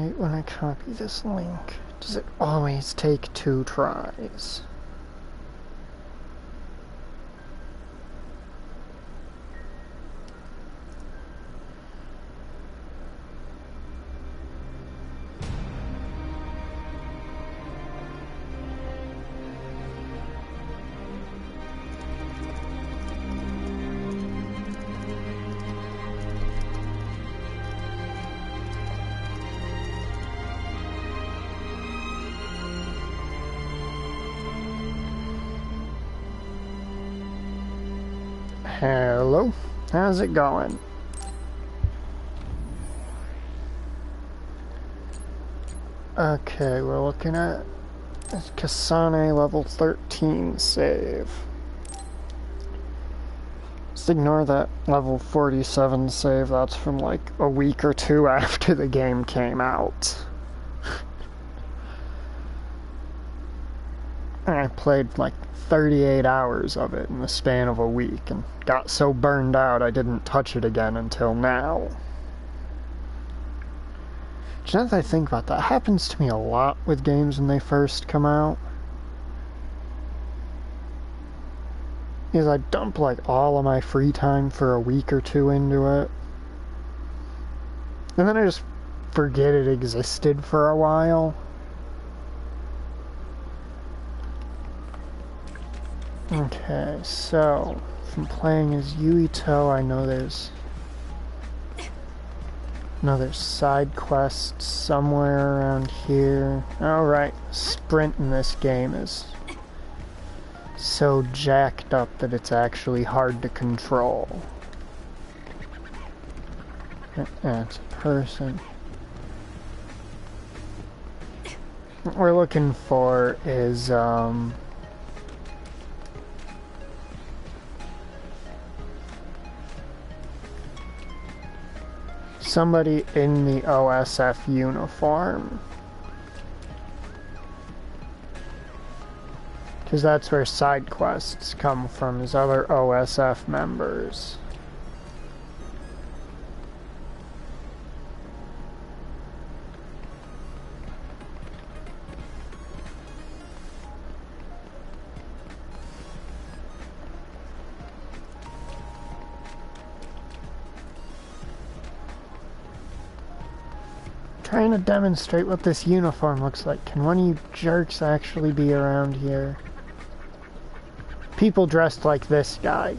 when I copy this link, does it always take 2 tries? Hello, how's it going? Okay, we're looking at Kasane level 13 save. Just ignore that level 47 save, that's from like a week or 2 after the game came out. I played like 38 hours of it in the span of a week and got so burned out I didn't touch it again until now. Now that I think about that, it happens to me a lot with games when they first come out. Because I dump like all of my free time for a week or 2 into it. And then I just forget it existed for a while. Okay, so from playing as Yuito, I know there's side quests somewhere around here. Alright, sprint in this game is so jacked up that it's actually hard to control. It's a person. What we're looking for is, somebody in the OSF uniform. Because that's where side quests come from, is other OSF members. Trying to demonstrate what this uniform looks like. Can one of you jerks actually be around here? People dressed like this guy.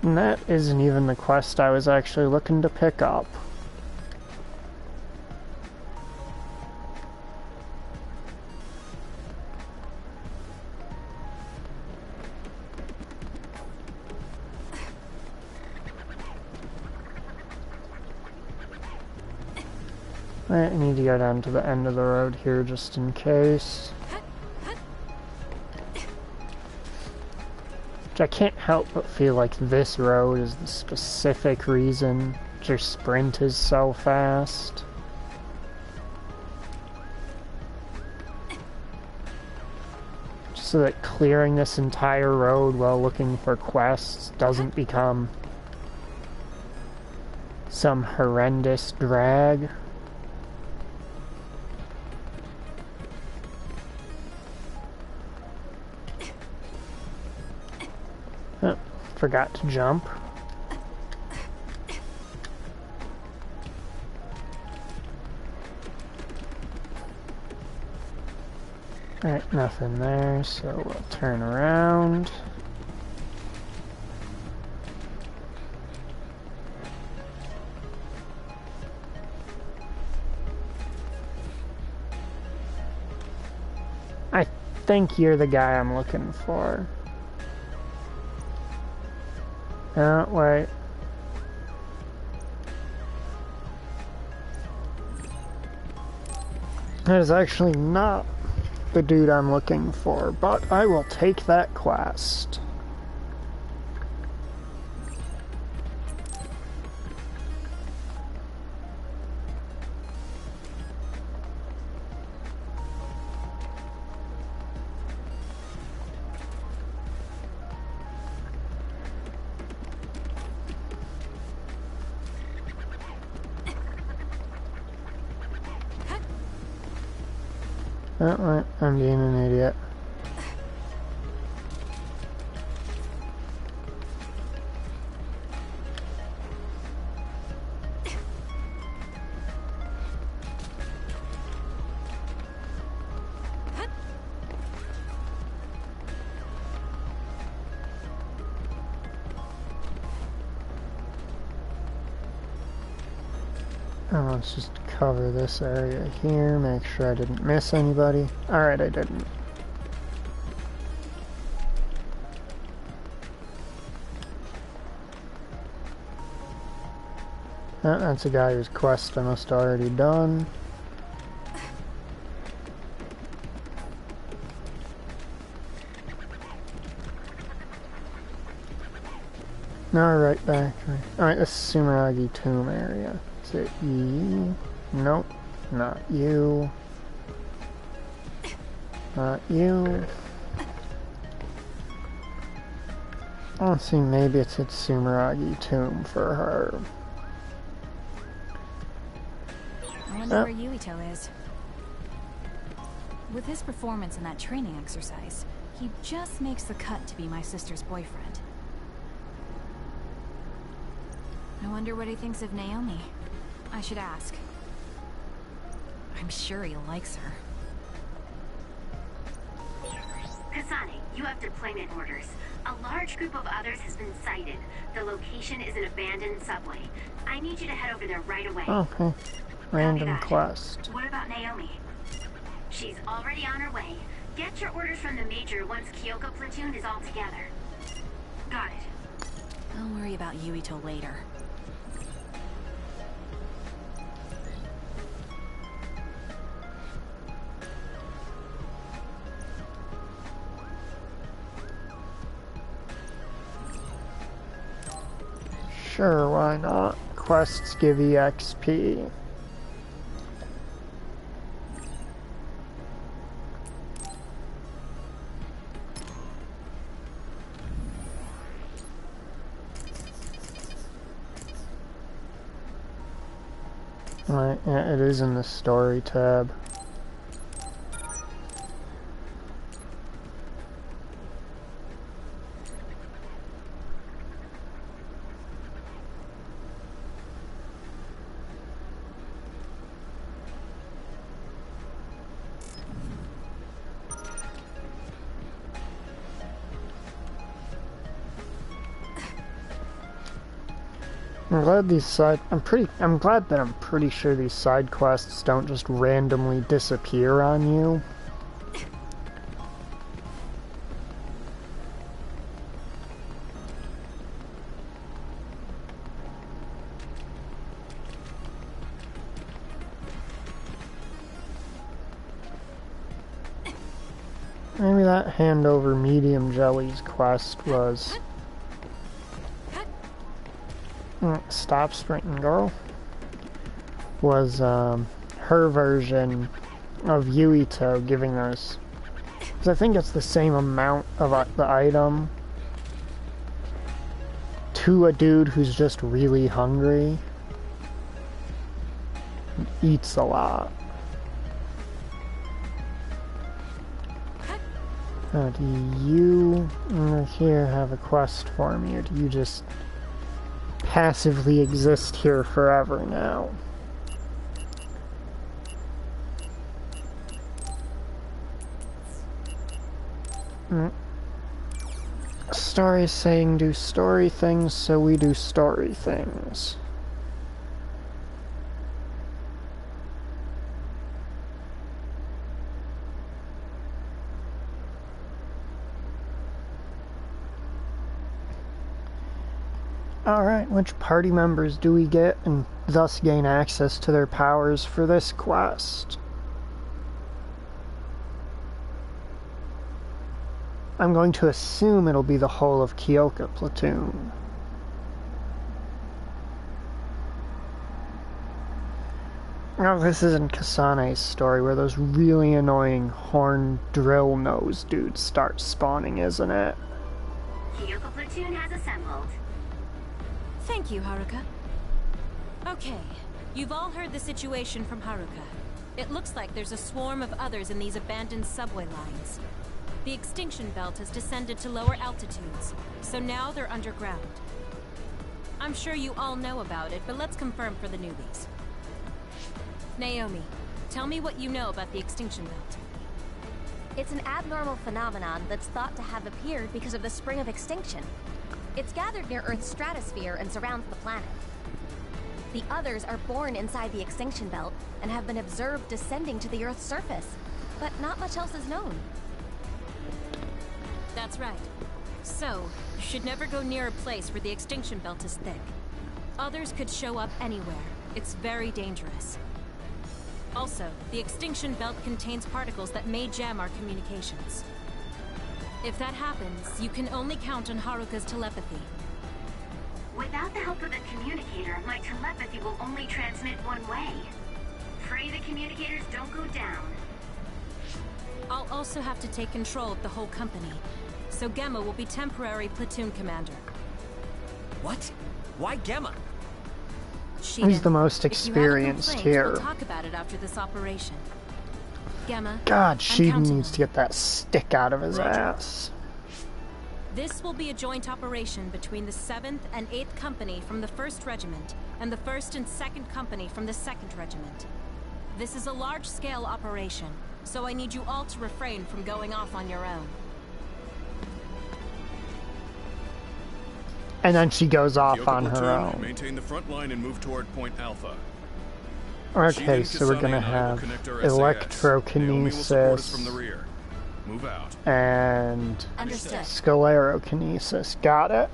And that isn't even the quest I was actually looking to pick up. I need to go down to the end of the road here just in case. I can't help but feel like this road is the specific reason your sprint is so fast. Just so that clearing this entire road while looking for quests doesn't become some horrendous drag. Forgot to jump. Alright, nothing there, so we'll turn around. I think you're the guy I'm looking for. Oh, wait. That is actually not the dude I'm looking for, but I will take that quest. Oh, I'm being an idiot. Oh, let's just cover this area here, make sure I didn't miss anybody. Alright, I didn't. Oh, that's a guy whose quest I must have already done. Alright, back. Alright, this is Sumeragi Tomb area. Is it you? Nope, not you. Not you. Let's see, maybe it's at Sumeragi Tomb for her. I wonder where Yuito is. With his performance in that training exercise, he just makes the cut to be my sister's boyfriend. I wonder what he thinks of Naomi. I should ask. I'm sure he likes her. Kasane, you have deployment orders. A large group of others has been sighted. The location is an abandoned subway. I need you to head over there right away. Okay. Random quest. What about Naomi? She's already on her way. Get your orders from the Major once Kyoko platoon is all together. Got it. I'll worry about Yuito later. Sure, why not? Quests give EXP. Right, yeah, it is in the story tab. I'm glad these I'm glad that I'm pretty sure these side quests don't just randomly disappear on you. Maybe that hand over medium jellies quest was... Stop sprinting, girl. Was her version of Yuito giving us... Because I think it's the same amount of the item to a dude who's just really hungry. And eats a lot. Do you here have a quest for me, or do you just passively exist here forever now? Story saying do story things, so we do story things. Alright, which party members do we get and thus gain access to their powers for this quest? I'm going to assume it'll be the whole of Kyoka platoon. Oh, this isn't Kasane's story where those really annoying horn drill nose dudes start spawning, isn't it? Kyoka platoon has assembled. Thank you, Haruka. Okay, you've all heard the situation from Haruka. It looks like there's a swarm of others in these abandoned subway lines. The extinction belt has descended to lower altitudes, so now they're underground. I'm sure you all know about it, but let's confirm for the newbies. Naomi, tell me what you know about the extinction belt. It's an abnormal phenomenon that's thought to have appeared because of the spring of extinction. It's gathered near Earth's stratosphere and surrounds the planet. The others are born inside the extinction belt and have been observed descending to the Earth's surface, but not much else is known. That's right. So, you should never go near a place where the extinction belt is thick. Others could show up anywhere. It's very dangerous. Also, the extinction belt contains particles that may jam our communications. If that happens, you can only count on Haruka's telepathy. Without the help of the communicator, my telepathy will only transmit one way. Pray the communicators don't go down. I'll also have to take control of the whole company, so Gemma will be temporary platoon commander. What? Why Gemma? He's the most experienced here. We'll talk about it after this operation. Gemma, God, Sheeden on needs to get that stick out of his ass. This will be a joint operation between the 7th and 8th Company from the 1st Regiment and the 1st and 2nd Company from the 2nd Regiment. This is a large-scale operation, so I need you all to refrain from going off on your own. And then she goes off on her own. Maintain the front line and move toward Point Alpha. Okay, so we're gonna have electrokinesis from the rear. Move out. And Understood. sclerokinesis. Got it?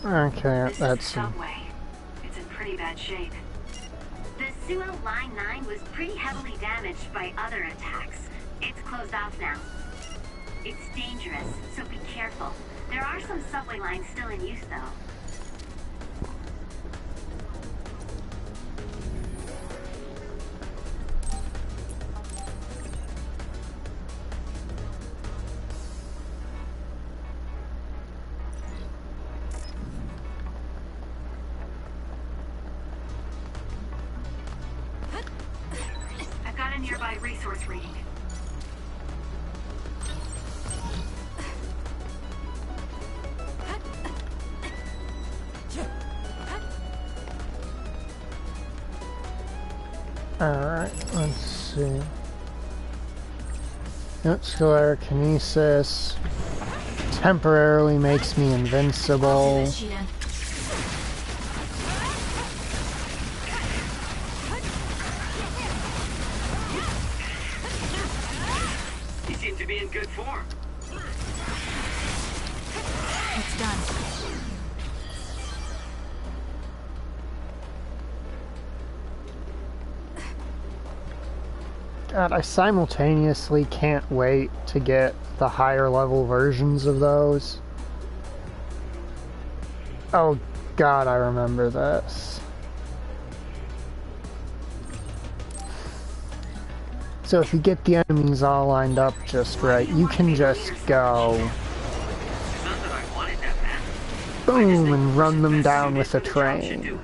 Okay, This that's... is the subway. It's in pretty bad shape. The Suo Line 9 was pretty heavily damaged by other attacks. It's closed off now. It's dangerous, so be careful. There are some subway lines still in use, though. I've got a nearby resource reading. Alright, let's see. Yep, sclerokinesis temporarily makes me invincible. You seem to be in good form. It's done. God, I simultaneously can't wait to get the higher level versions of those. Oh God, I remember this. So if you get the enemies all lined up just right, you can just go boom and run them down with a train.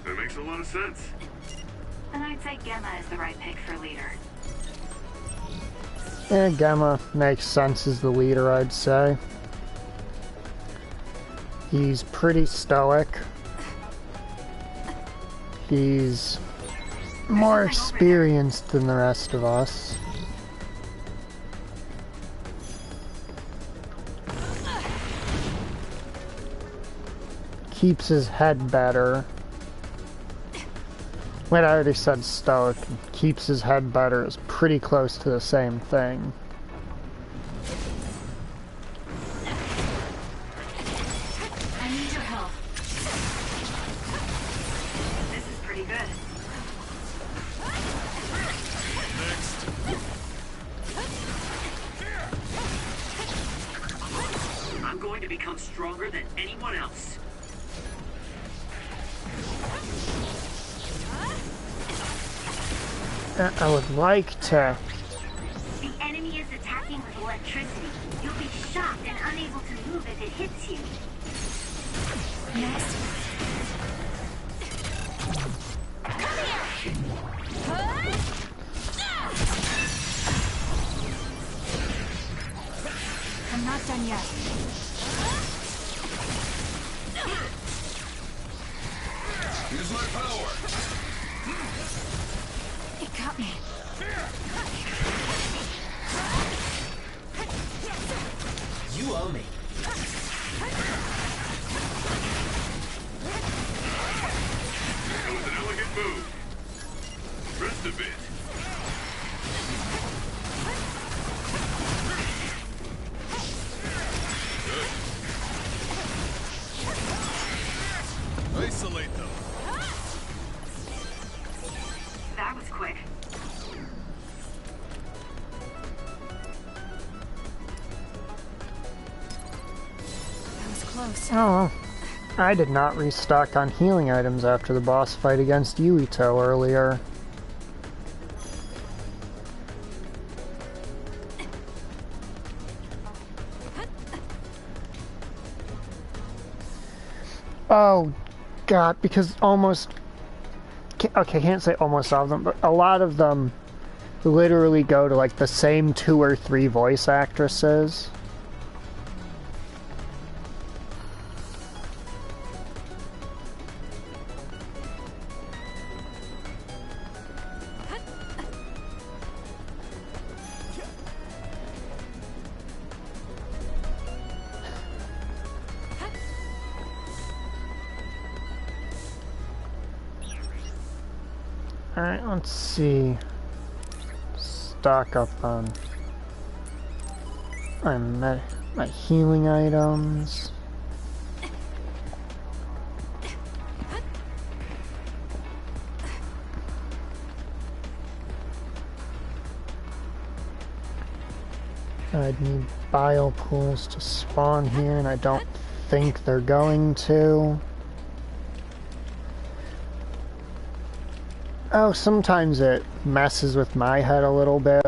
That makes a lot of sense. Then I'd say Gemma is the right pick for leader. Yeah, Gemma makes sense as the leader, I'd say. He's pretty stoic. He's more experienced than the rest of us. Keeps his head better. Wait, I already said stoic. Keeps his head better is pretty close to the same thing. I need your help. This is pretty good. Next. I'm going to become stronger than anyone else. I would like to... The enemy is attacking with electricity. You'll be shocked and unable to move if it hits you. Next. I'm not done yet. Use my power. It got me. You owe me. That was an elegant move. Rest a bit. Good. Isolate them. That was quick. That was close. Oh, I did not restock on healing items after the boss fight against Yuito earlier. Oh, God, because almost... Okay, can't say almost all of them, but a lot of them literally go to, like, the same 2 or 3 voice actresses. Alright, let's see. Stock up on my healing items. I'd need bile pools to spawn here, and I don't think they're going to. Oh, sometimes it messes with my head a little bit.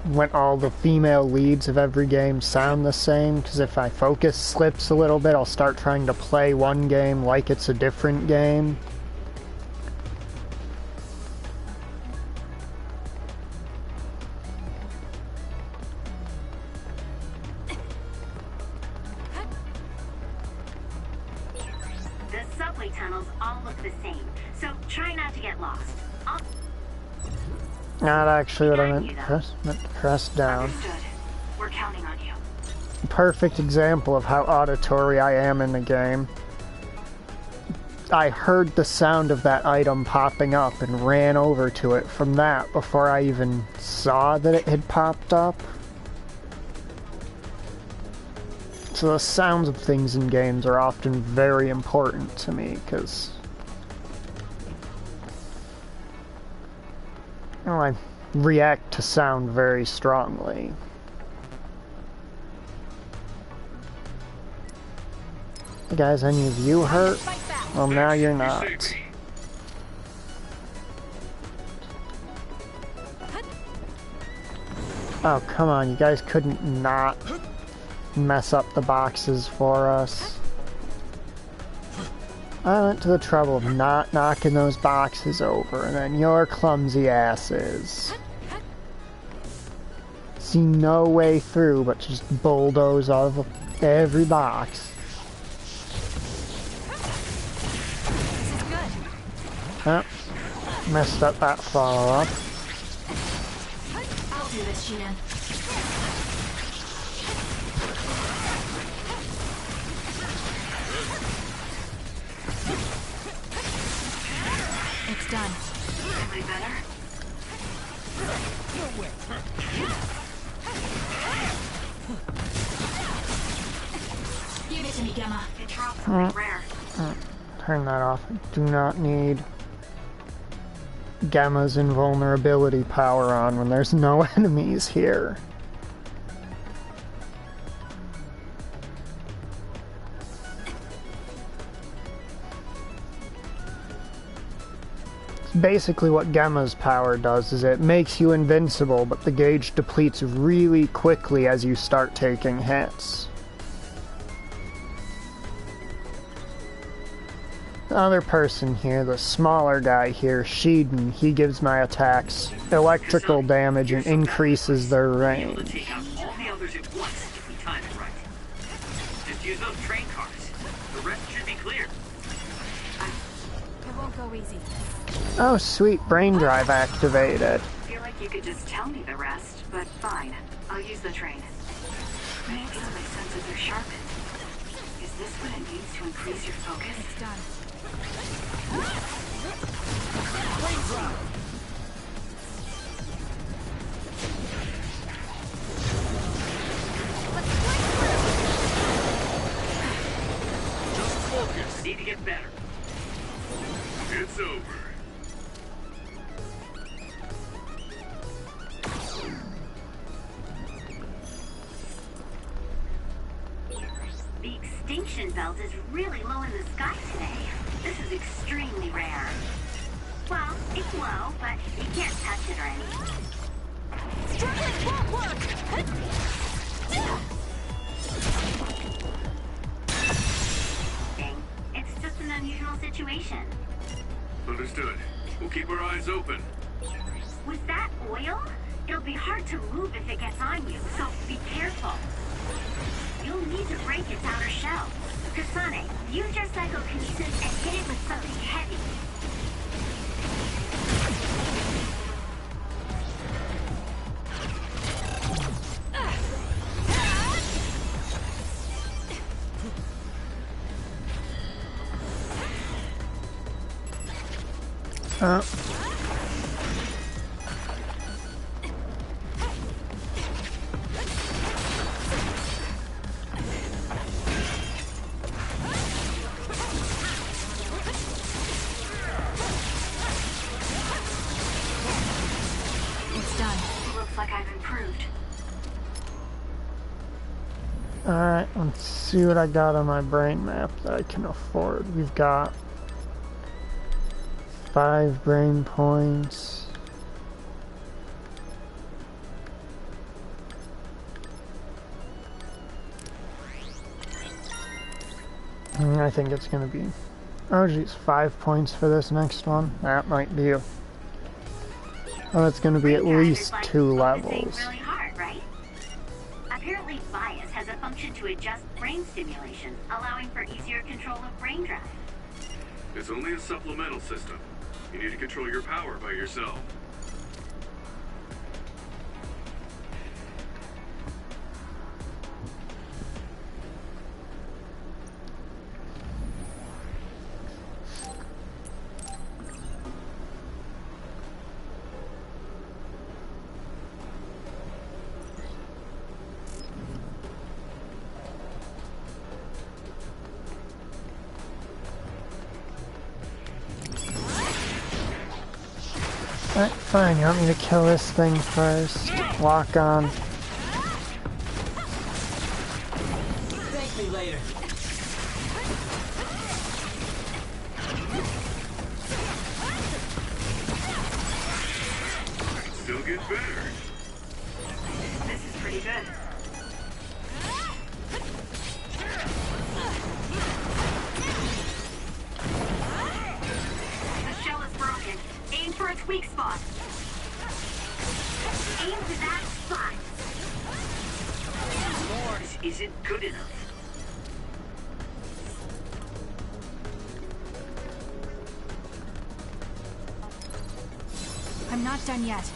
When all the female leads of every game sound the same, because if my focus slips a little bit, I'll start trying to play one game like it's a different game. Not actually what I meant to press down. We're counting on you. Perfect example of how auditory I am in the game. I heard the sound of that item popping up and ran over to it from that before I even saw that it had popped up. So the sounds of things in games are often very important to me, because well, I react to sound very strongly. Hey guys, any of you hurt? Well, now you're not. Oh, come on, you guys couldn't not mess up the boxes for us. I went to the trouble of not knocking those boxes over, and then your clumsy asses see no way through but just bulldoze out of every box. Oh, messed up that follow-up. I'll do this, Sheena. It's done. Am I better? Give it to me, Gemma. It dropped something rare. Turn that off. I do not need Gamma's invulnerability power on when there's no enemies here. Basically what Gamma's power does is it makes you invincible, but the gauge depletes really quickly as you start taking hits. The other person here, the smaller guy here, Sheeden, he gives my attacks electrical damage and increases their range. Take out all the others at once if we time it right. Just use those train cars. The rest should be clear. It won't go easy. Oh sweet, brain drive activated. I feel like you could just tell me the rest, but fine. I'll use the train. Maybe my senses are sharpened. Is this what it needs to increase your focus? It's done. Just focus. Need to get better. It's over. The extinction belt is really low in the sky today. This is extremely rare. Well, it's low, but you can't touch it or anything. Struggling won't work! Thing. It's just an unusual situation. Understood. We'll keep our eyes open. With that oil, it'll be hard to move if it gets on you, so be careful. You'll need to break its outer shell. Kasane, use your psychokinesis and hit it with something heavy. It's done. Looks like I've improved. Alright, let's see what I got on my brain map that I can afford. We've got 5 brain points. I think it's gonna be, oh geez, 5 points for this next one. That might be a, oh, it's gonna be at least 2 levels. Really hard, right? Apparently bias has a function to adjust brain stimulation, allowing for easier control of brain drive. It's only a supplemental system. You need to control your power by yourself. Alright, fine, you want me to kill this thing first? Lock on. Thank me later. Still get better. This is pretty good. The shell is broken. Aim for its weak spot. Aim to that spot. This isn't good enough. I'm not done yet.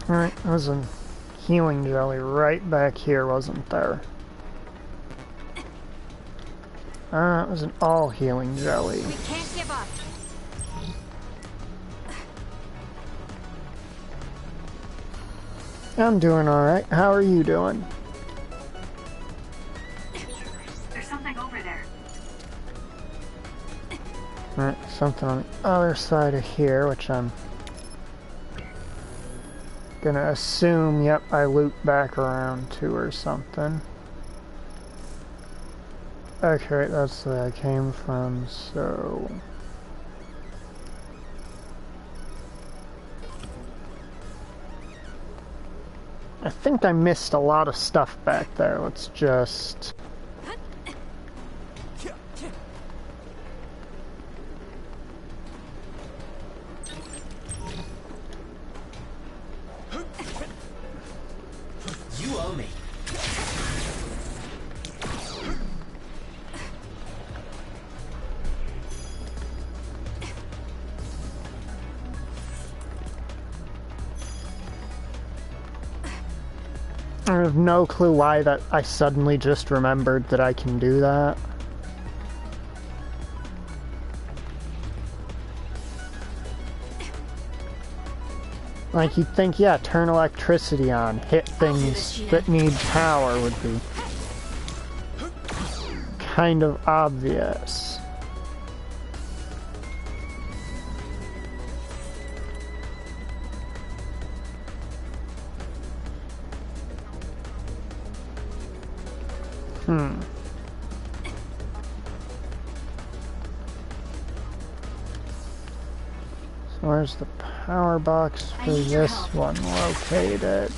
Alright, there was a healing jelly right back here, wasn't there? It was an all healing jelly. We can't give up. I'm doing alright. How are you doing? There's something over there. Alright, something on the other side of here, which I'm gonna assume, yep, I loop back around to or something. Okay, that's where I came from, so... I think I missed a lot of stuff back there. Let's just... You owe me. I have no clue why that I suddenly just remembered that I can do that. Like, you'd think, yeah, turn electricity on, hit things that need power would be kind of obvious. So where's the power box for this one located?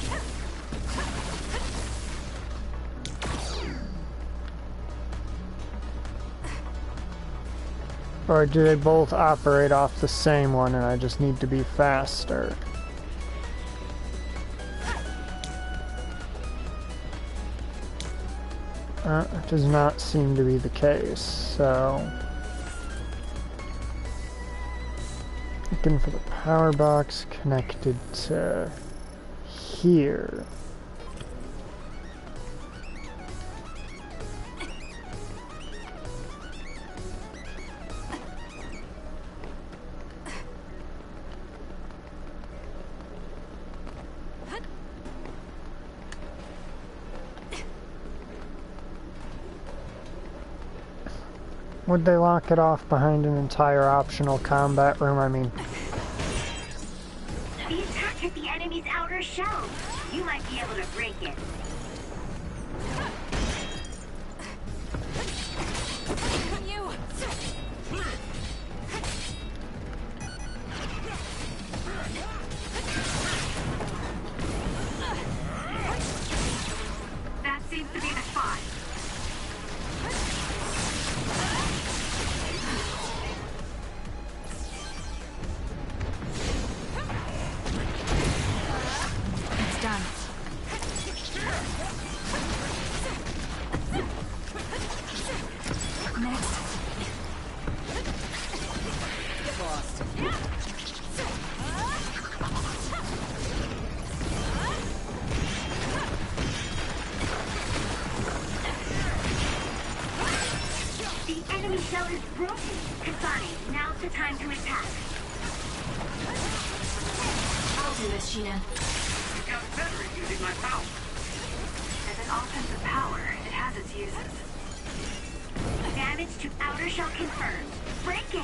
Or do they both operate off the same one and I just need to be faster? It does not seem to be the case, so... Looking for the power box connected to here. Would they lock it off behind an entire optional combat room? I mean... The attack hit the enemy's outer shell. You might be able to break it. That seems to be the spot. Shell is broken. Kasane, now's the time to attack. I'll do this, Sheena. You got better at using my power. As an offensive power, it has its uses. Damage to outer shell confirmed. Break it!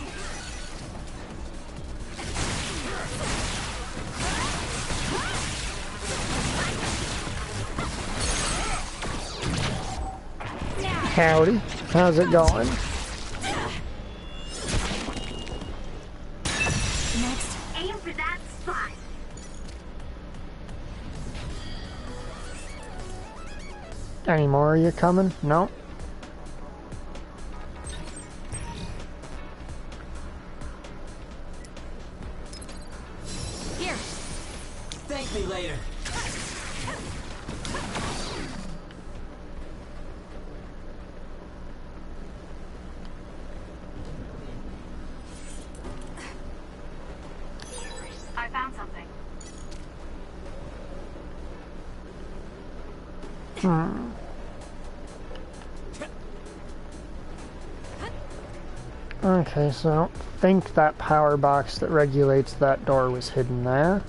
Howdy, how's it going? Next, aim for that spot. Any more of you coming? No? Here. Thank me later. I found something. Okay, so I don't think that power box that regulates that door was hidden there.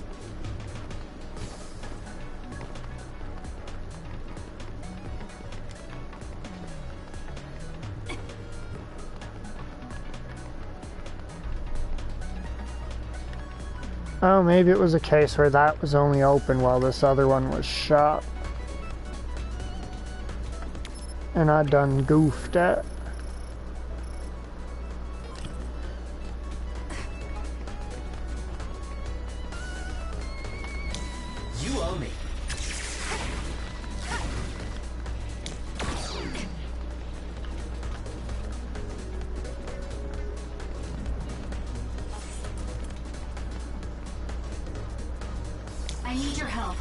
Oh, maybe it was a case where that was only open while this other one was shut. And I done goofed it. You owe me. I need your help.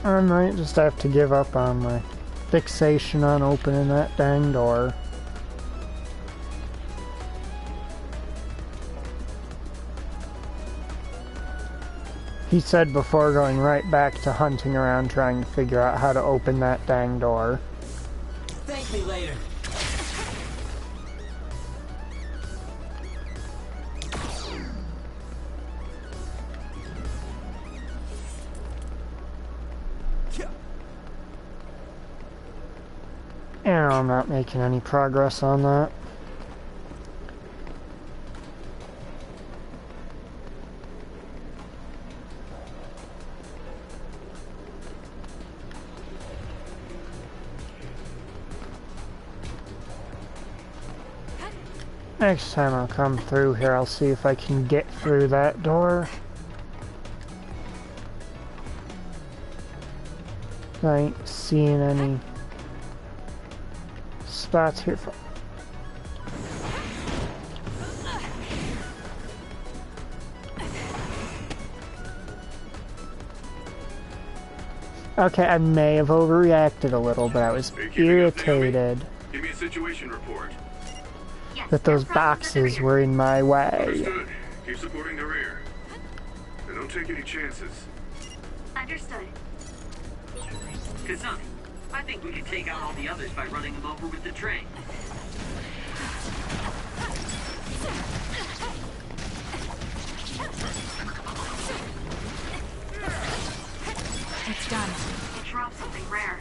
I might just have to give up on my fixation on opening that dang door. He said before going right back to hunting around trying to figure out how to open that dang door. Thank me later. And I'm not making any progress on that. Next time I'll come through here, I'll see if I can get through that door. I ain't seeing any spots here for... Okay, I may have overreacted a little, but I was irritated Give me a situation report. Yes, that those boxes were in my way. Understood. Keep supporting the rear. And don't take any chances. Understood. Kasane, I think we can take out all the others by running them over with the train. It's done. It dropped something rare.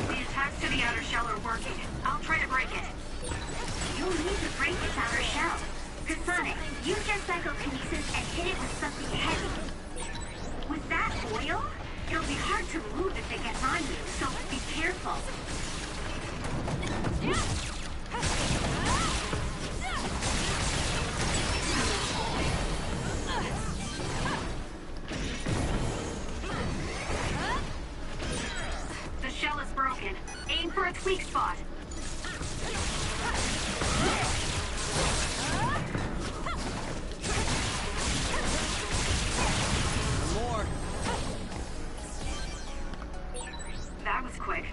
The attacks to the outer shell are working. I'll try to break it. You'll need to break this outer shell. Kasane, use your psychokinesis and hit it with something heavy. With that oil, it'll be hard to move if it gets on you, so be careful. The shell is broken. Aim for its weak spot. More. That was quick.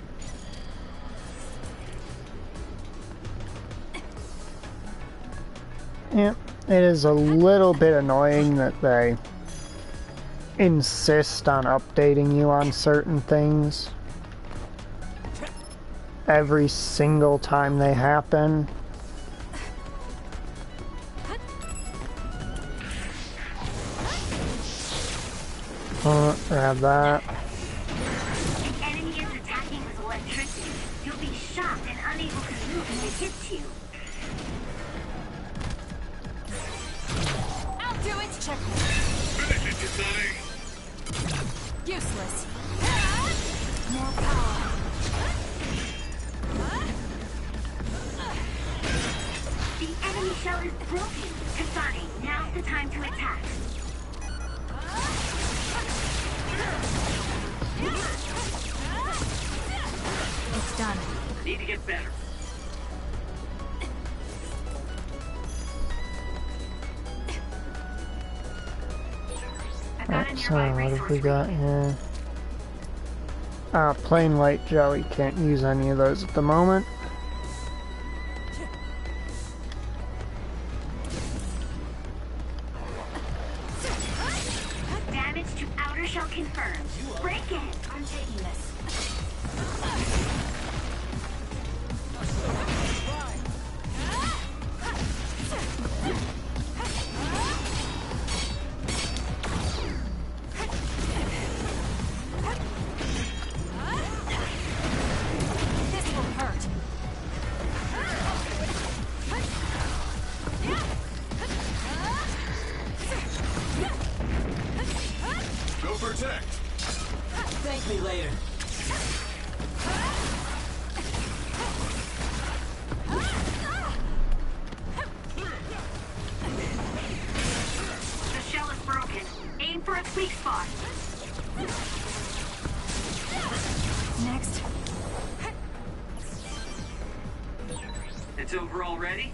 Yeah, it is a little bit annoying that they insist on updating you on certain things every single time they happen. Grab that. The enemy is attacking with electricity. You'll be shocked and unable to move when it hits you. I'll do it. Check. Finish it, Kasane! Useless. More power. The enemy shell is broken. Kasane, now's the time to attack. It's done. Need to get better. a So, nearby what have resource we got beacon. here? Plain white jelly. Can't use any of those at the moment. Damage to outer shell confirmed. Break it! I'm taking this. This will hurt. Go protect. Thank me later. The shell is broken. Aim for its weak spot. Next. It's over already?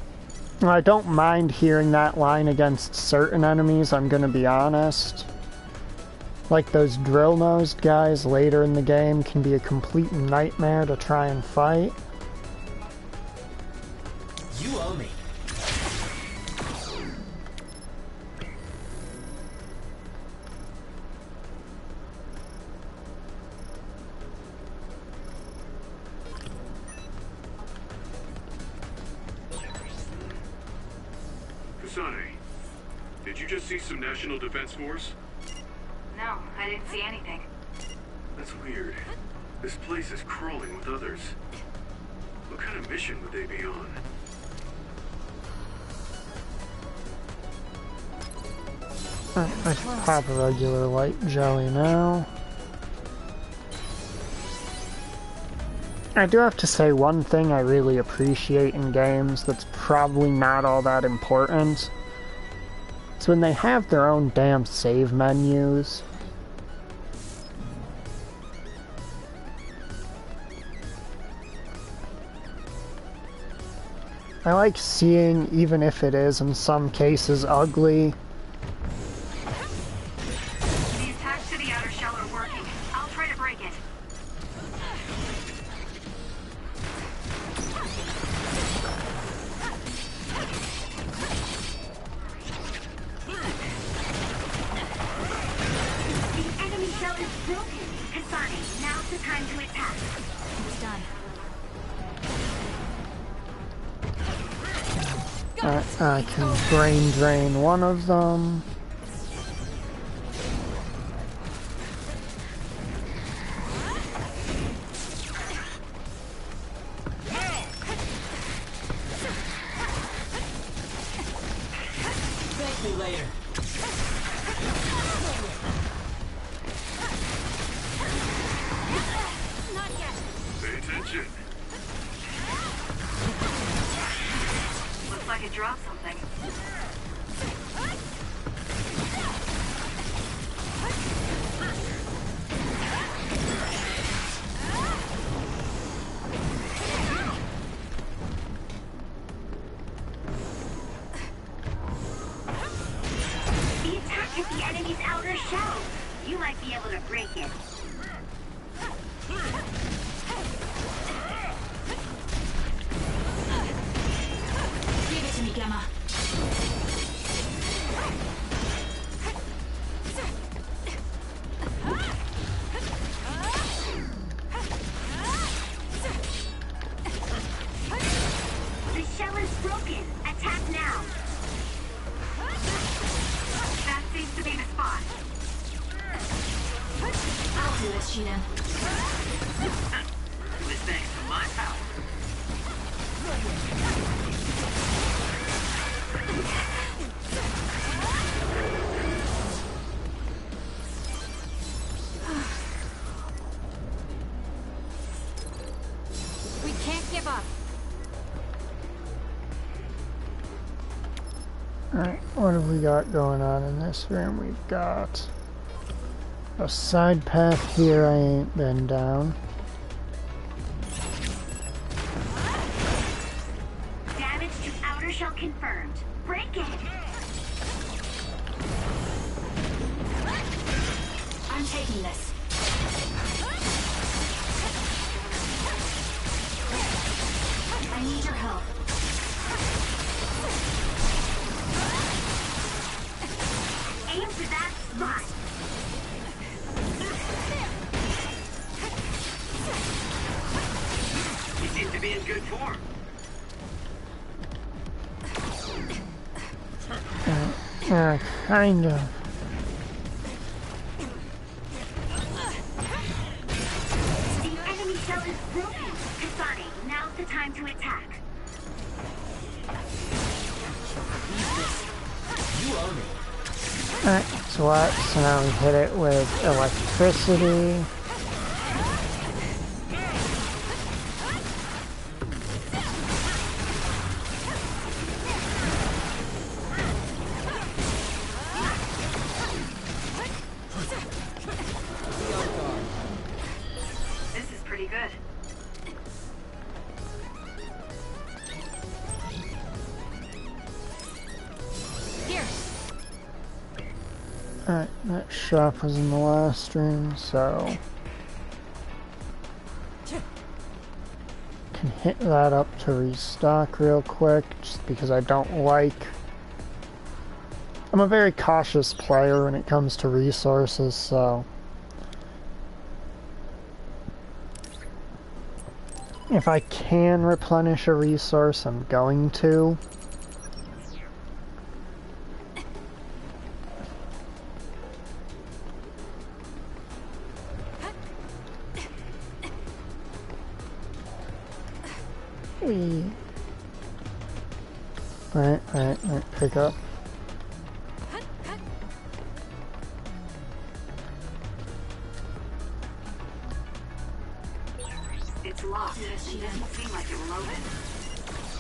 I don't mind hearing that line against certain enemies, I'm gonna be honest. Like those drill-nosed guys later in the game can be a complete nightmare to try and fight. You owe me. Kasane, did you just see some National Defense Force? No, I didn't see anything. That's weird. This place is crawling with others. What kind of mission would they be on? I can pop a regular light jelly now. I do have to say one thing I really appreciate in games that's probably not all that important. It's when they have their own damn save menus. I like seeing, even if it is in some cases ugly, The attacks to the outer shell are working. I'll try to break it. The enemy shell is broken. Kasane, now's the time to attack. It's done. I can brain drain one of them. Thank me later. Not yet. Pay attention. Looks like it dropped something. The attack hit the enemy's outer shell. You might be able to break it. Give it to me, Gamma. The shell is broken. Attack now. That seems to be the spot. I'll do this, Cheetah. It was thanks to my power. We can't give up. Alright, what have we got going on in this room? We've got a side path here I ain't been down. Damage to outer shell confirmed. Break it. I'm taking this. I need your help. Aim for that spot. You seem to be in good form. Kind of. The enemy cell is broken. Kasane, now's the time to attack. Alright, so what? So now we hit it with electricity. This is pretty good. Here. Alright, that shop was in the last room, so can hit that up to restock real quick, just because I don't like... I'm a very cautious player when it comes to resources, so if I can replenish a resource, I'm going to. Right, pick up. It's locked. It doesn't seem like it will open.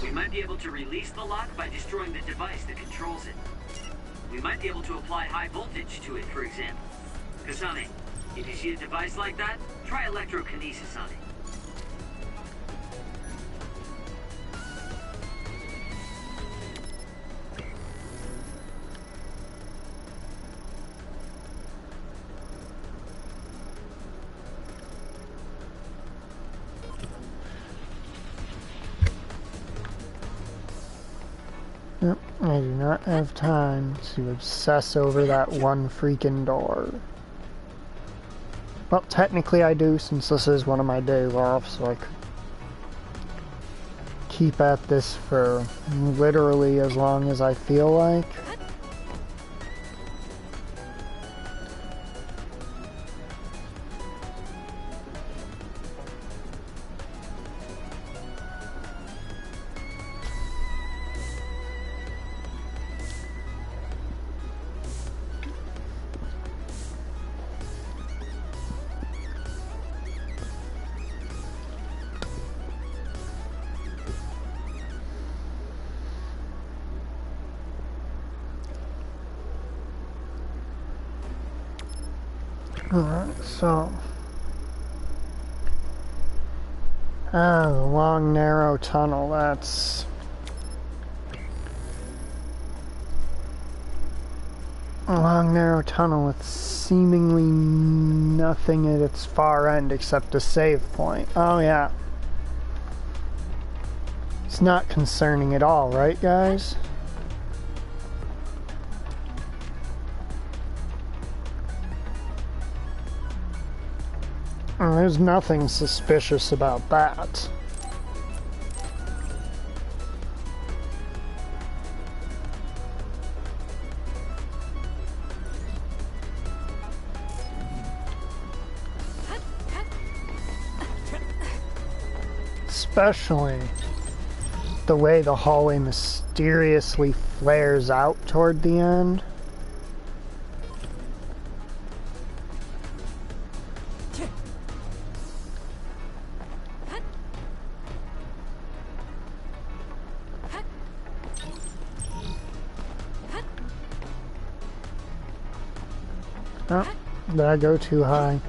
We might be able to release the lock by destroying the device that controls it. We might be able to apply high voltage to it, for example. Kasane, if you see a device like that, try electrokinesis on it. Yep, I do not have time to obsess over that one freaking door. Well, technically I do, since this is one of my days off, so I could keep at this for literally as long as I feel like. Alright, so... the long, narrow tunnel, that's... a long, narrow tunnel with seemingly nothing at its far end except a save point. Oh, yeah. It's not concerning at all, right, guys? There's nothing suspicious about that. Especially the way the hallway mysteriously flares out toward the end. Oh, did I go too high?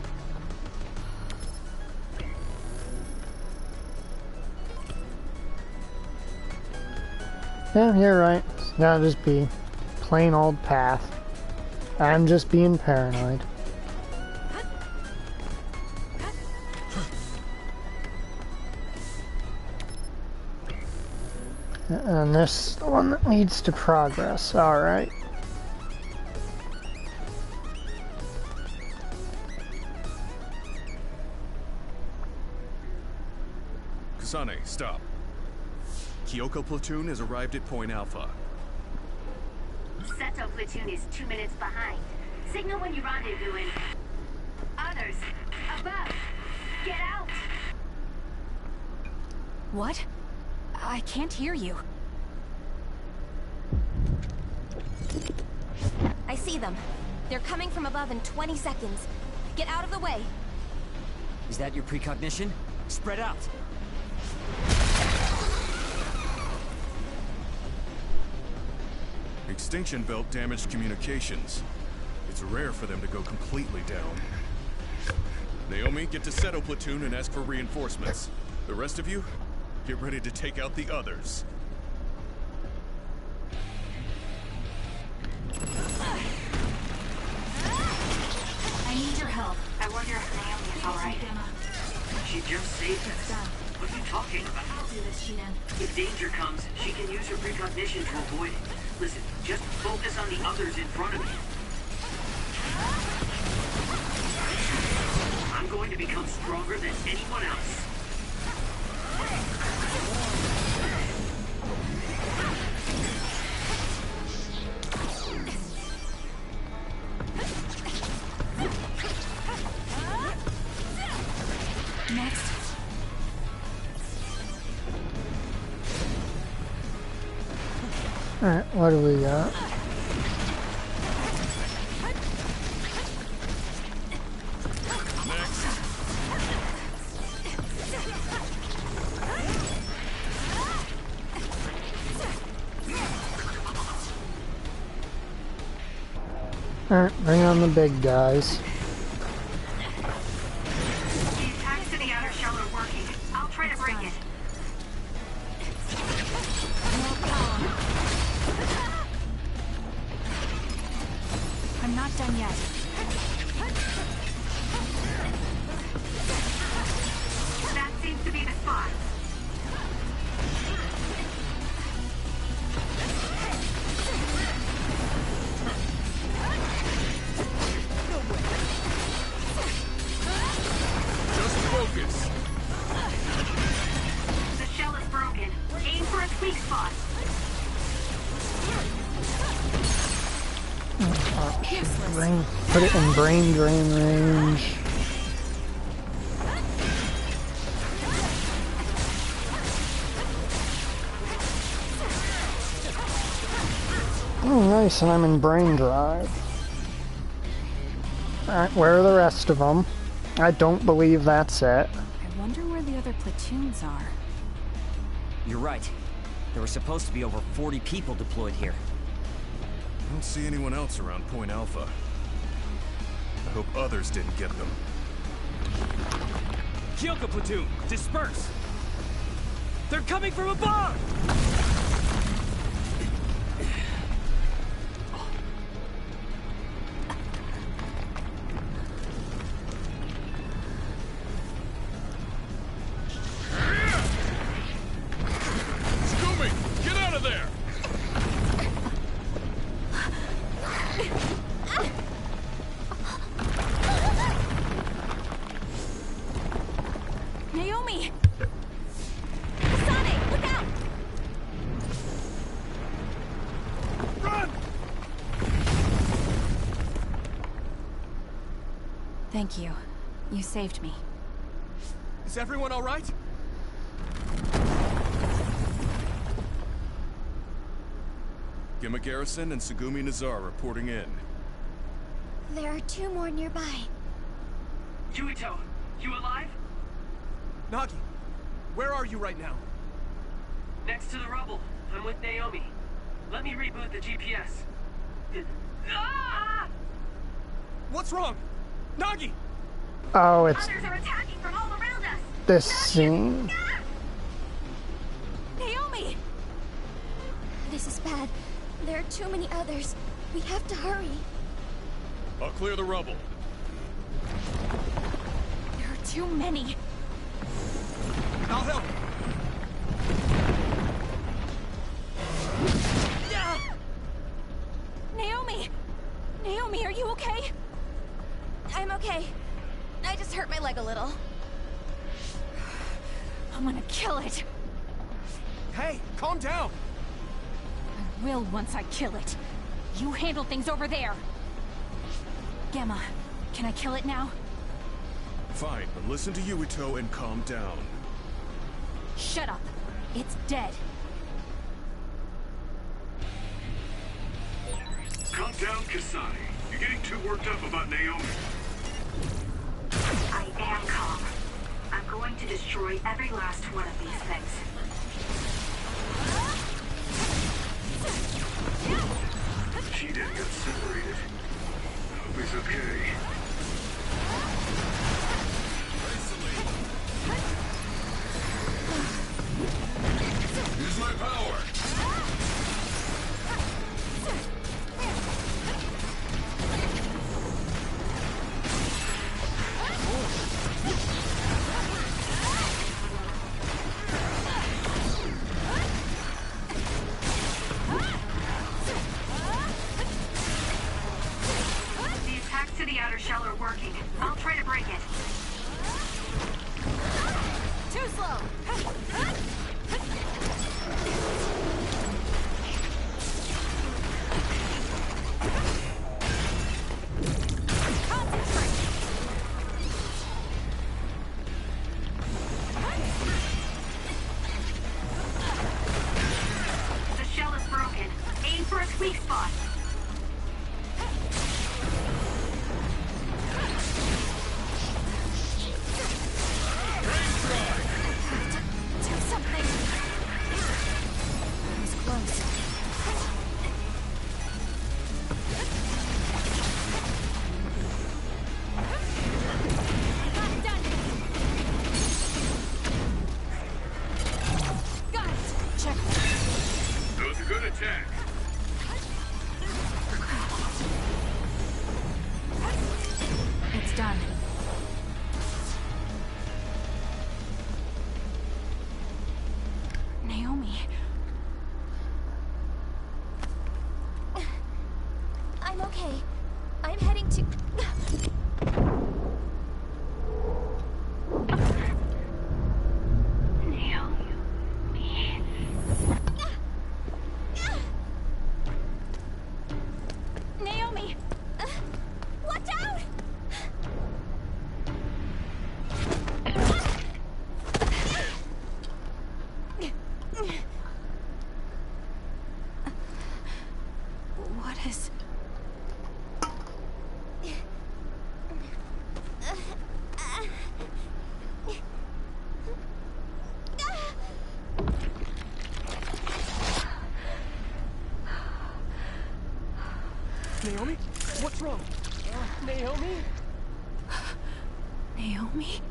Yeah, you're right. That'll just be plain old path. I'm just being paranoid. And this is the one that leads to progress. Alright. Kasane, stop. Kyoko platoon has arrived at Point Alpha. Seto platoon is 2 minutes behind. Signal when you rendezvous in. Others, above. Get out! What? I can't hear you. I see them. They're coming from above in 20 seconds. Get out of the way. Is that your precognition? Spread out. Extinction belt damaged communications. It's rare for them to go completely down. Naomi, get to Seto platoon and ask for reinforcements. The rest of you, get ready to take out the others. I need your help. I wonder if Naomi is alright. She just saved us. What are you talking about? I'll do this, Shinan. If danger comes, she can use her precognition to avoid it. Listen, just focus on the others in front of you. I'm going to become stronger than anyone else. Next. Alright, what do we got? Alright, bring on the big guys. The attacks to the outer shell are working. I'll try to break it. I'm not done yet. That seems to be the spot. Just focus. The shell is broken. Aim for its weak spot. Brain, put it in brain drain range. Oh, nice, and I'm in brain drive. Alright, where are the rest of them? I don't believe that's it. I wonder where the other platoons are. You're right. There were supposed to be over 40 people deployed here. I don't see anyone else around Point Alpha. I hope others didn't get them. Kyoko platoon, disperse! They're coming from above! Scooby, get out of there! Naomi! Kasane, look out! Run! Thank you. You saved me. Is everyone all right? Gimma Garrison and Sugumi Nazar reporting in. There are 2 more nearby. Yuito, you alive? Nagi, where are you right now? Next to the rubble. I'm with Naomi. Let me reboot the GPS. Ah! What's wrong? Nagi! Oh, it's Others are attacking from all around us. this scene. Naomi! This is bad. There are too many others. We have to hurry. I'll clear the rubble. There are too many. I'll help. Naomi, are you okay? I'm okay. I just hurt my leg a little. I'm gonna kill it. Hey, calm down! I will once I kill it. You handle things over there. Gamma, can I kill it now? Fine, but listen to Yuito and calm down. Shut up. It's dead. Calm down, Kasane. You're getting too worked up about Naomi. I am calm. I'm going to destroy every last one of these things. She didn't get separated. I hope he's okay. Use my power! The attacks to the outer shell are working. I'll try to break it. Too slow. The shell is broken. Aim for its weak spot. Do something. That was close. Not done. Got it. Check. That was a good attack. It's done. Naomi. I'm okay. I'm heading to... Naomi! Watch out! What is... Naomi? What's wrong? Naomi? Naomi?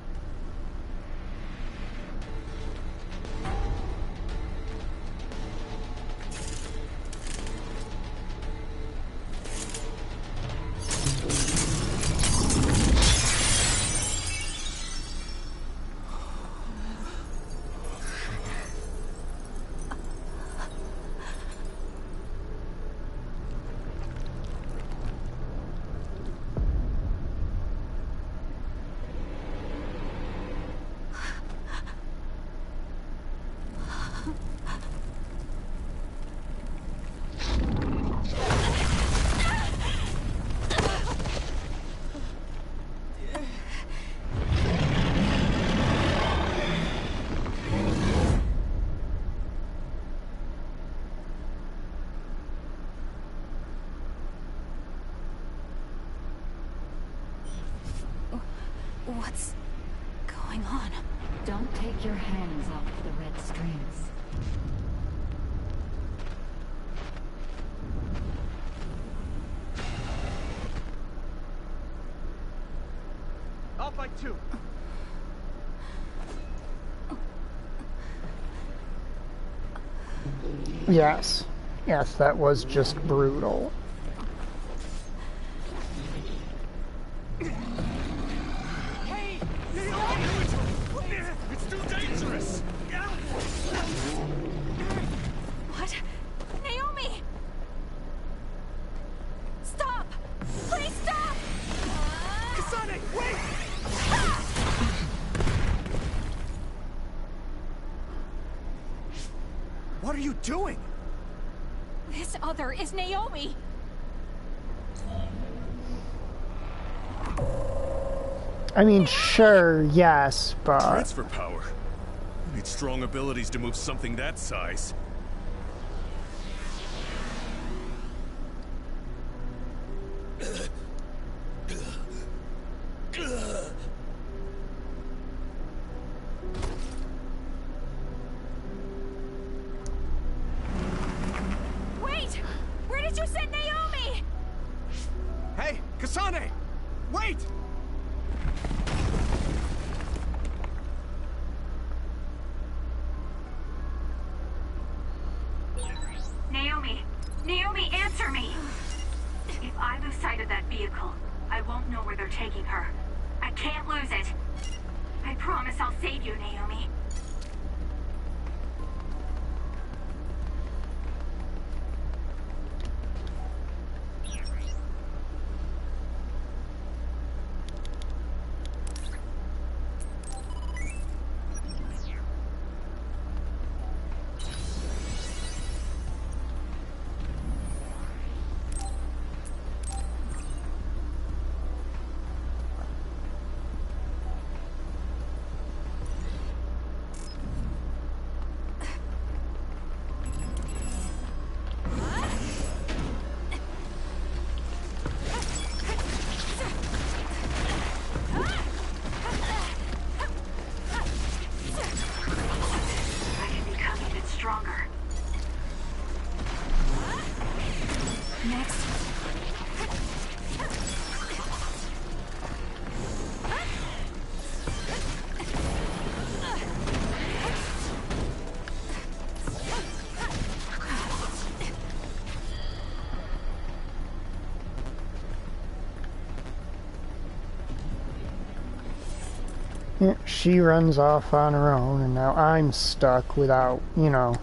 What's going on? Don't take your hands off the red strings. I'll fight too. Yes. Yes, that was just brutal. Hey! It's too dangerous! What? Naomi! Stop! Please stop! Kasane, wait! What are you doing? This other is Naomi! I mean, sure, yes, but... Transfer power? You need strong abilities to move something that size. Wait! Where did you send Naomi? Hey, Kasane! Wait! Naomi! Naomi, answer me! If I lose sight of that vehicle, I won't know where they're taking her. I can't lose it. I promise I'll save you, Naomi. I can become even stronger. Next. Yeah, she runs off on her own, and now I'm stuck without, you know,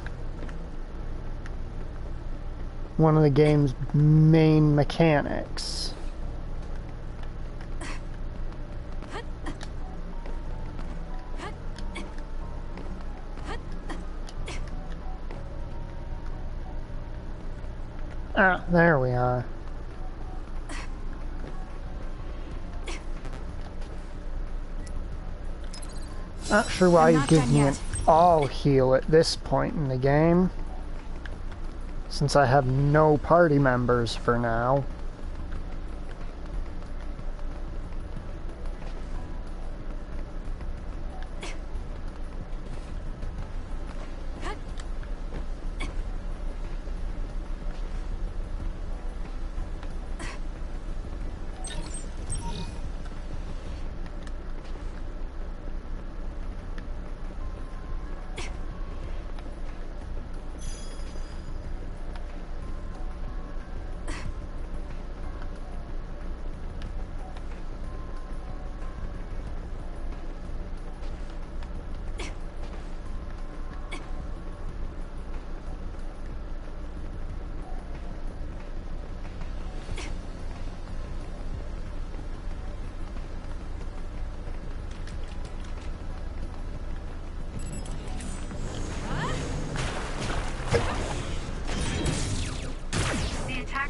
one of the game's main mechanics. Ah, there we are. Not sure why you give me an all heal at this point in the game, since I have no party members for now.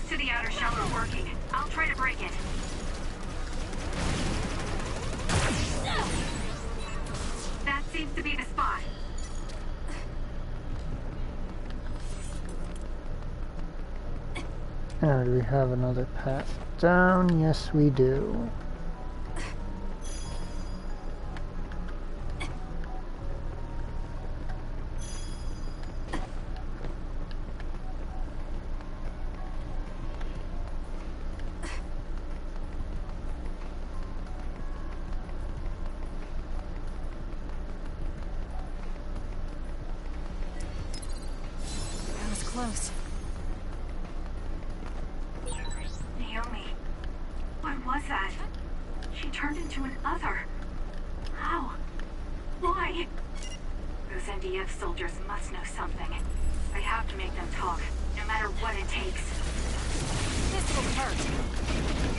To the outer shell are working. I'll try to break it. That seems to be the spot. Now, do we have another path down? Yes, we do. Close. Naomi, what was that? She turned into an other. How? Why? Those NDF soldiers must know something. I have to make them talk, no matter what it takes. This will hurt.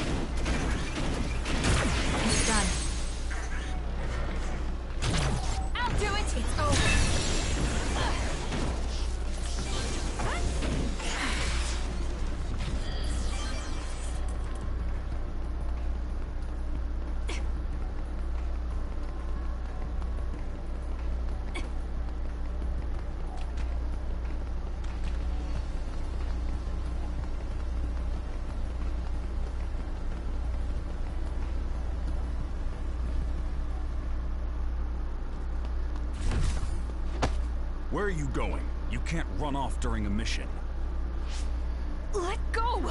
Where are you going? You can't run off during a mission. Let go!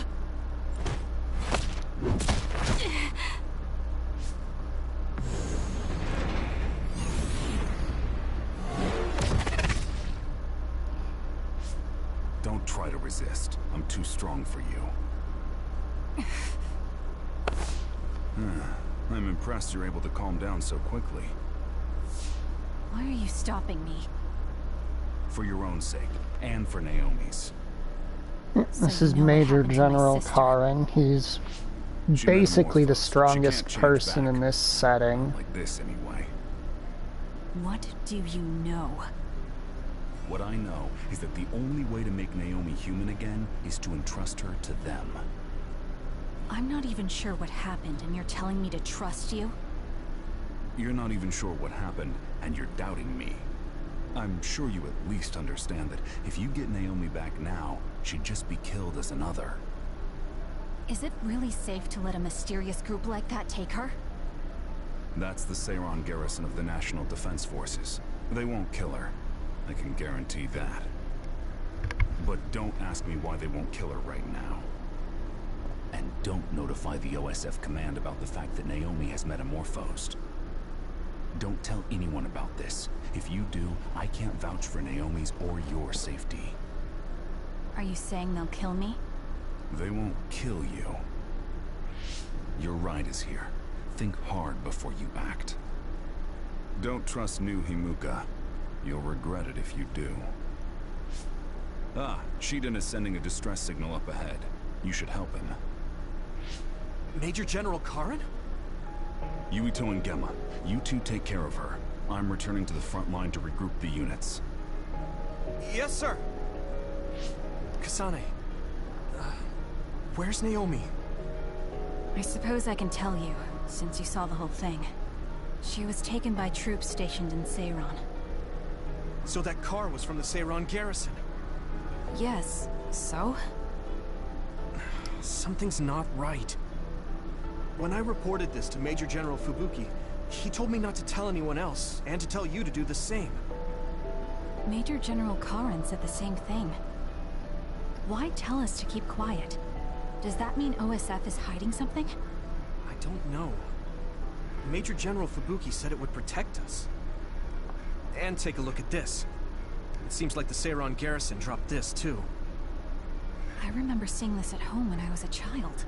Don't try to resist. I'm too strong for you. I'm impressed you're able to calm down so quickly. Why are you stopping me? For your own sake, and for Naomi's. This is Major General Karen. He's basically the strongest person in this setting. Like this, anyway. What do you know? What I know is that the only way to make Naomi human again is to entrust her to them. I'm not even sure what happened, and you're telling me to trust you? You're not even sure what happened, and you're doubting me. I'm sure you at least understand that if you get Naomi back now, she'd just be killed as another. Is it really safe to let a mysterious group like that take her? That's the Seiran garrison of the National Defense Forces. They won't kill her. I can guarantee that. But don't ask me why they won't kill her right now. And don't notify the OSF command about the fact that Naomi has metamorphosed. Don't tell anyone about this. If you do, I can't vouch for Naomi's or your safety. Are you saying they'll kill me? They won't kill you. Your ride is here. Think hard before you act. Don't trust new Himuka. You'll regret it if you do. Ah, Shiden is sending a distress signal up ahead. You should help him. Major General Karen? Yuito and Gemma, you two take care of her. I'm returning to the front line to regroup the units. Yes, sir. Kasane, where's Naomi? I suppose I can tell you, since you saw the whole thing. She was taken by troops stationed in Seiran. So that car was from the Seiran garrison? Yes, so? Something's not right. When I reported this to Major General Fubuki, he told me not to tell anyone else, and to tell you to do the same. Major General Karen said the same thing. Why tell us to keep quiet? Does that mean OSF is hiding something? I don't know. Major General Fubuki said it would protect us. And take a look at this. It seems like the Seiran garrison dropped this, too. I remember seeing this at home when I was a child.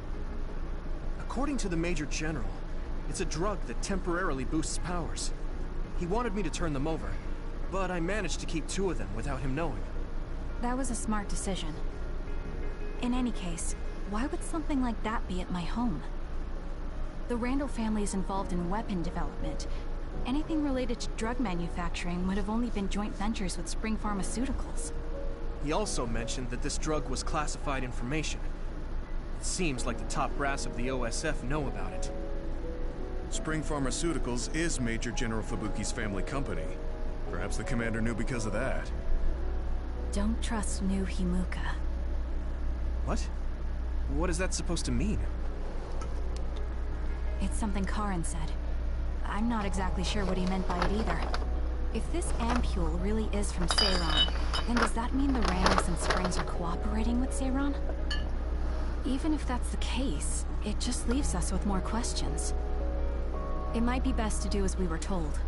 According to the Major General, it's a drug that temporarily boosts powers. He wanted me to turn them over, but I managed to keep 2 of them without him knowing. That was a smart decision. In any case, why would something like that be at my home? The Randall family is involved in weapon development. Anything related to drug manufacturing would have only been joint ventures with Spring Pharmaceuticals. He also mentioned that this drug was classified information. It seems like the top brass of the OSF know about it. Spring Pharmaceuticals is Major General Fubuki's family company. Perhaps the commander knew because of that. Don't trust new Himuka. What? What is that supposed to mean? It's something Karen said. I'm not exactly sure what he meant by it either. If this ampule really is from Seiran, then does that mean the Randalls and Springs are cooperating with Seiran? Even if that's the case, it just leaves us with more questions. It might be best to do as we were told.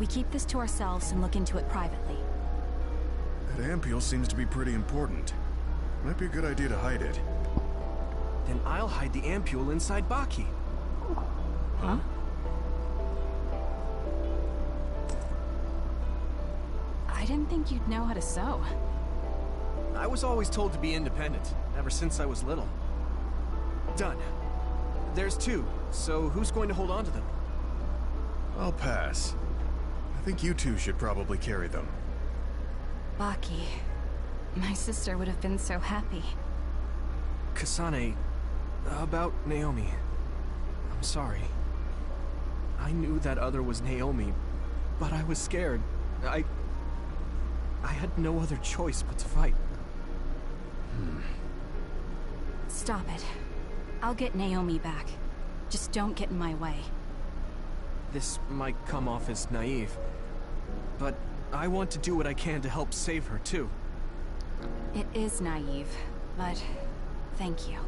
We keep this to ourselves and look into it privately. That ampule seems to be pretty important. Might be a good idea to hide it. Then I'll hide the ampule inside Baki. Huh? I didn't think you'd know how to sew. I was always told to be independent, ever since I was little. Done. There's 2, so who's going to hold on to them? I'll pass. I think you two should probably carry them. Baki. My sister would have been so happy. Kasane, about Naomi. I'm sorry. I knew that other was Naomi, but I was scared. I had no other choice but to fight. Stop it. I'll get Naomi back. Just don't get in my way. This might come off as naive, but I want to do what I can to help save her, too. It is naive, but thank you.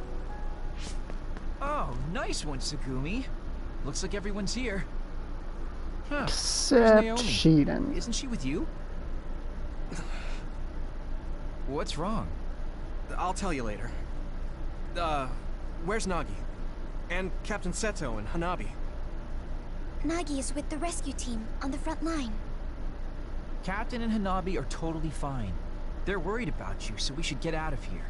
Oh, nice one, Tsugumi. Looks like everyone's here. Huh. Except Naomi? Shiden. Isn't she with you? What's wrong? I'll tell you later. Where's Nagi? And Captain Seto and Hanabi? Nagi is with the rescue team on the front line. Captain and Hanabi are totally fine. They're worried about you, so we should get out of here.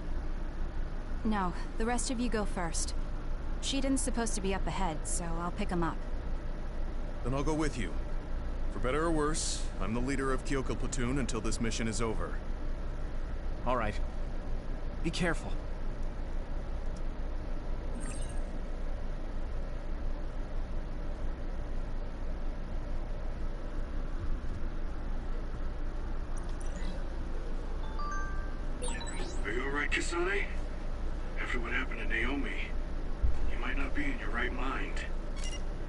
No, the rest of you go first. Shiden's supposed to be up ahead, so I'll pick him up. Then I'll go with you. For better or worse, I'm the leader of Kyoko Platoon until this mission is over. All right. Be careful. Are you alright, Kasane? After what happened to Naomi, you might not be in your right mind.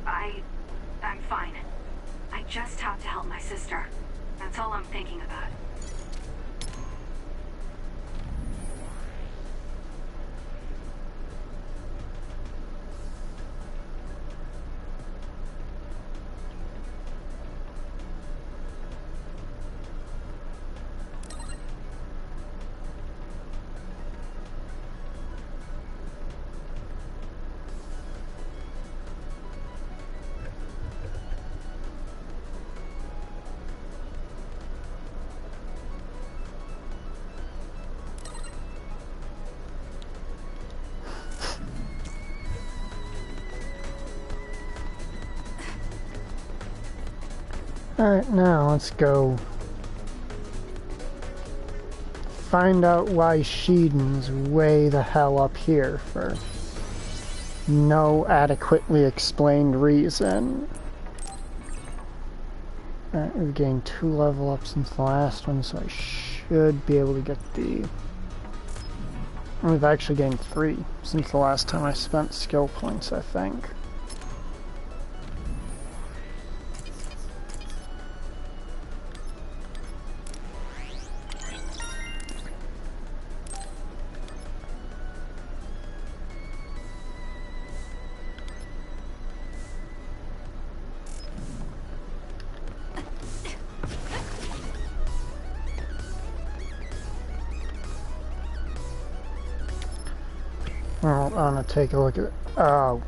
I'm fine. I just have to help my sister. That's all I'm thinking about. Alright, now let's go find out why Shiden's way the hell up here for no adequately explained reason. Alright, we've gained 2 level ups since the last one, so I should be able to get the... We've actually gained 3 since the last time I spent skill points, I think. Well, I'm gonna take a look at it. Oh.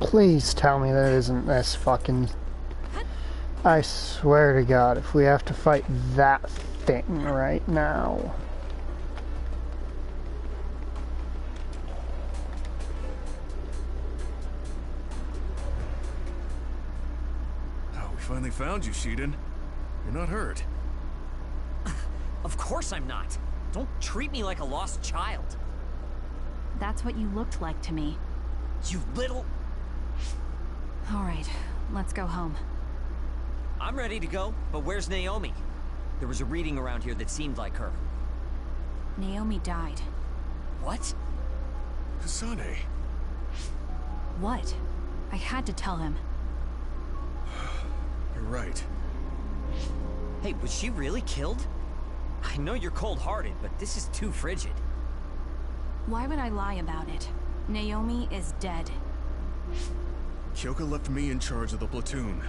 Please tell me that isn't this fucking... I swear to God, if we have to fight that thing right now... Oh, we finally found you, Shiden. You're not hurt. Of course I'm not. Don't treat me like a lost child. That's what you looked like to me. You little... All right, let's go home. I'm ready to go, but where's Naomi? There was a reading around here that seemed like her. Naomi died. What? Kasane. What? I had to tell him. You're right. Hey, was she really killed? I know you're cold-hearted, but this is too frigid. Why would I lie about it? Naomi is dead. Kyoko left me in charge of the platoon.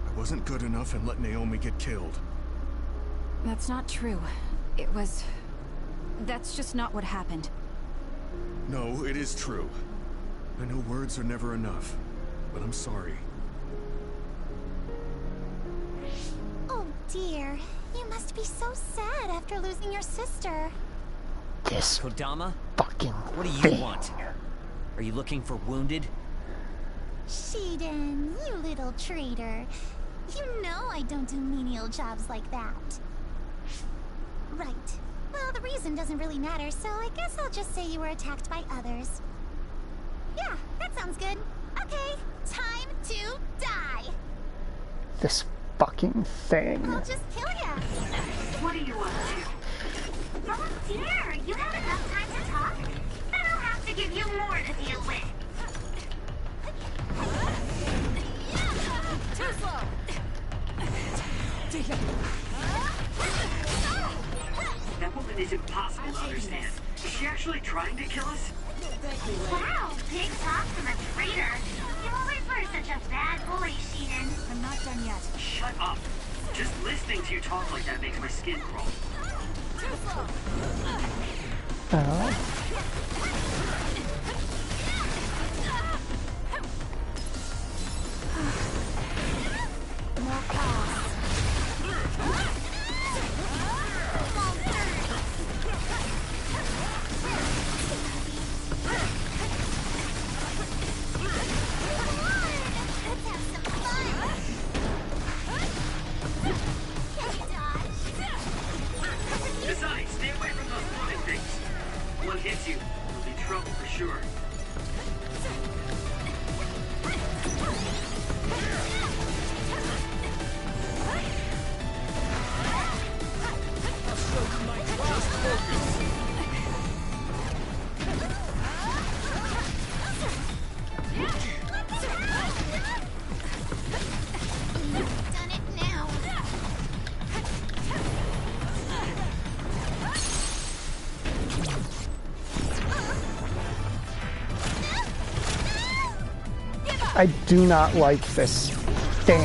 I wasn't good enough and let Naomi get killed. That's not true. It was... That's just not what happened. No, it is true. I know words are never enough, but I'm sorry. Oh dear, you must be so sad after losing your sister. This Kodama? fucking What do you thing. want? Are you looking for wounded? Shiden, you little traitor. You know I don't do menial jobs like that. Right. Well, the reason doesn't really matter, so I guess I'll just say you were attacked by others. Yeah, that sounds good. Okay, time to die. This fucking thing. I'll just kill ya. What do you want to? Oh dear, you have enough time to talk? Then I'll have to give you more to deal with. Too slow. is impossible to understand. Is she actually trying to kill us? Wow, big talk from a traitor. You always were such a bad boy, Sheehan. I'm not done yet. Shut up. Just listening to you talk like that makes my skin crawl. More chaos. Kasane, stay away from those floating things. One hits you, you'll be in trouble for sure. Done it now. I do not like this thing.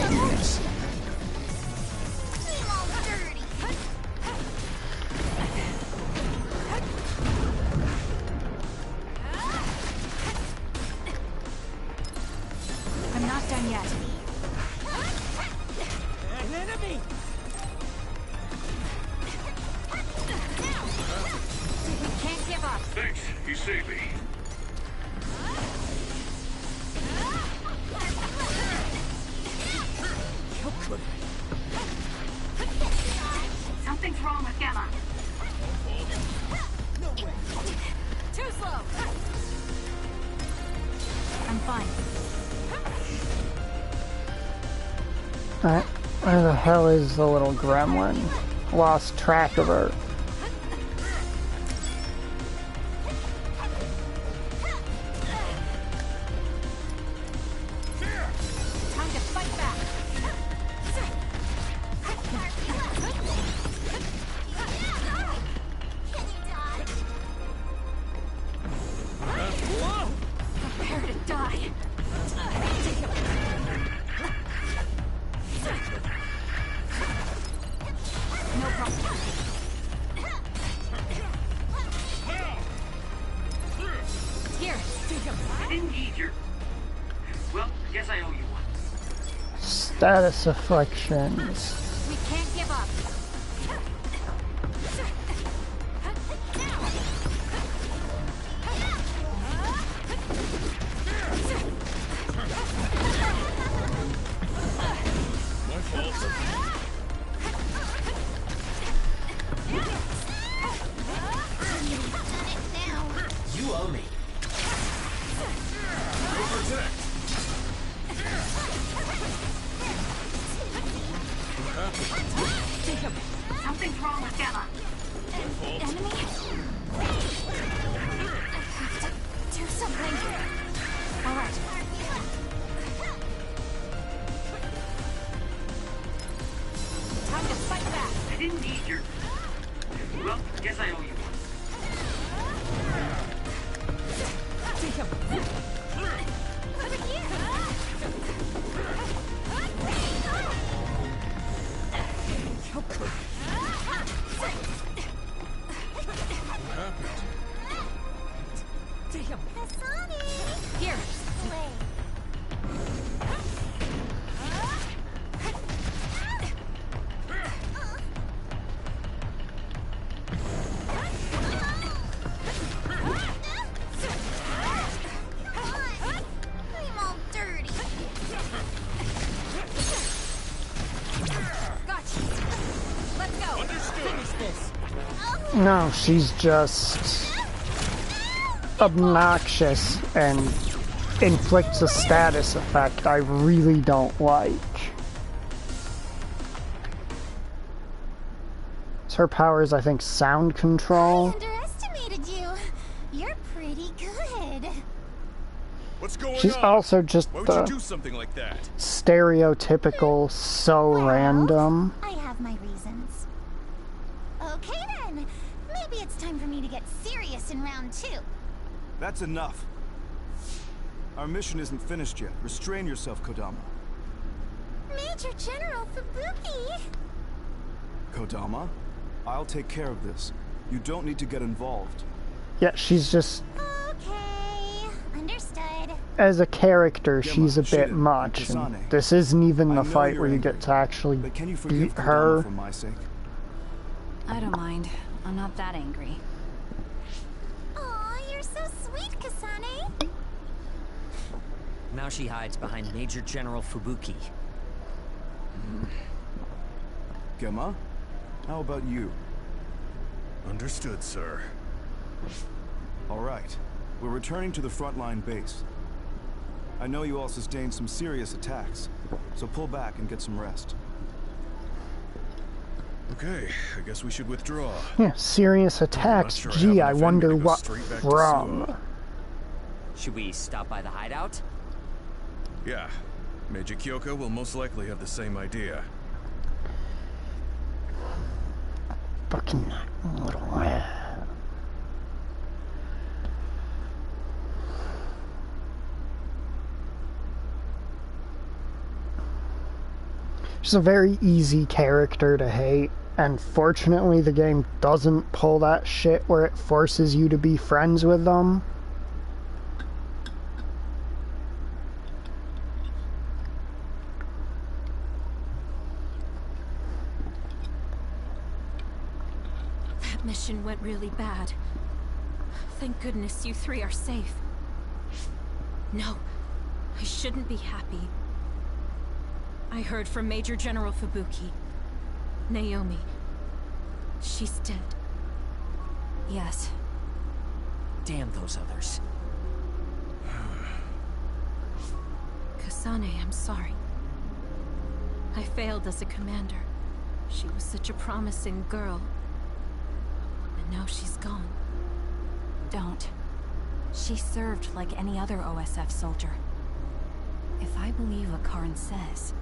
I'm not done yet. An enemy! We can't give up. Thanks, you saved me. Something's wrong with Gemma. Too slow. I'm fine. Alright, where the hell is the little gremlin? Lost track of her. Time to fight back. Prepare to die. No problem. Here. I didn't need your... Well, I guess I owe you one. Status afflictions. We can't give up. My fault. You owe me. Protect. Something's wrong with Gemma. Enemy? Do something. All right. Time to fight back. I didn't need your... Well, I guess I owe you one. Here. I'm all dirty. Gotcha. Let's go. Finish this. No, she's just obnoxious and inflicts a status effect I really don't like. Her power is, I think, sound control. I underestimated you. You're pretty good. What's going She's on? also just Why would the you do something like that? stereotypical, so Well, random. I have my reasons. Okay then. Maybe Maybe it's time for me to get serious in round 2. That's enough. Our mission isn't finished yet. Restrain yourself, Kodama. Major General Fubuki! Kodama, I'll take care of this. You don't need to get involved. Yeah, she's just... Okay, understood. As a character, Gemma, she's a bit Shiden, much. and And Kasane. this isn't even I the know fight you're where you angry, get to actually but can you beat forgive Kodama her. for my sake? I don't mind. I'm not that angry. Aw, you're so sweet, Kasane. Now she hides behind Major General Fubuki. Gemma, how about you? Understood, sir. All right. We're returning to the frontline base. I know you all sustained some serious attacks, so pull back and get some rest. Okay, I guess we should withdraw. Yeah, serious attacks. Sure Gee, I enough wonder to go what straight back to from. Suwa. Should we stop by the hideout? Yeah. Major Kyoko will most likely have the same idea. Fucking little... She's a very easy character to hate, and fortunately the game doesn't pull that shit where it forces you to be friends with them. That mission went really bad. Thank goodness you 3 are safe. No, I shouldn't be happy. I heard from Major General Fubuki. Naomi. She's dead. Yes. Damn those others. Kasane, I'm sorry. I failed as a commander. She was such a promising girl. And now she's gone. Don't. She served like any other OSF soldier. If I believe what Karn says,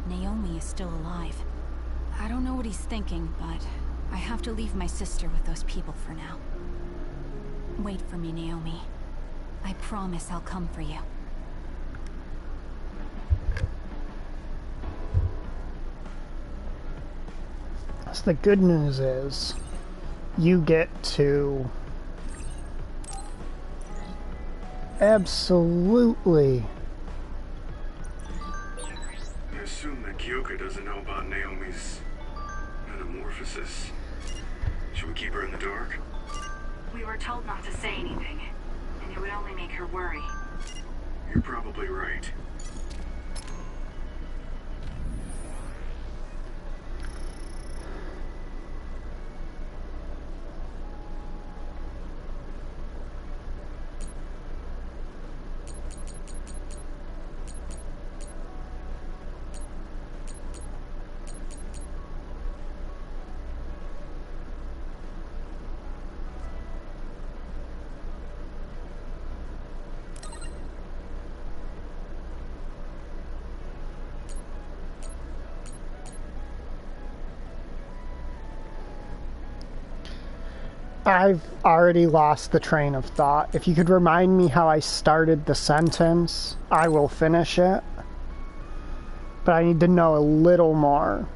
Naomi is still alive. I don't know what he's thinking, but I have to leave my sister with those people for now. Wait for me, Naomi. I promise I'll come for you. So the good news is, you get to absolutely... I assume that Kyoko doesn't know about Naomi's metamorphosis. Should we keep her in the dark? We were told not to say anything, and it would only make her worry. You're probably right. I've already lost the train of thought. If you could remind me how I started the sentence, I will finish it. But I need to know a little more.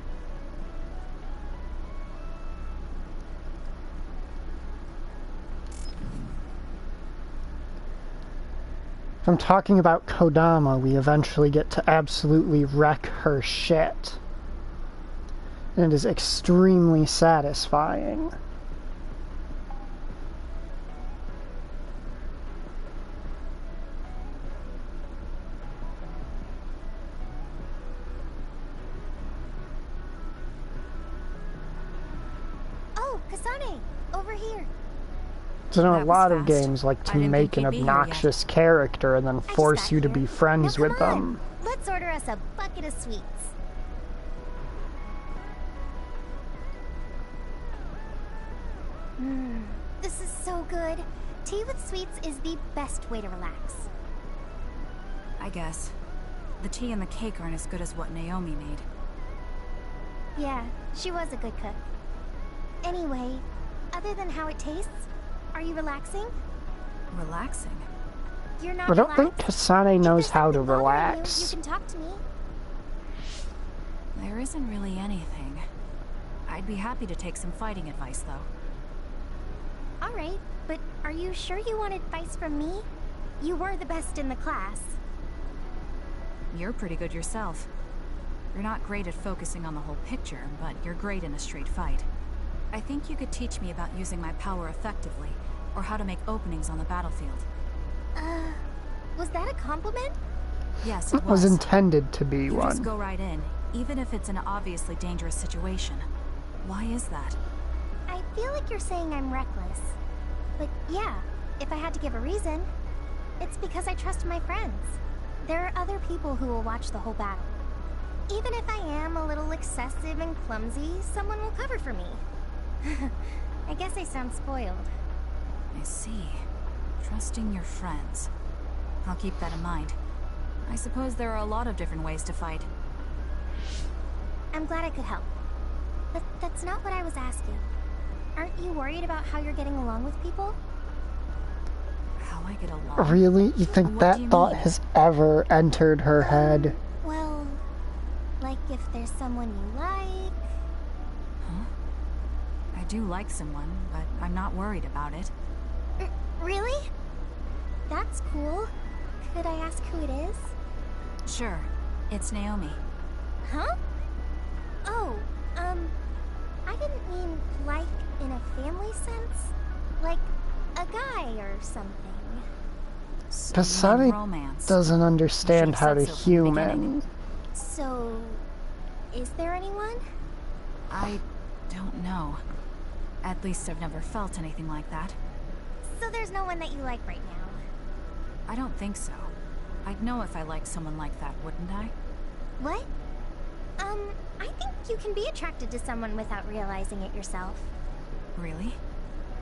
If I'm talking about Kodama, we eventually get to absolutely wreck her shit. And it is extremely satisfying. Oh, Kasane, over here. So I know a That was lot of fast. games like I to didn't make an think you'd be here obnoxious character and then just force got you to here. be friends Now with come on, them. Let's order us a bucket of sweets. This is so good. Tea with sweets is the best way to relax. I guess. The tea and the cake aren't as good as what Naomi made. Yeah, she was a good cook. Anyway, Other than how it tastes, are you relaxing? Relaxing? You're not I don't relaxed? think Kasane knows how to relax. You can talk to me. There isn't really anything. I'd be happy to take some fighting advice, though. Alright, but are you sure you want advice from me? You were the best in the class. You're pretty good yourself. You're not great at focusing on the whole picture, but you're great in a straight fight. I think you could teach me about using my power effectively, or how to make openings on the battlefield. Was that a compliment? Yes, It was intended to be You one. just go right in, even if it's an obviously dangerous situation. Why is that? I feel like you're saying I'm reckless. But yeah, if I had to give a reason, it's because I trust my friends. There are other people who will watch the whole battle. Even if I am a little excessive and clumsy, someone will cover for me. I guess I sound spoiled. I see. Trusting your friends. I'll keep that in mind. I suppose there are a lot of different ways to fight. I'm glad I could help. But that's not what I was asking. Aren't you worried about how you're getting along with people? How I get along? Really? You think What that do you thought mean? has ever entered her head? Well, like if there's someone you like... Huh? I do like someone, but I'm not worried about it. Really? That's cool. Could I ask who it is? Sure. It's Naomi. Huh? Oh, I didn't mean like in a family sense. Like a guy or something. Kasane romance. doesn't understand how to said so from the human. So, is there anyone? I don't know. At least I've never felt anything like that. So there's no one that you like right now? I don't think so. I'd know if I liked someone like that, wouldn't I? What? I think you can be attracted to someone without realizing it yourself. Really?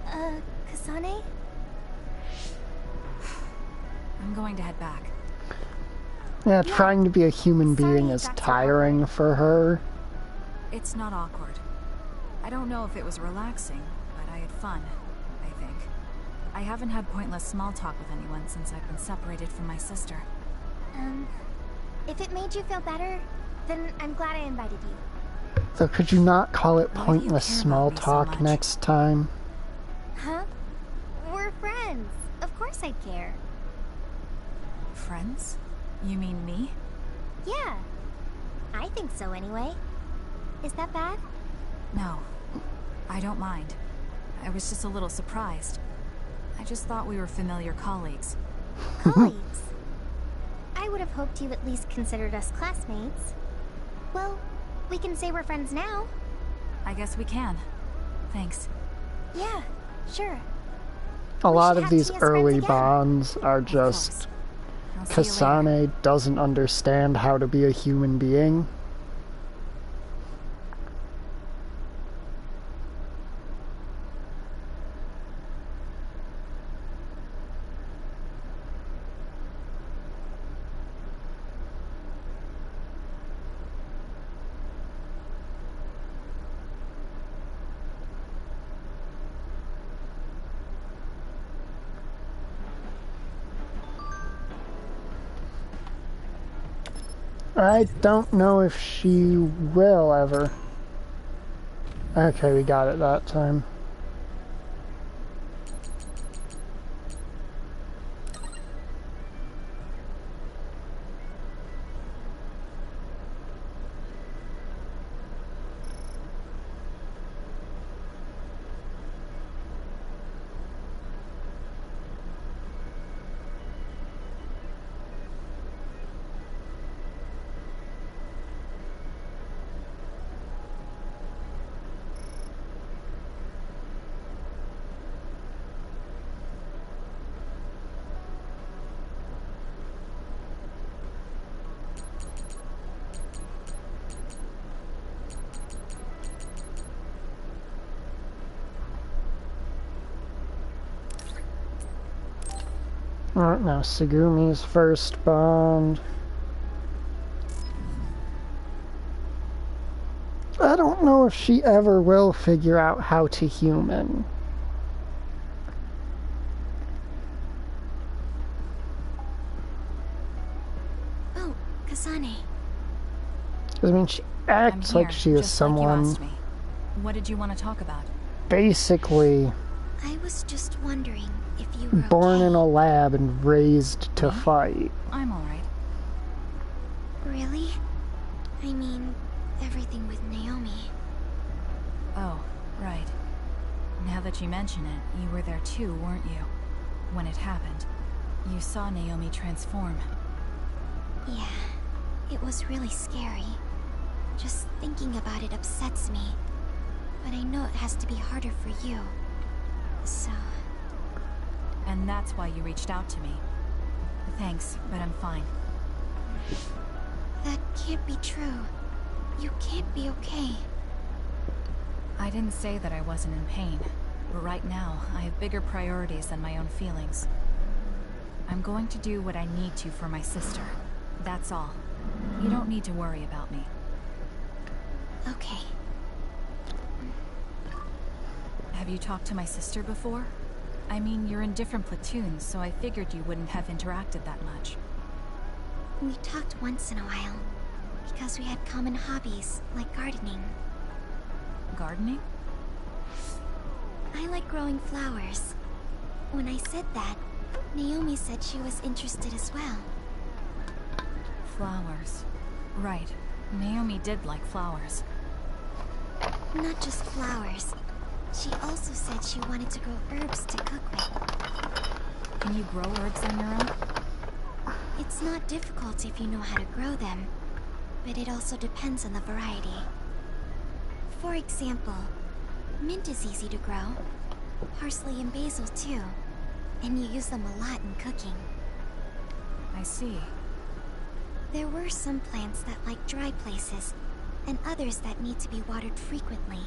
Kasane? I'm going to head back. Yeah, trying to be a human being is tiring for her. It's not awkward. I don't know if it was relaxing, but I had fun, I think. I haven't had pointless small talk with anyone since I've been separated from my sister. If it made you feel better, then I'm glad I invited you. So could you not call it Why do you pointless care small about me so talk much? next time? Huh? We're friends. Of course I'd care. Friends? You mean me? Yeah. I think so anyway. Is that bad? No. I don't mind. I was just a little surprised. I just thought we were familiar colleagues. Colleagues? I would have hoped you at least considered us classmates. Well, we can say we're friends now. I guess we can. Thanks. Yeah, sure. A lot should of have these tea as friends early again. bonds are just I'll see you later. Kasane doesn't understand how to be a human being. I don't know if she will ever. Okay, we got it that time. Alright, now Segumi's first bond. I don't know if she ever will figure out how to human. Kasane. I mean, she acts like she is someone. Like you asked me. What did you want to talk about? Basically, I was just wondering if you were born okay. in a lab and raised to fight. I'm alright. Really? I mean, everything with Naomi. Oh, right. Now that you mention it, you were there too, weren't you? When it happened. You saw Naomi transform. Yeah, it was really scary. Just thinking about it upsets me. But I know it has to be harder for you. So... And that's why you reached out to me. Thanks, but I'm fine. That can't be true. You can't be okay. I didn't say that I wasn't in pain, but right now, I have bigger priorities than my own feelings. I'm going to do what I need to for my sister. That's all. You don't need to worry about me. Okay. Have you talked to my sister before? I mean, you're in different platoons, so I figured you wouldn't have interacted that much. We talked once in a while, because we had common hobbies, like gardening. Gardening? I like growing flowers. When I said that, Naomi said she was interested as well. Flowers. Right. Naomi did like flowers. Not just flowers. She also said she wanted to grow herbs to cook with. Can you grow herbs on your own? It's not difficult if you know how to grow them, but it also depends on the variety. For example, mint is easy to grow. Parsley and basil too. And you use them a lot in cooking. I see. There were some plants that like dry places, and others that need to be watered frequently.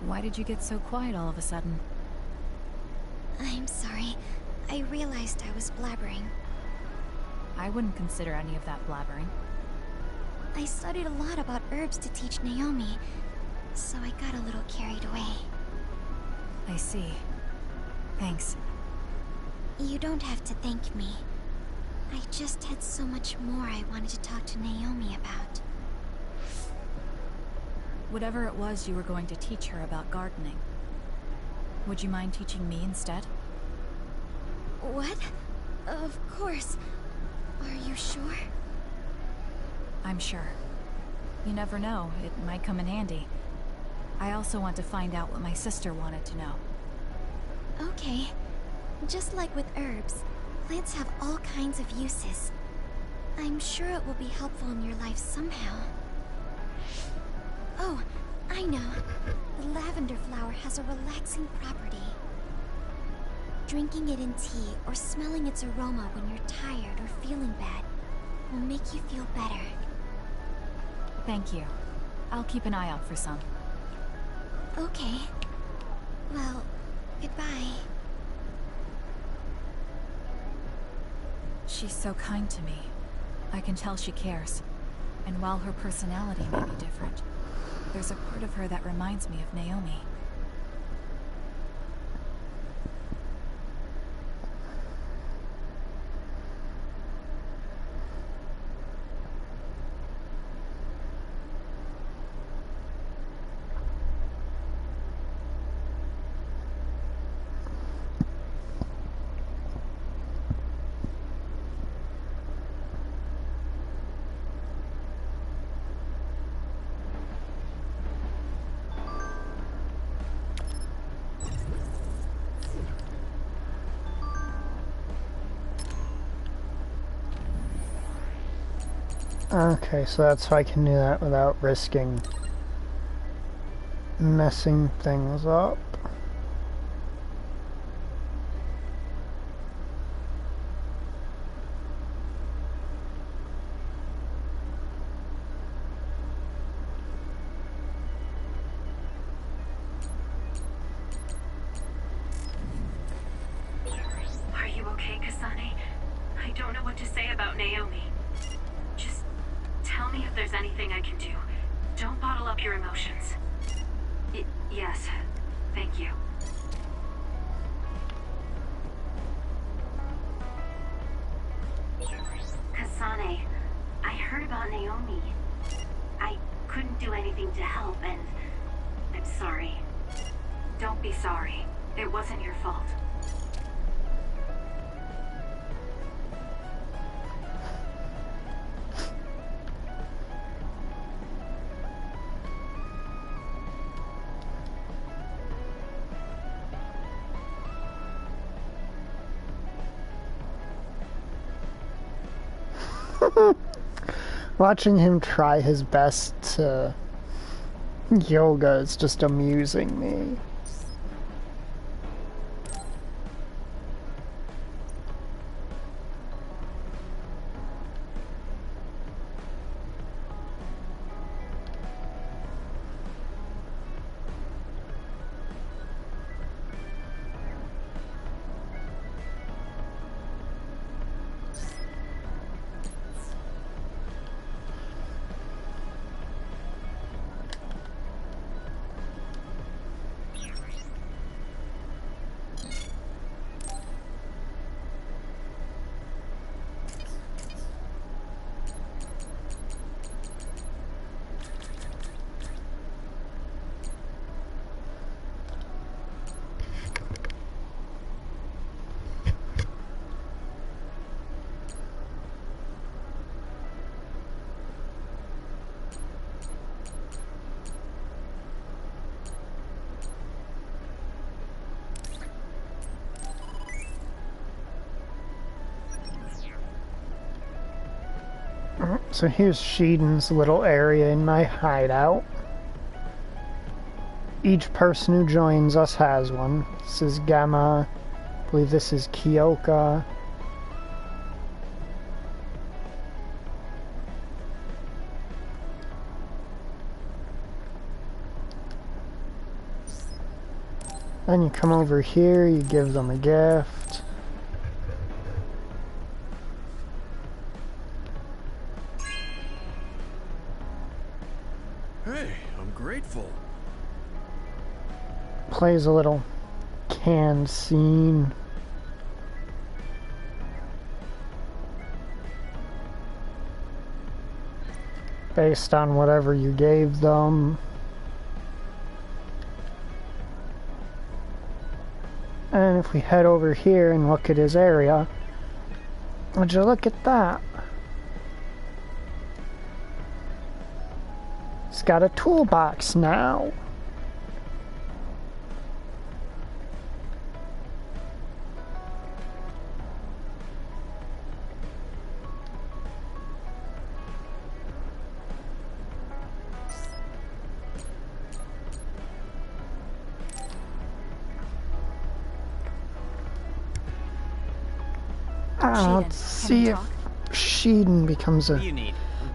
Why did you get so quiet all of a sudden? I'm sorry. I realized I was blabbering. I wouldn't consider any of that blabbering. I studied a lot about herbs to teach Naomi, so I got a little carried away. I see. Thanks. You don't have to thank me. I just had so much more I wanted to talk to Naomi about. Whatever it was you were going to teach her about gardening. Would you mind teaching me instead? What? Of course. Are you sure? I'm sure. You never know, it might come in handy. I also want to find out what my sister wanted to know. Okay. Just like with herbs, plants have all kinds of uses. I'm sure it will be helpful in your life somehow. Oh, I know. The lavender flower has a relaxing property. Drinking it in tea or smelling its aroma when you're tired or feeling bad will make you feel better. Thank you. I'll keep an eye out for some. Okay. Well, goodbye. She's so kind to me. I can tell she cares. And while her personality may be different, there's a part of her that reminds me of Naomi. Okay, so that's how I can do that without risking messing things up. Are you okay, Kasane? I don't know what to say about Naomi. Just tell me if there's anything I can do. Don't bottle up your emotions. Yes, thank you. saw Naomi. I couldn't do anything to help, and I'm sorry. Don't be sorry. It wasn't your fault. Watching him try his best to yoga is just amusing me. So here's Sheedan's little area in my hideout. Each person who joins us has one. This is Gamma. I believe this is Kyoka. Then you come over here, you give them a gift. Hey, I'm grateful. Plays a little canned scene. Based on whatever you gave them. And if we head over here and look at his area, would you look at that? He's got a toolbox now. Let's see if Sheedan becomes a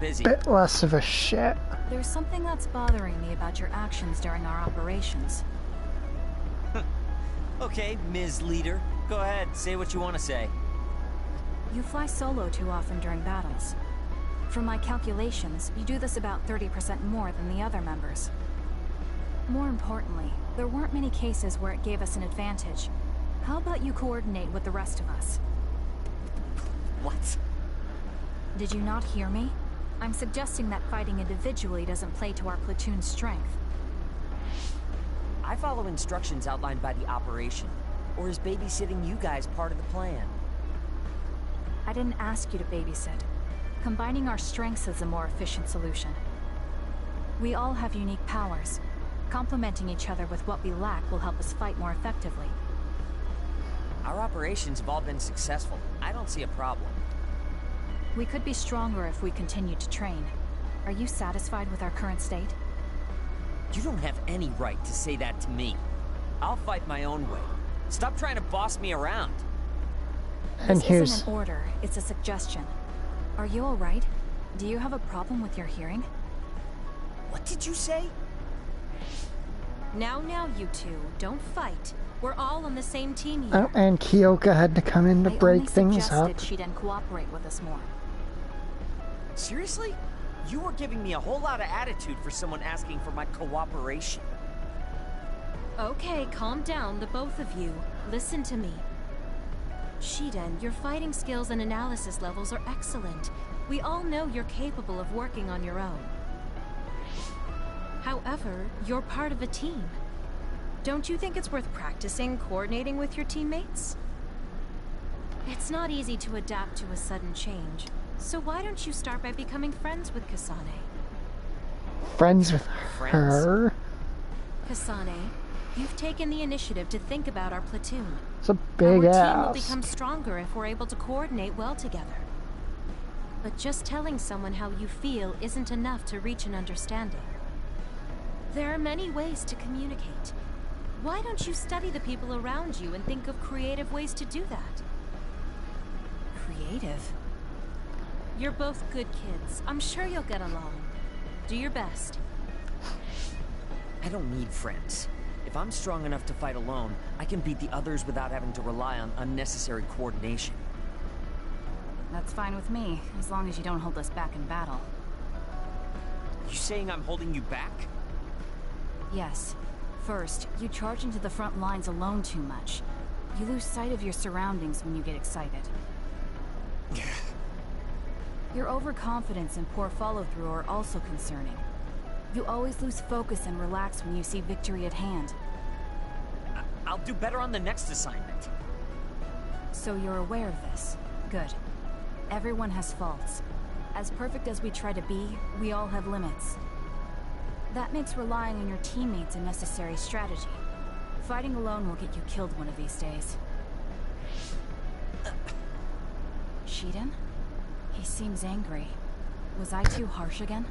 bit less of a shit. There's something that's bothering me about your actions during our operations. Okay, Ms. Leader. Go ahead, say what you want to say. You fly solo too often during battles. From my calculations, you do this about 30% more than the other members. More importantly, there weren't many cases where it gave us an advantage. How about you coordinate with the rest of us? What? Did you not hear me? I'm suggesting that fighting individually doesn't play to our platoon's strength. I follow instructions outlined by the operation. Or is babysitting you guys part of the plan? I didn't ask you to babysit. Combining our strengths is a more efficient solution. We all have unique powers. Complementing each other with what we lack will help us fight more effectively. Our operations have all been successful. I don't see a problem. We could be stronger if we continued to train. Are you satisfied with our current state? You don't have any right to say that to me. I'll fight my own way. Stop trying to boss me around. And this isn't an order, it's a suggestion. Are you alright? Do you have a problem with your hearing? What did you say? Now, you two, don't fight. We're all on the same team here. Oh, and Kyoka had to come in to break things up. She didn't cooperate with us more. Seriously? You were giving me a whole lot of attitude for someone asking for my cooperation. Okay, calm down, the both of you. Listen to me. Shiden, your fighting skills and analysis levels are excellent. We all know you're capable of working on your own. However, you're part of a team. Don't you think it's worth practicing coordinating with your teammates? It's not easy to adapt to a sudden change, so why don't you start by becoming friends with Kasane? Friends with her? Kasane, you've taken the initiative to think about our platoon. It's a big Our ass. team will become stronger if we're able to coordinate well together. But just telling someone how you feel isn't enough to reach an understanding. There are many ways to communicate. Why don't you study the people around you and think of creative ways to do that? Creative? You're both good kids. I'm sure you'll get along. Do your best. I don't need friends. If I'm strong enough to fight alone, I can beat the others without having to rely on unnecessary coordination. That's fine with me, as long as you don't hold us back in battle. You saying I'm holding you back? Yes. First, you charge into the front lines alone too much. You lose sight of your surroundings when you get excited. Your overconfidence and poor follow-through are also concerning. You always lose focus and relax when you see victory at hand. I'll do better on the next assignment. So you're aware of this. Good. Everyone has faults. As perfect as we try to be, we all have limits. That makes relying on your teammates a necessary strategy. Fighting alone will get you killed one of these days. Shiden? He seems angry. Was I too harsh again?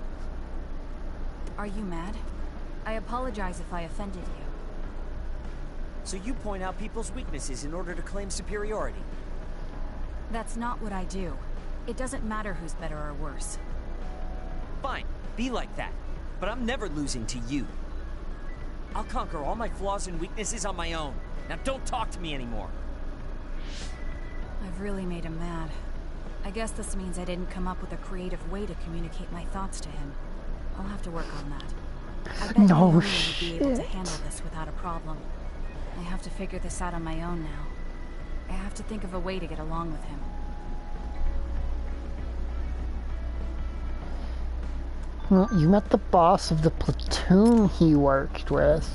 Are you mad? I apologize if I offended you. So you point out people's weaknesses in order to claim superiority? That's not what I do. It doesn't matter who's better or worse. Fine, be like that. But I'm never losing to you. I'll conquer all my flaws and weaknesses on my own. Now don't talk to me anymore. I've really made him mad. I guess this means I didn't come up with a creative way to communicate my thoughts to him. I'll have to work on that. I bet No would shit. be able to handle this without a problem. I have to figure this out on my own now. I have to think of a way to get along with him. Well, you met the boss of the platoon he worked with.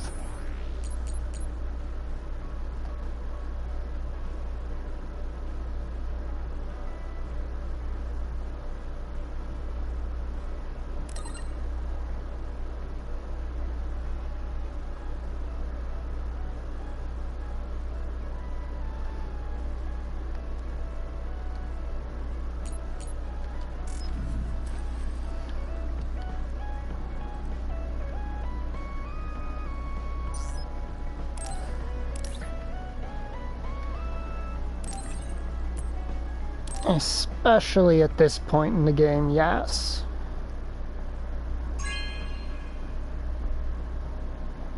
Especially at this point in the game, yes.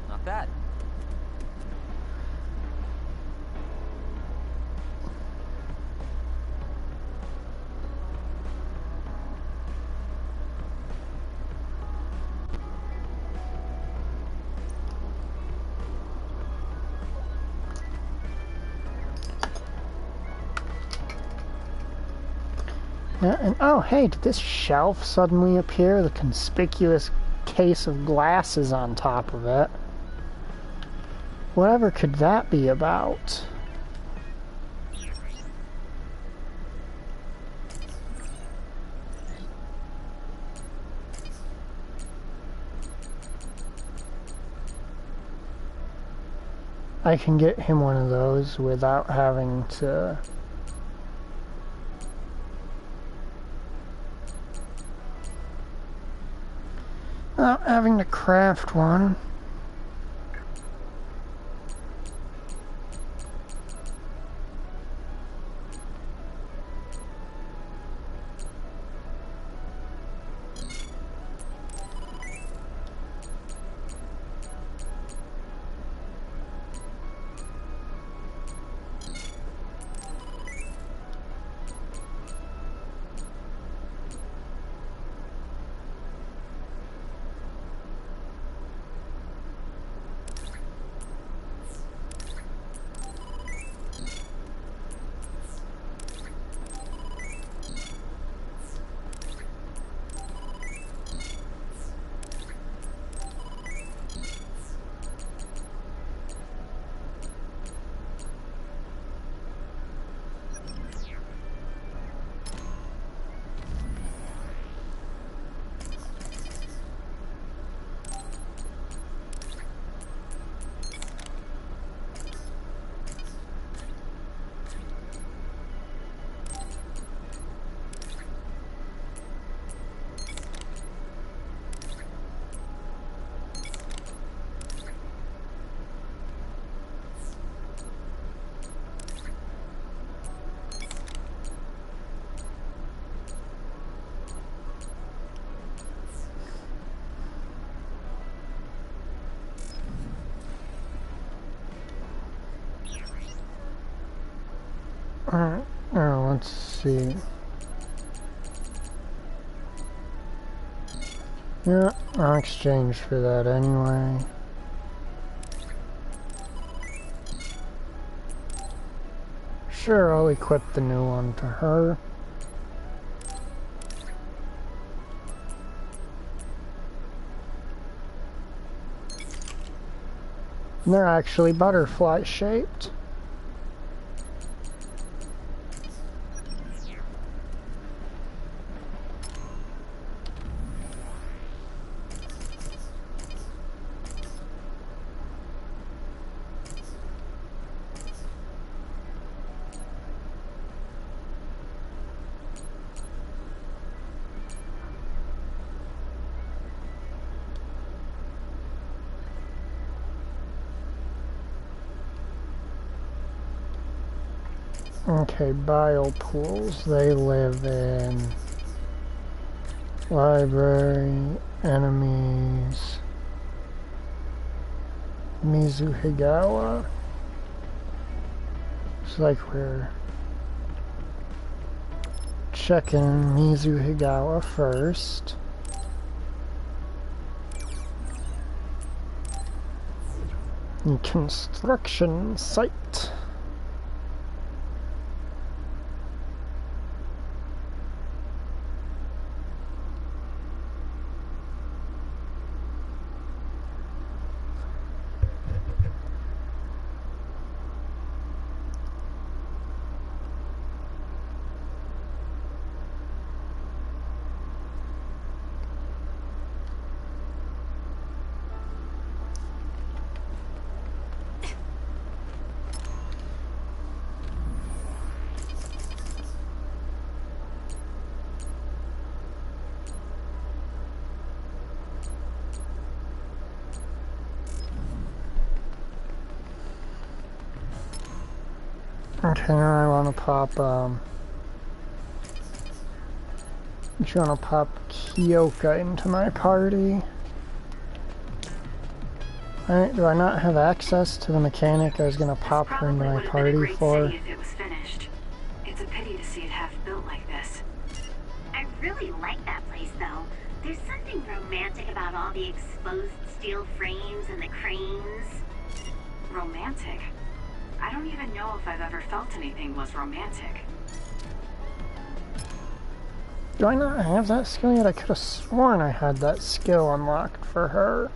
Not bad. Yeah, and oh hey, did this shelf suddenly appear? The conspicuous case of glasses on top of it. Whatever could that be about? I can get him one of those without having to... having to craft one. Alright, now let's see. Yeah, I'll exchange for that anyway. Sure, I'll equip the new one to her. And they're actually butterfly shaped. Okay, bile pools. They live in library, enemies, Mizuhigawa. It's like we're checking Mizuhigawa first. Construction site. Okay, now I want to pop, do you want to pop Kyoka into my party? Alright, do I not have access to the mechanic I was going to pop her into my party for? If it was finished. It's a pity to see it half built like this. I really like that place, though. There's something romantic about all the exposed steel frames and the cranes. Romantic? I don't even know if I've ever felt anything was romantic. Do I not have that skill yet? I could have sworn I had that skill unlocked for her.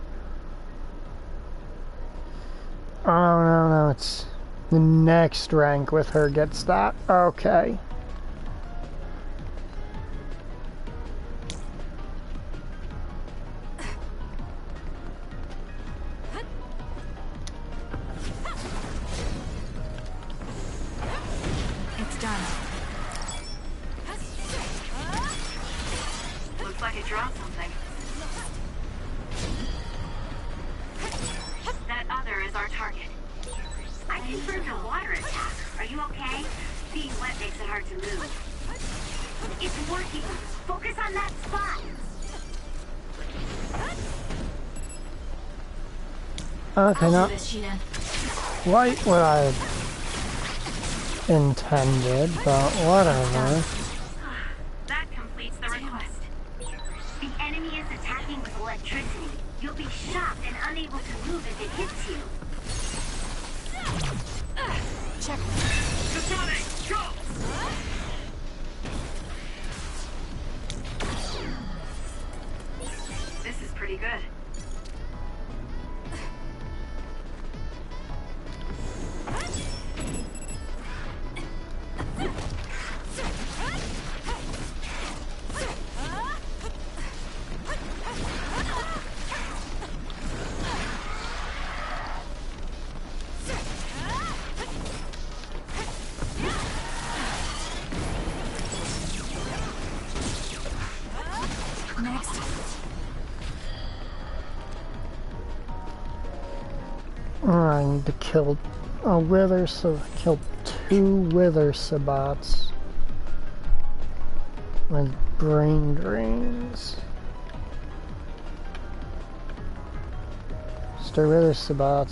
Oh, no, it's the next rank with her gets that. Okay. Okay, not quite what I intended, but whatever. That completes the request. The enemy is attacking with electricity. You'll be shocked and unable to move if it hits you. Check. Kasane, go! This is pretty good. I need to kill a wither, so kill 2 wither sabots with brain drains. Monster wither sabots.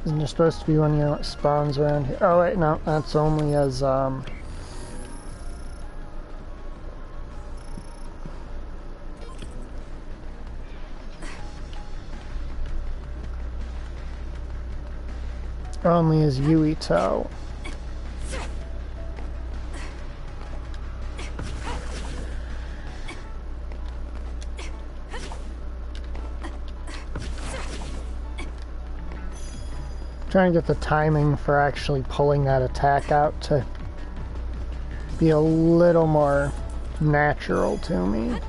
Isn't there supposed to be one that spawns around here? Oh wait, no, that's only as only as Yuito. Trying to get the timing for actually pulling that attack out to be a little more natural to me.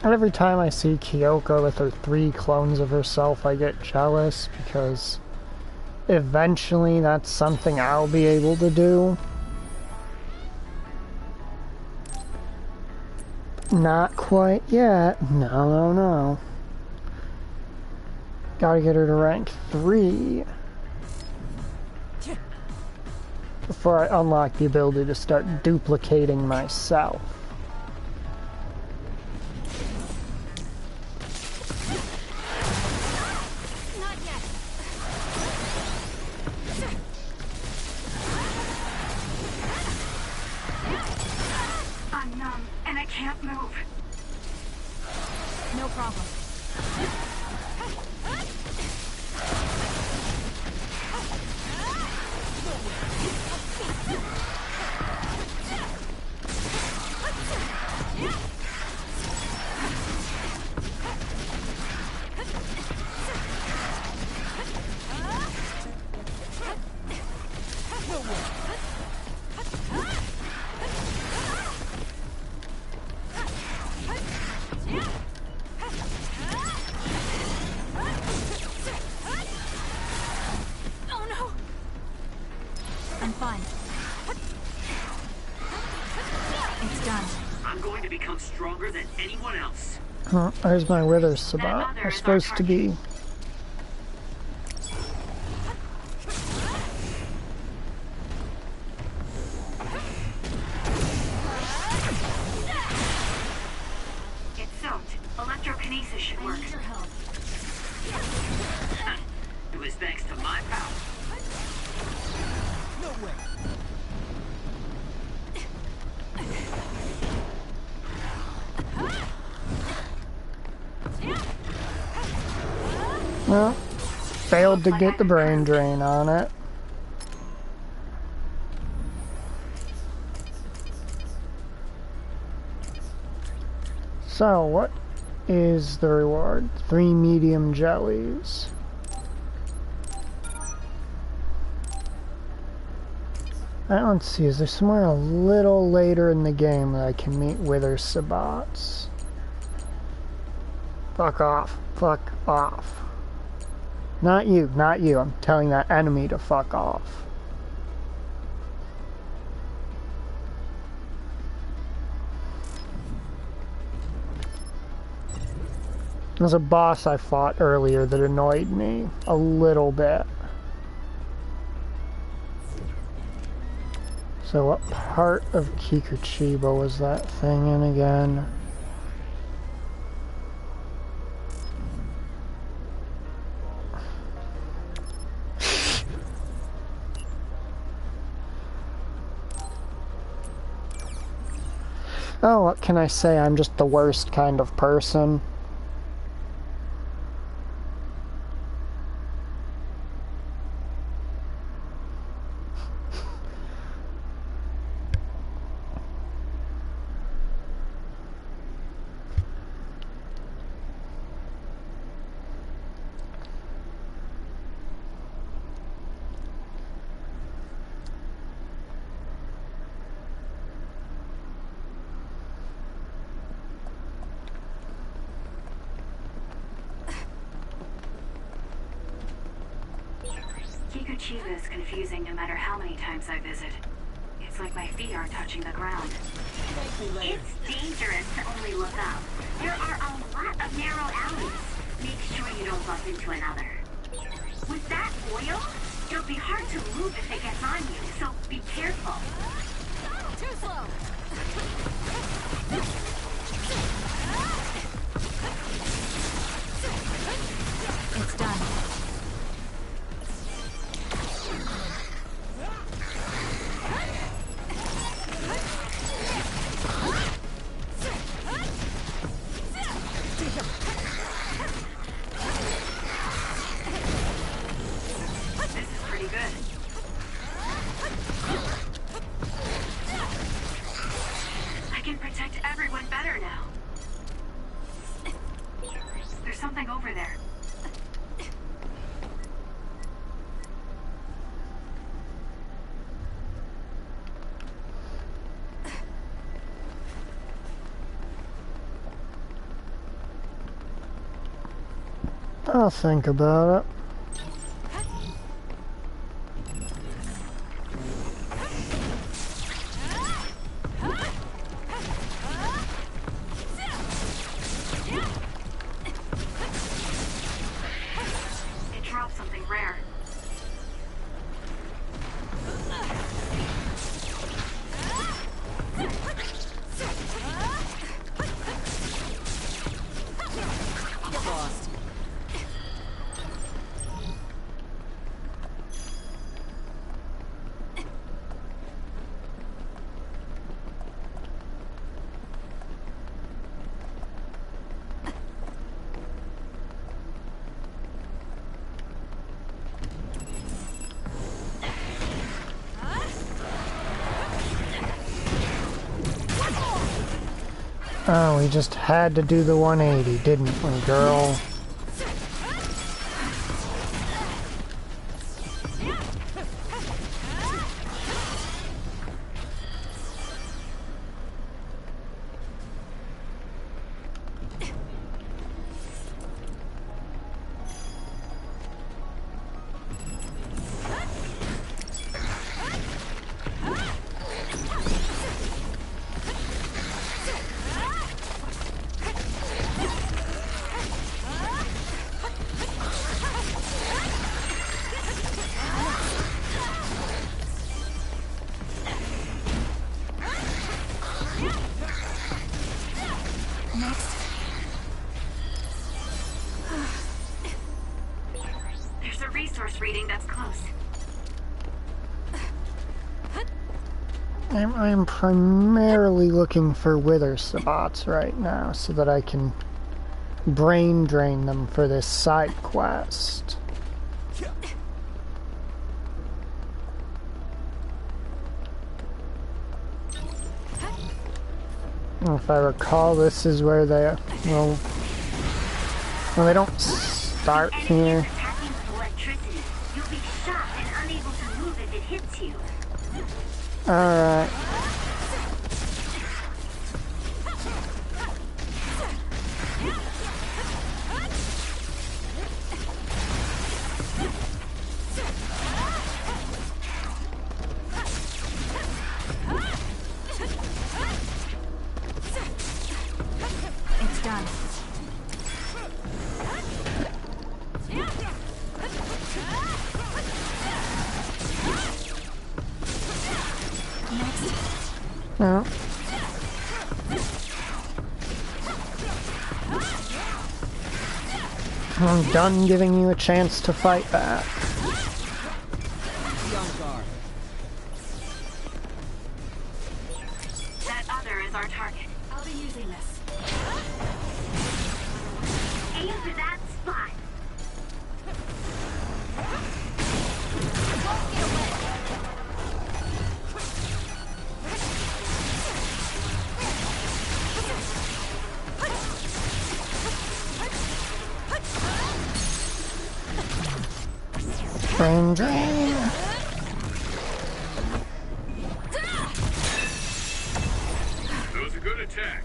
Every time I see Kyoko with her 3 clones of herself, I get jealous because eventually that's something I'll be able to do. Not quite yet. No. Gotta get her to rank 3 before I unlock the ability to start duplicating myself. There's my wither sabot. They're supposed to be. It's soaked. Electrokinesis should work. It was thanks to my power. No way. Well, failed to get the brain drain on it. So, what is the reward? 3 medium jellies. Let's see, is there somewhere a little later in the game that I can meet wither sabots? Fuck off. Fuck off. Not you, not you. I'm telling that enemy to fuck off. There's a boss I fought earlier that annoyed me a little bit. So what part of Kikuchiba was that thing in again? Oh, what can I say? I'm just the worst kind of person. Kikuchiba is confusing no matter how many times I visit. It's like my feet aren't touching the ground. It's dangerous to only look up. There are a lot of narrow alleys. Make sure you don't bump into another. With that oil, it'll be hard to move if it gets on you, so be careful. Too slow. It's done. I'll think about it. It dropped something rare. Get lost. Oh, we just had to do the 180, didn't we, girl? Reading that's close. I'm primarily looking for wither spots right now so that I can brain drain them for this side quest. If I recall, this is where they well, they don't start here. Alright. done. Next. No. I'm done giving you a chance to fight back. Be on guard. That other is our target. I'll be using this. Aim for that spot. Brain drain. That was a good attack.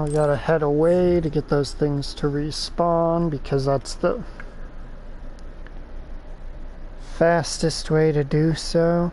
We gotta head away to get those things to respawn because that's the fastest way to do so.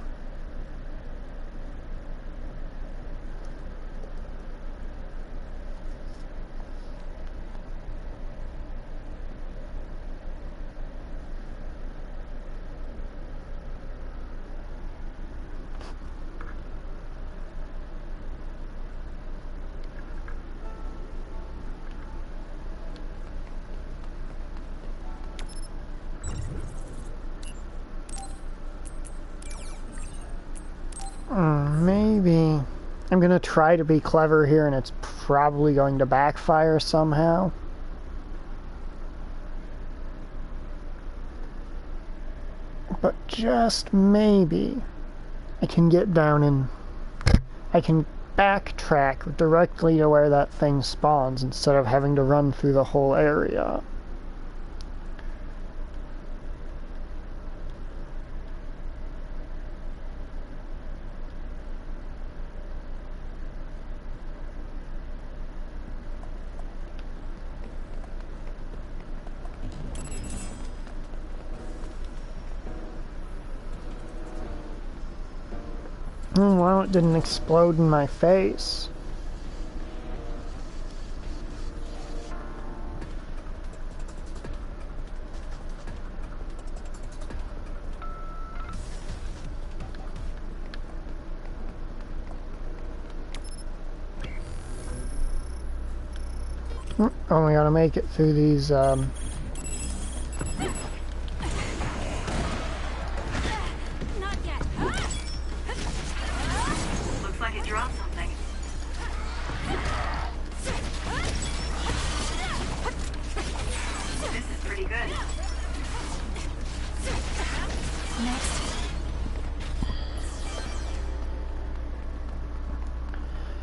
Maybe. I'm gonna try to be clever here and it's probably going to backfire somehow. But just maybe I can get down and I can backtrack directly to where that thing spawns instead of having to run through the whole area. Well, it didn't explode in my face. Only gotta make it through these,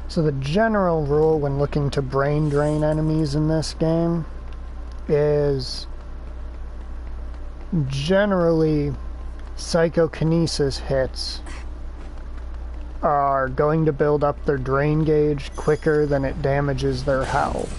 So the general rule when looking to brain drain enemies in this game is generally psychokinesis hits are going to build up their drain gauge quicker than it damages their health.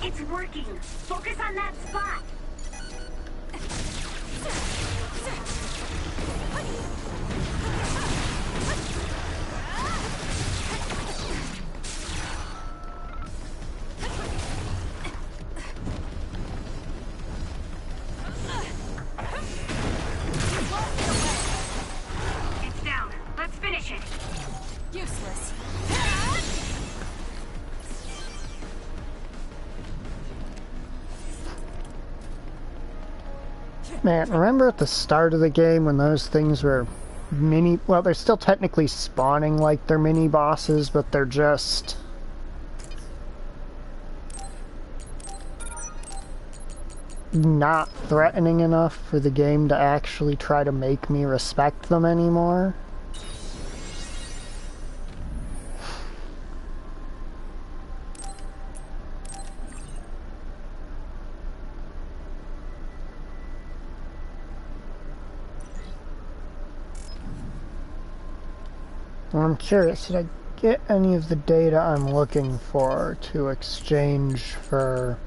It's working. Focus on that spot. It's down. Let's finish it. Useless. Man, remember at the start of the game when those things were well, they're still technically spawning like they're mini bosses, but they're just not threatening enough for the game to actually try to make me respect them anymore. I'm curious, did I get any of the data I'm looking for to exchange for...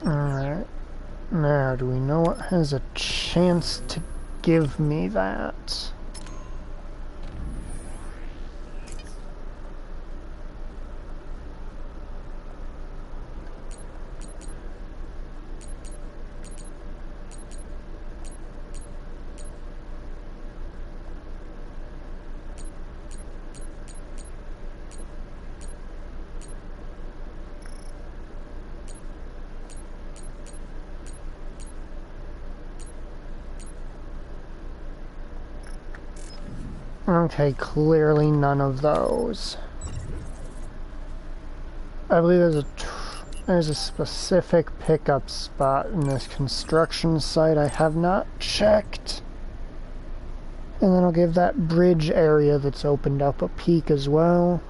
Alright, now do we know what has a chance to give me that? Okay, clearly none of those. I believe there's a specific pickup spot in this construction site I have not checked. And then I'll give that bridge area that's opened up a peek as well.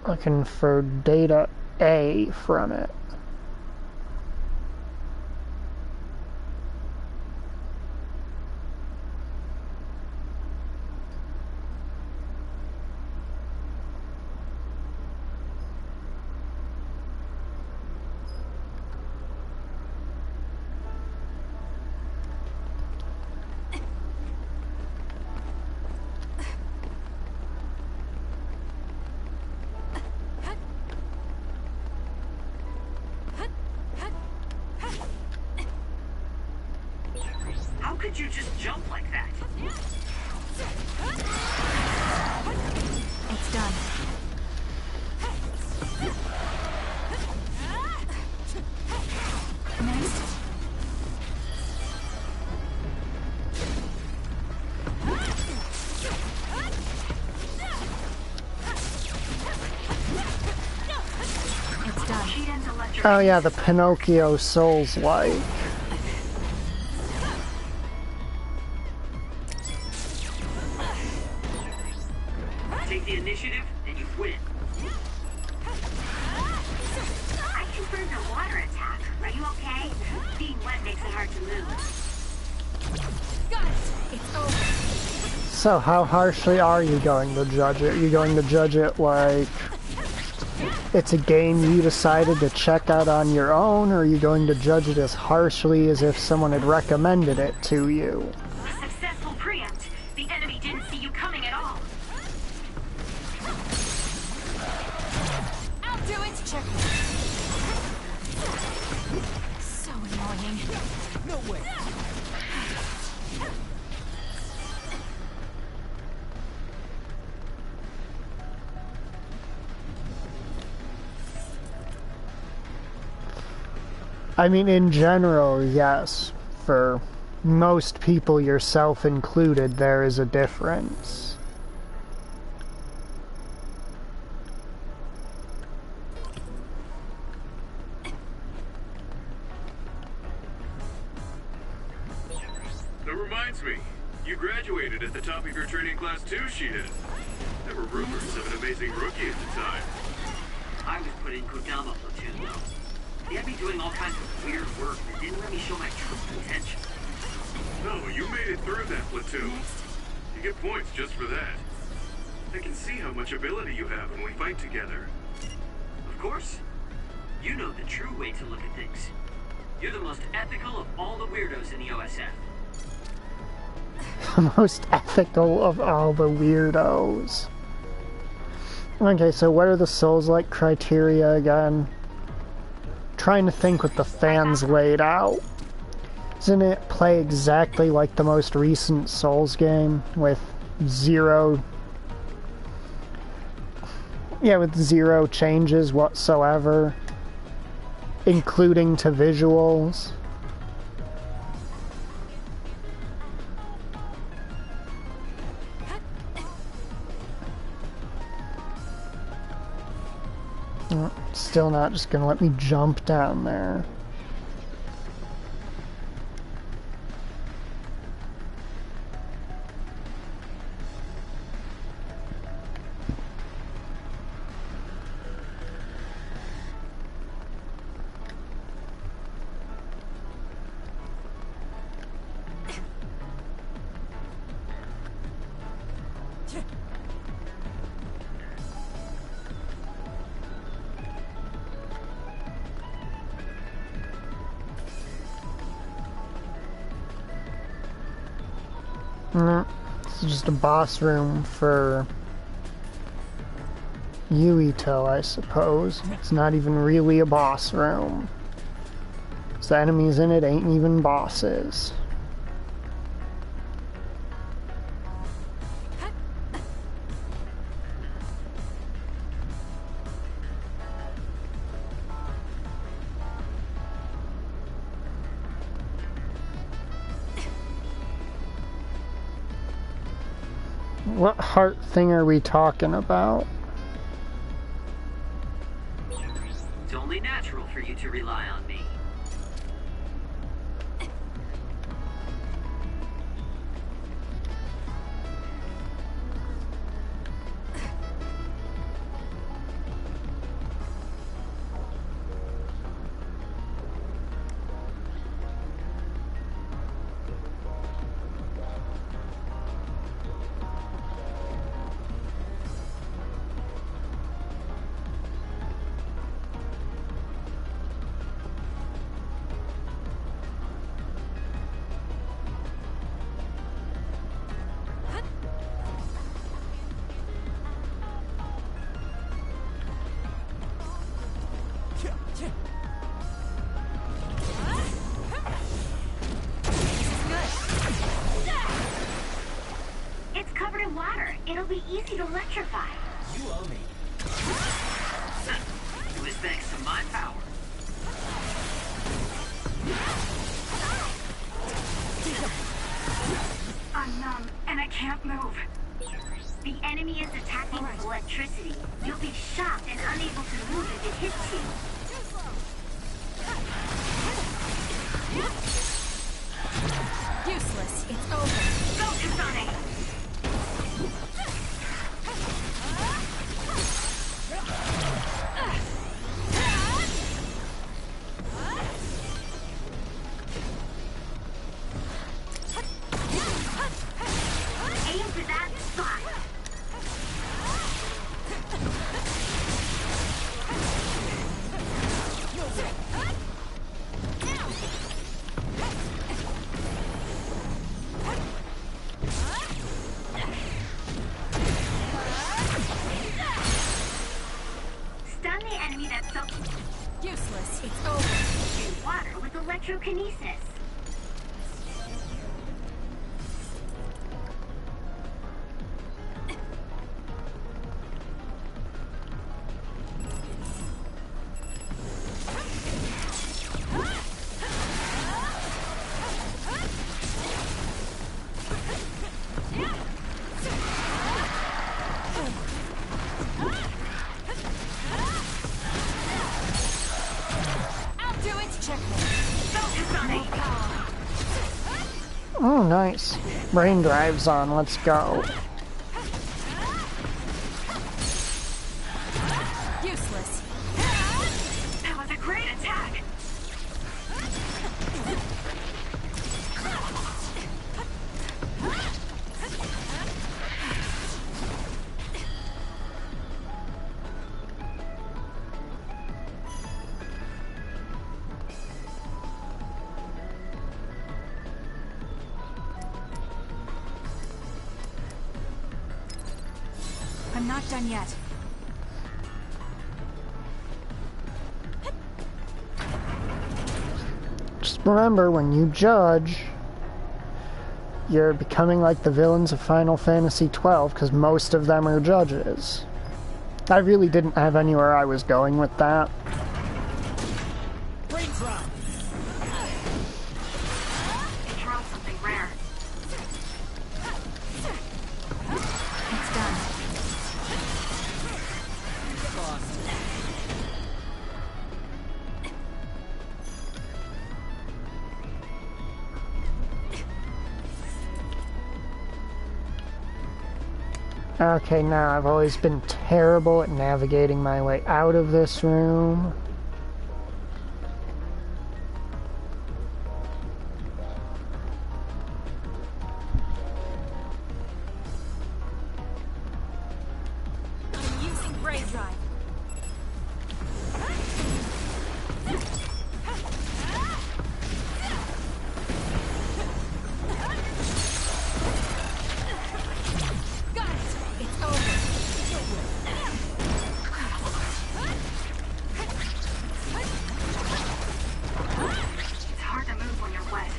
Looking for data A from it. How could you just jump like that? It's done. Next. It's done. Oh yeah, the Pinocchio Souls-like. Take the initiative, and you win. I confirmed a water attack. Are you okay? Being wet makes it hard to move. Got it! It's over. So how harshly are you going to judge it? Are you going to judge it like it's a game you decided to check out on your own, or are you going to judge it as harshly as if someone had recommended it to you? A successful preempt. The enemy didn't see you coming at all. I'll do it! Check. So annoying. No way. I mean, in general, yes. For most people, yourself included, there is a difference. That reminds me, you graduated at the top of your training class too, she did. There were rumors of an amazing rookie at the time. I was put in Kodama platoon, though. They had me doing all kinds of weird work that didn't let me show my true potential. No, you made it through that platoon. You get points just for that. I can see how much ability you have when we fight together. Of course. You know the true way to look at things. You're the most ethical of all the weirdos in the OSF. The most ethical of all the weirdos. Okay, so what are the Souls-like criteria again? Trying to think what the fans laid out. Doesn't it play exactly like the most recent Souls game with zero changes whatsoever, including to visuals? Still not just gonna let me jump down there. No, this is just a boss room for Yuito, I suppose. It's not even really a boss room. The enemies in it ain't even bosses. What heart thing are we talking about? It's only natural for you to rely on me. It's covered in water. It'll be easy to electrify. You owe me. It was thanks to my power. I'm numb, and I can't move. The enemy is attacking with electricity. You'll be shocked and unable to move if it hits you. Useless. It's over. Go, Kasane! Aim for that spot. Stun the enemy that's so Useless. It's over. in water with electrokinesis. I'll do it. Checkmate. Go, Kasane! Oh, nice. Brain drive's on. Let's go. Useless. That was a great attack. not done yet. Just remember, when you judge, you're becoming like the villains of Final Fantasy XII, because most of them are judges. I really didn't have anywhere I was going with that. Brain drop. It dropped something rare. It's done. Okay, now I've always been terrible at navigating my way out of this room. I'm using brain drive. It's hard to move when you're wet.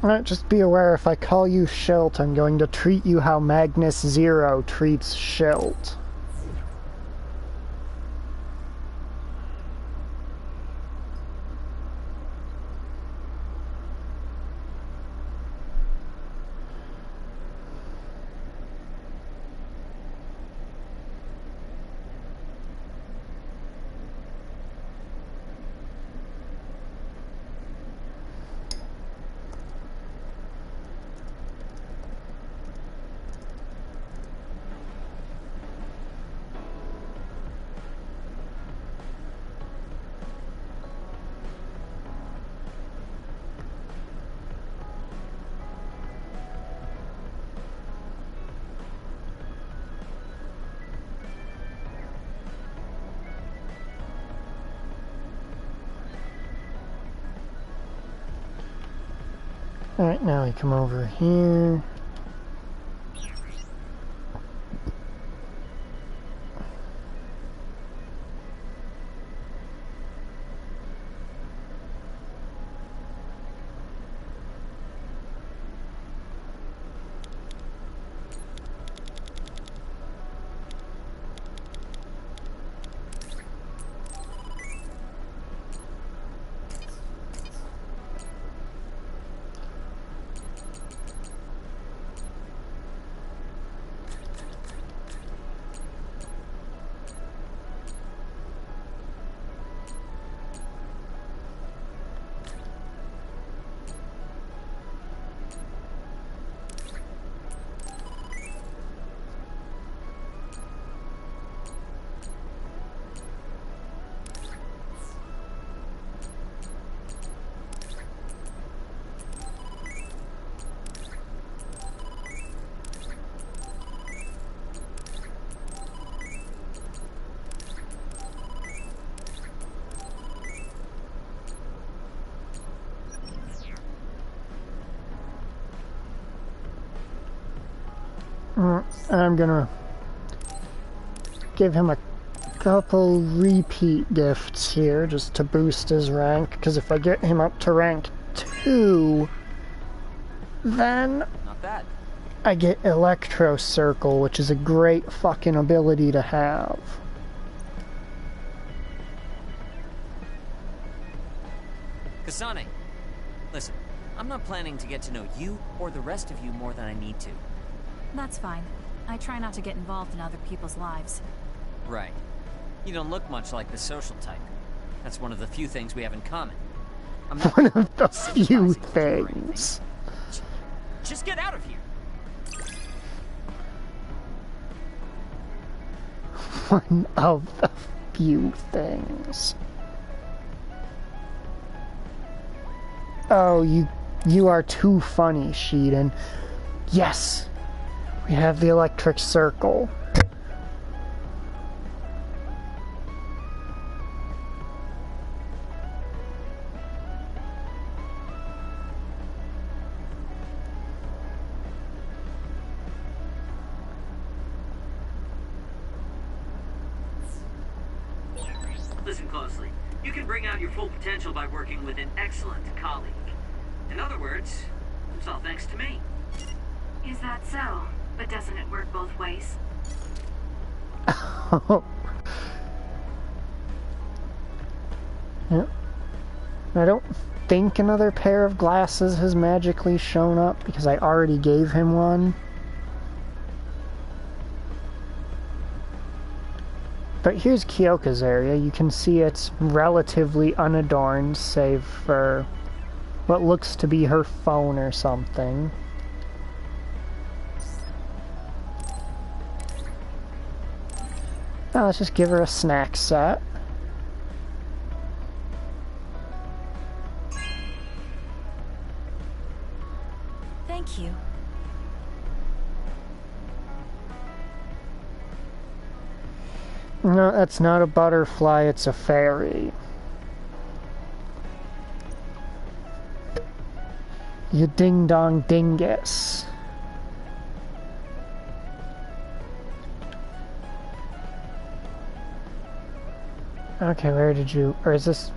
Alright, just be aware, if I call you Schilt, I'm going to treat you how Magnus Zero treats Schilt. Alright, now we come over here. I'm gonna give him a couple repeat gifts here just to boost his rank, because if I get him up to rank 2, then Not bad. I get Electro Circle, which is a great fucking ability to have. Kasane, listen, I'm not planning to get to know you or the rest of you more than I need to. That's fine. I try not to get involved in other people's lives. Right. You don't look much like the social type. That's one of the few things we have in common. I'm not One of the few things. Just get out of here. One of the few things. Oh, you are too funny, Sheeden. Yes, We have the electric circle. Listen closely. You can bring out your full potential by working with an excellent colleague. In other words, it's all thanks to me. Is that so? But doesn't it work both ways? Yep. I don't think another pair of glasses has magically shown up because I already gave him one. But here's Kyoka's area. You can see it's relatively unadorned, save for what looks to be her phone or something. Now let's just give her a snack set. Thank you. No, that's not a butterfly, it's a fairy. You ding-dong dingus. Okay, where did you... or is this...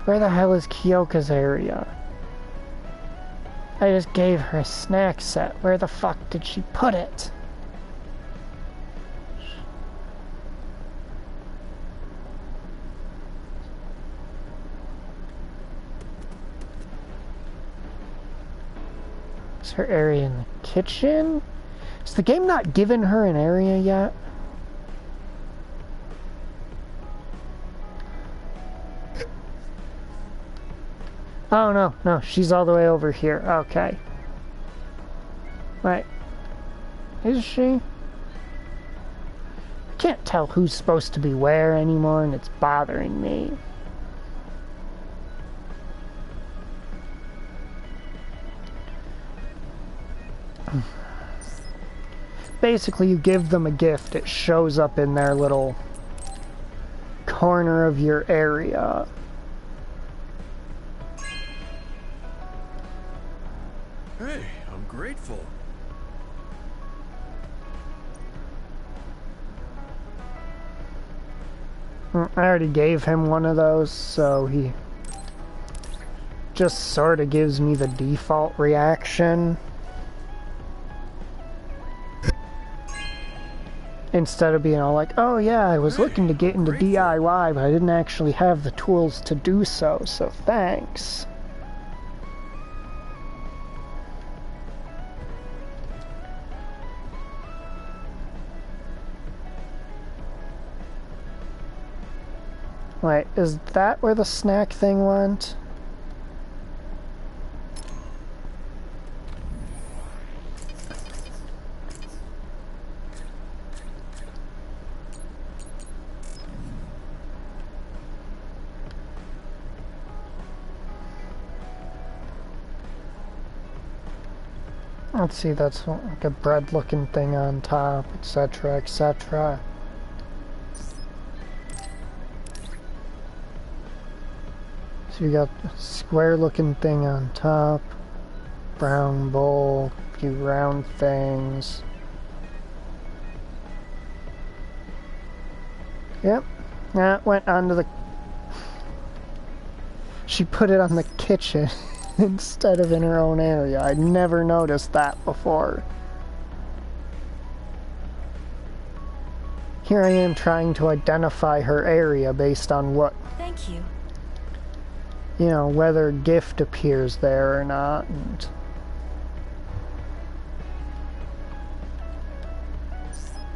where the hell is Kyoka's area? I just gave her a snack set. Where the fuck did she put it? Is her area in the kitchen? Has the game not given her an area yet? Oh, no, she's all the way over here. Okay. Right. Is she? Can't tell who's supposed to be where anymore, and it's bothering me. Basically, you give them a gift, it shows up in their little corner of your area. Hey, I'm grateful. I already gave him one of those, so he just sort of gives me the default reaction. Instead of being all like, oh yeah, I was looking to get into DIY, but I didn't actually have the tools to do so, so thanks. Wait, is that where the snack thing went? Let's see, that's like a bread-looking thing on top, etc., etc. So you got a square-looking thing on top, brown bowl, a few round things. Yep, that went onto the... She put it on the kitchen instead of in her own area. I'd never noticed that before. Here I am trying to identify her area based on what... Thank you. You know, whether gift appears there or not. And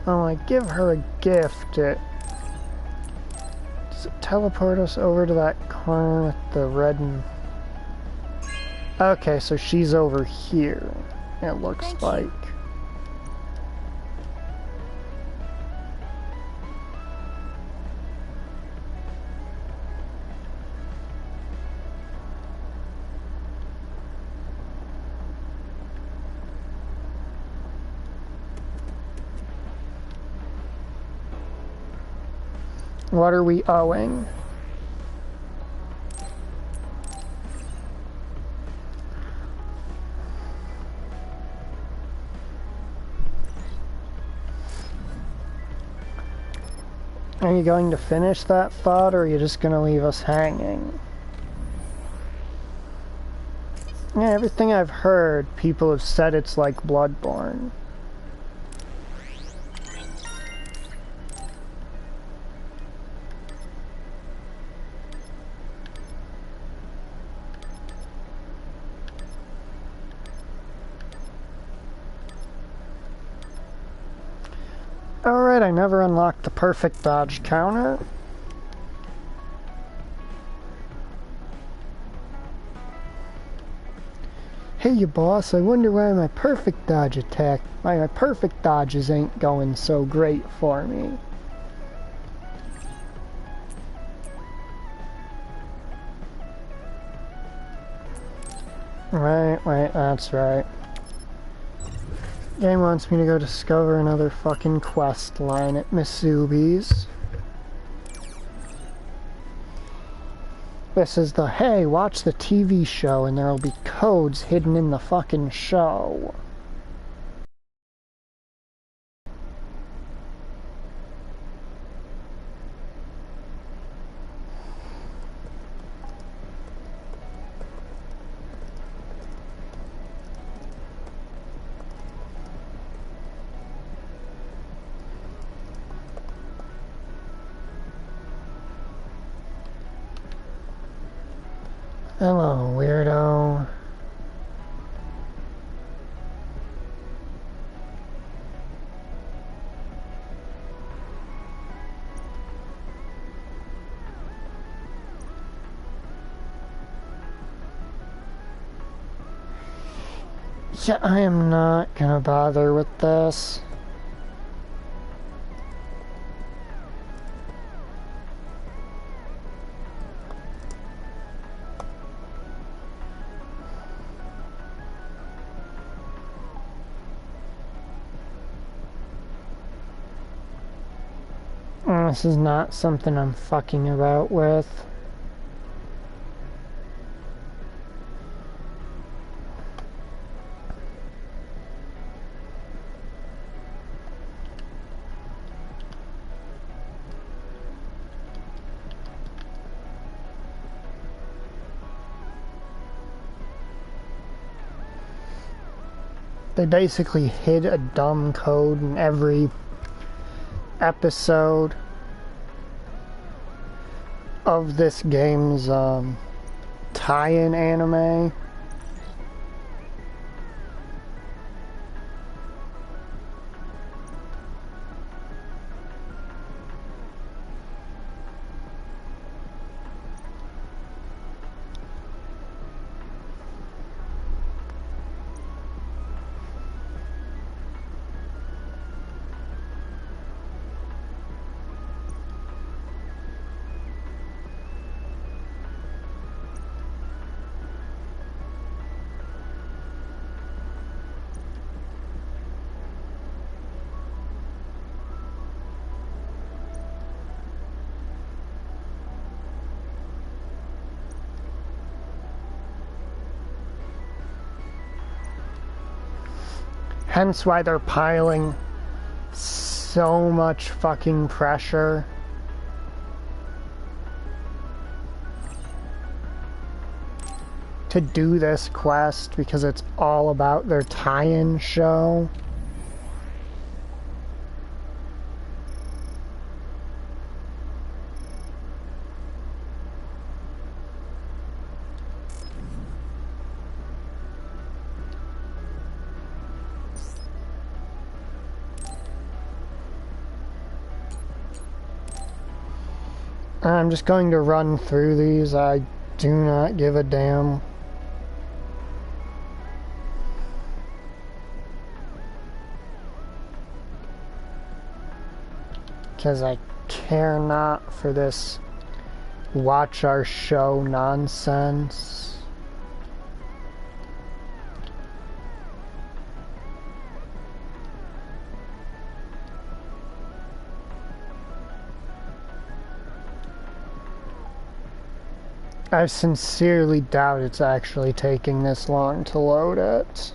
oh, I give her a gift. Does it teleport us over to that corner with the red and... Okay, so she's over here, it looks like. What are we owing? Are you going to finish that thought, or are you just going to leave us hanging? Yeah, everything I've heard, people have said it's like Bloodborne. Alright, I never unlocked the perfect dodge counter. Hey, you boss, I wonder why my perfect dodge my perfect dodges ain't going so great for me. Right, that's right. Game wants me to go discover another fucking quest line at Misubi's. This is the, hey, watch the TV show and there'll be codes hidden in the fucking show. Hello, weirdo. Yeah, I am not gonna bother with this. This is not something I'm fucking about with. They basically hid a dumb code in every episode of this game's tie-in anime. Hence why they're piling so much fucking pressure. To do this quest, because it's all about their tie-in show. I'm just going to run through these. I do not give a damn. Because I care not for this watch our show nonsense. I sincerely doubt it's actually taking this long to load it.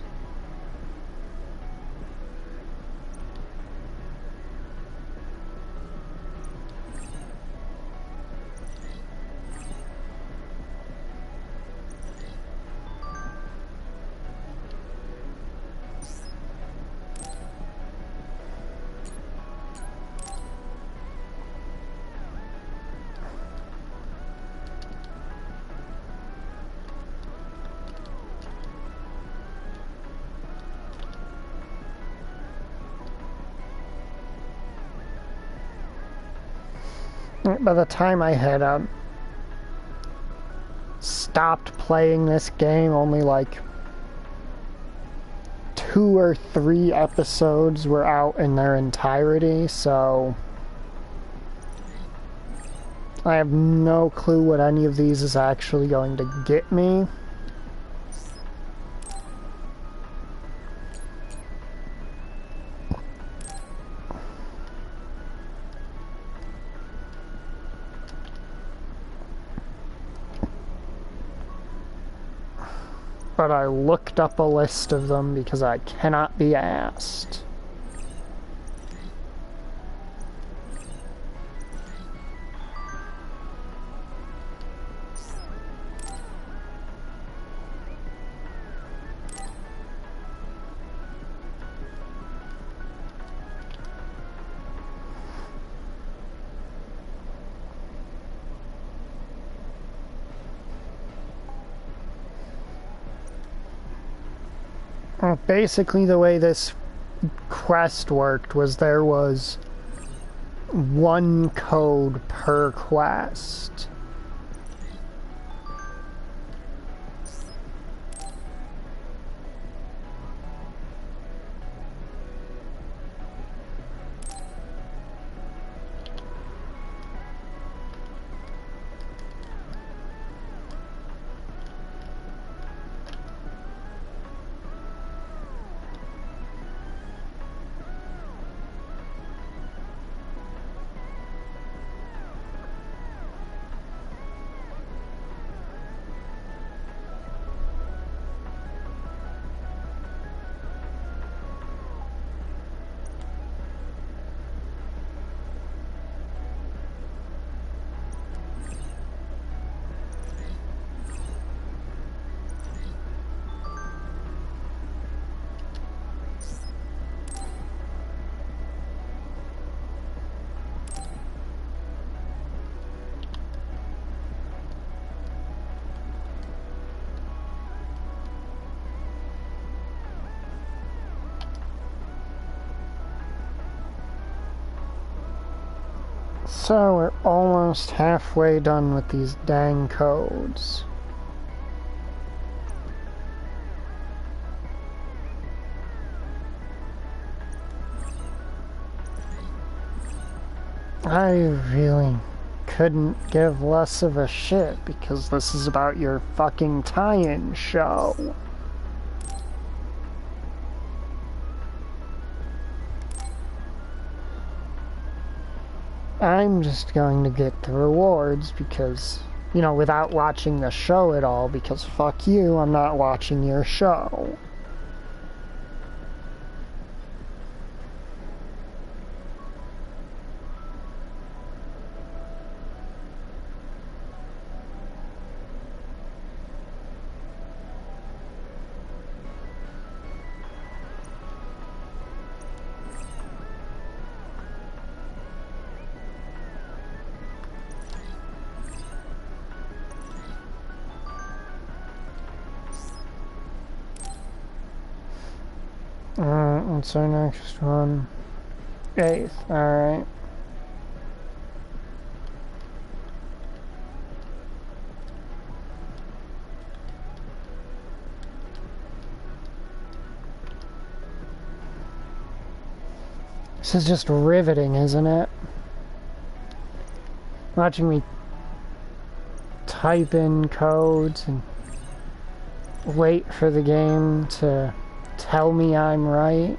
By the time I had stopped playing this game, only like 2 or 3 episodes were out in their entirety, so I have no clue what any of these is actually going to get me. But I looked up a list of them because I cannot be asked. Basically, the way this quest worked was there was 1 code per quest. So we're almost halfway done with these dang codes. I really couldn't give less of a shit because this is about your fucking tie-in show. I'm just going to get the rewards because, you know, without watching the show at all, because fuck you, I'm not watching your show. What's our next one? 8th, alright. This is just riveting, isn't it? Watching me type in codes and wait for the game to tell me I'm right.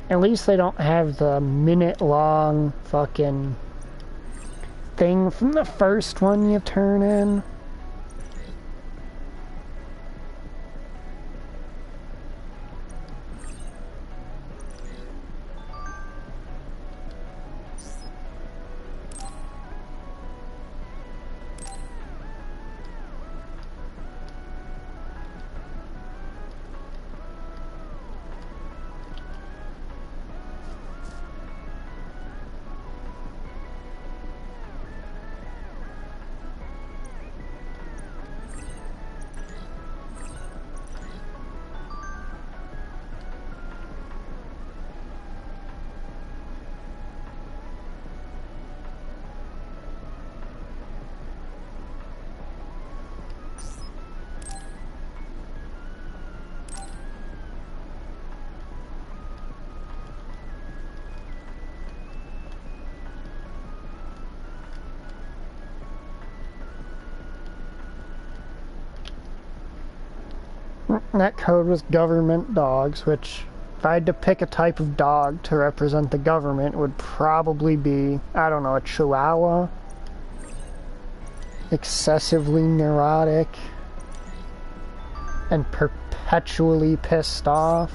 At least they don't have the minute-long fucking thing from the first one you turn in. That code was government dogs, which, if I had to pick a type of dog to represent the government, it would probably be, I don't know, a Chihuahua. Excessively neurotic. And perpetually pissed off.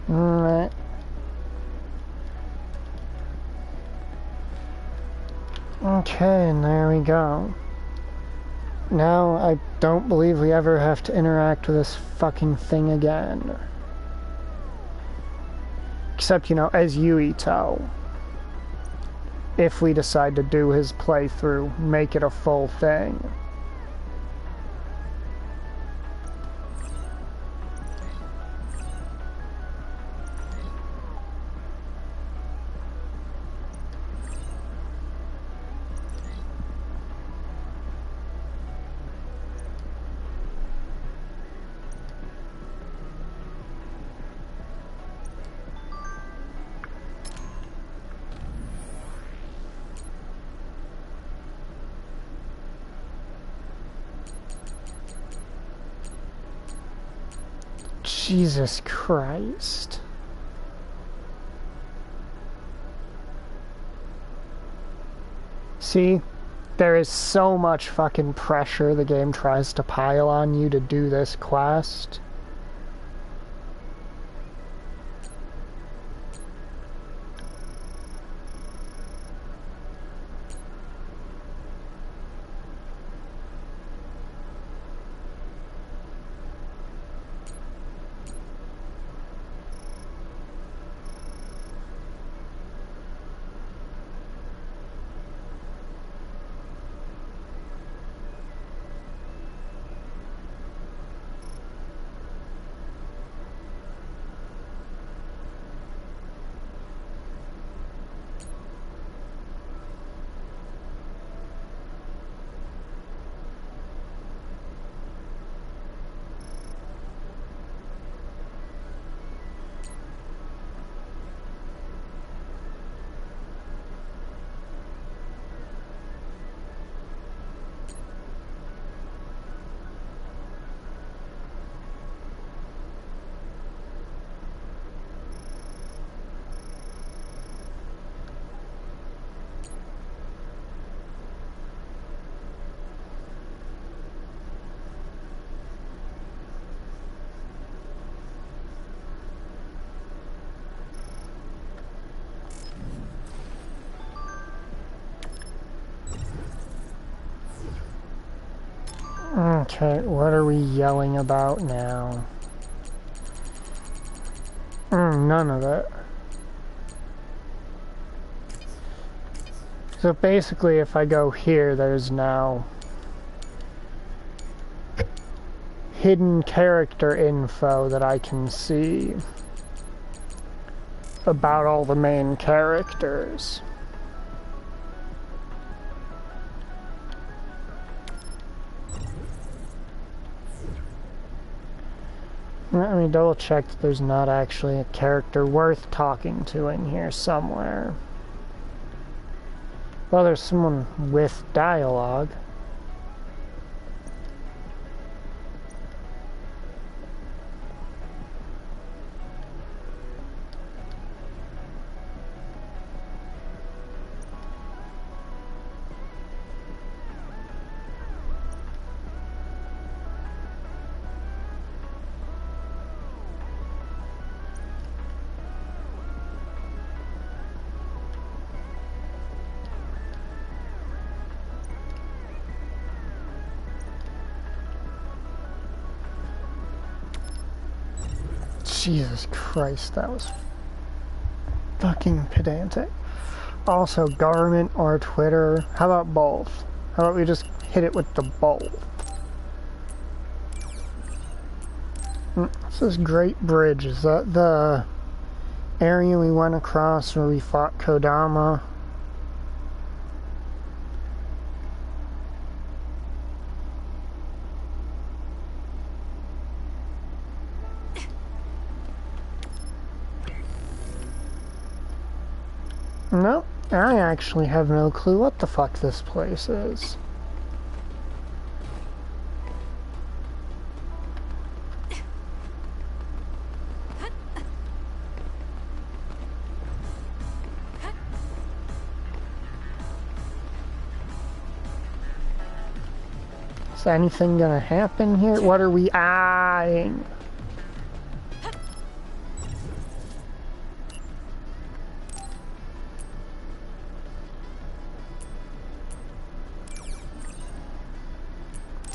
Alright. Okay, and there we go. Now, I don't believe we ever have to interact with this fucking thing again. Except, you know, as Yuito. If we decide to do his playthrough, make it a full thing. Jesus Christ. See, there is so much fucking pressure the game tries to pile on you to do this quest. Okay, what are we yelling about now? None of it. So basically, if I go here, there's now hidden character info that I can see about all the main characters. Let me double check that there's not actually a character worth talking to in here somewhere. Well, there's someone with dialogue. Jesus Christ, that was fucking pedantic. Also, government or Twitter, how about both? How about we just hit it with the both? This is Great Bridge. Is that the area we went across where we fought Kodama? No, I actually have no clue what the fuck this place is. Is anything gonna happen here? What are we eyeing?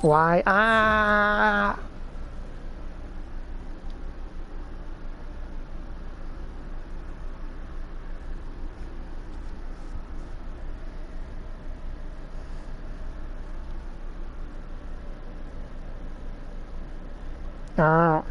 Why? Ah! Ah.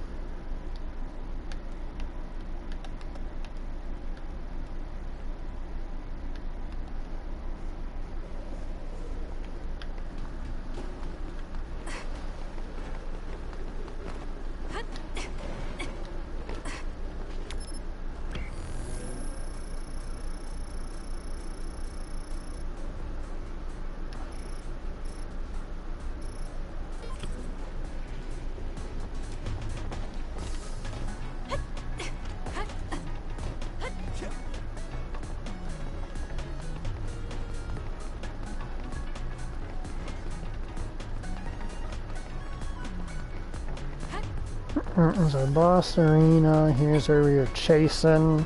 There's our boss arena. Here's where we were chasing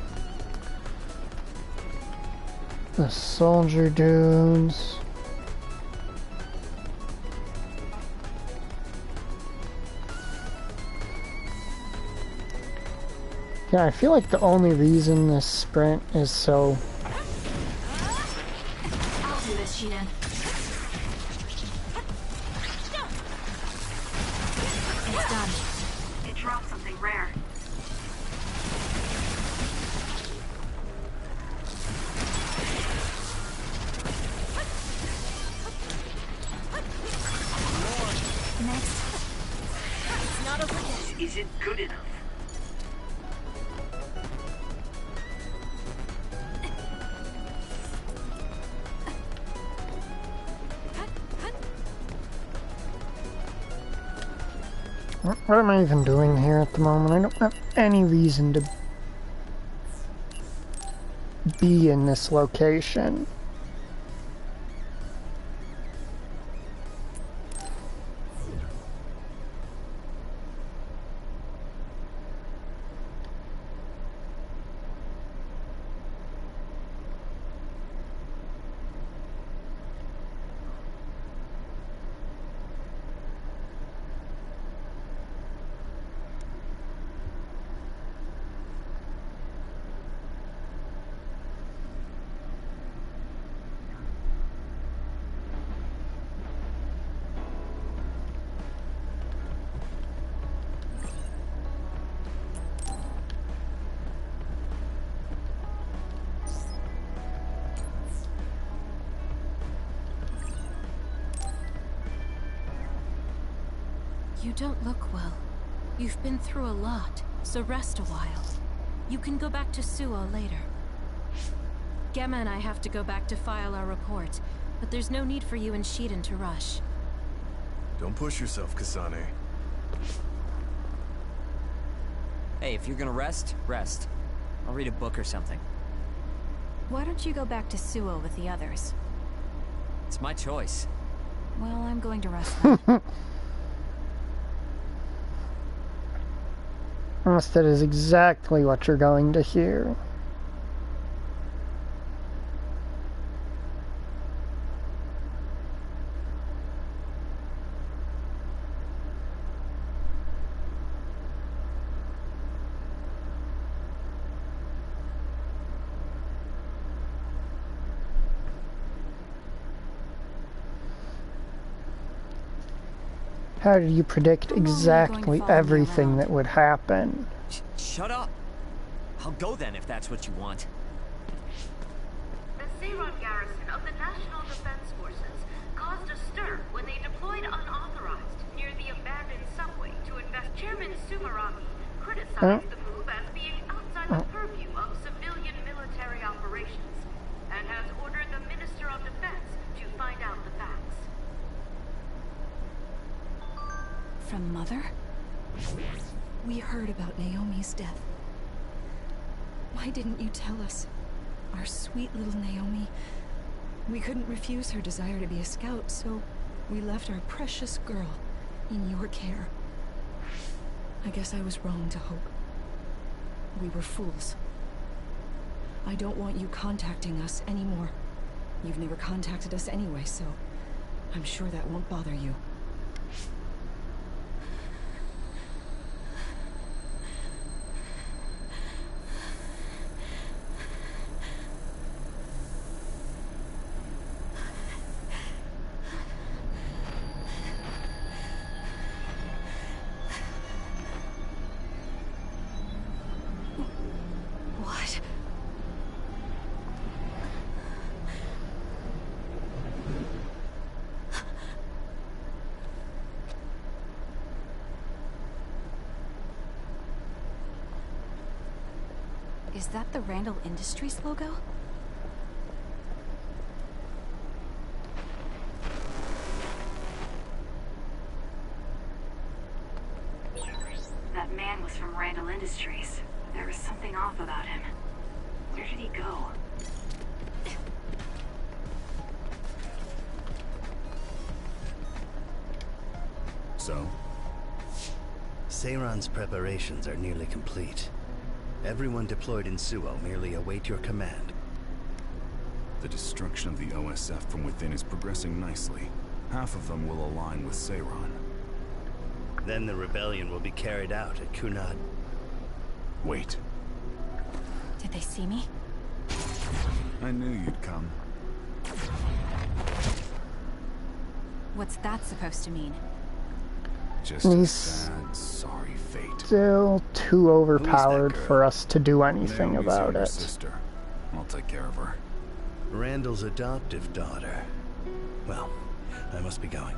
the soldier dudes. Yeah, I feel like the only reason this sprint is so... I'll do this, Shinan. It's done. It dropped something rare. Next. It's not over yet. Is it good enough? What am I even doing here at the moment? I don't have any reason to be in this location. You don't look well. You've been through a lot, so rest a while. You can go back to Suo later. Gemma and I have to go back to file our report, but there's no need for you and Shiden to rush. Don't push yourself, Kasane. Hey, if you're gonna rest, rest. I'll read a book or something. Why don't you go back to Suo with the others? It's my choice. Well, I'm going to rest then. Yes, that is exactly what you're going to hear. How did you predict exactly everything that would happen? Shut up! I'll go then if that's what you want. The Seiron garrison of the National Defense Forces caused a stir when they deployed unauthorized near the abandoned subway to invest. Chairman Sumeragi criticized the move as being outside the purview of civilian military operations and has ordered the Minister of Defense to find out the facts. From Mother? We heard about Naomi's death. Why didn't you tell us? Our sweet little Naomi. We couldn't refuse her desire to be a scout, so we left our precious girl in your care. I guess I was wrong to hope. We were fools. I don't want you contacting us anymore. You've never contacted us anyway, so I'm sure that won't bother you. Is that the Randall Industries logo? That man was from Randall Industries. There was something off about him. Where did he go? So? Seiron's preparations are nearly complete. Everyone deployed in Suo merely await your command. The destruction of the OSF from within is progressing nicely. Half of them will align with Seiron. Then the rebellion will be carried out at Kunad. Wait. Did they see me? I knew you'd come. What's that supposed to mean? Just a sad, sorry fate. Still too overpowered for us to do anything about it. Sister. I'll take care of her. Randall's adoptive daughter. Well, I must be going.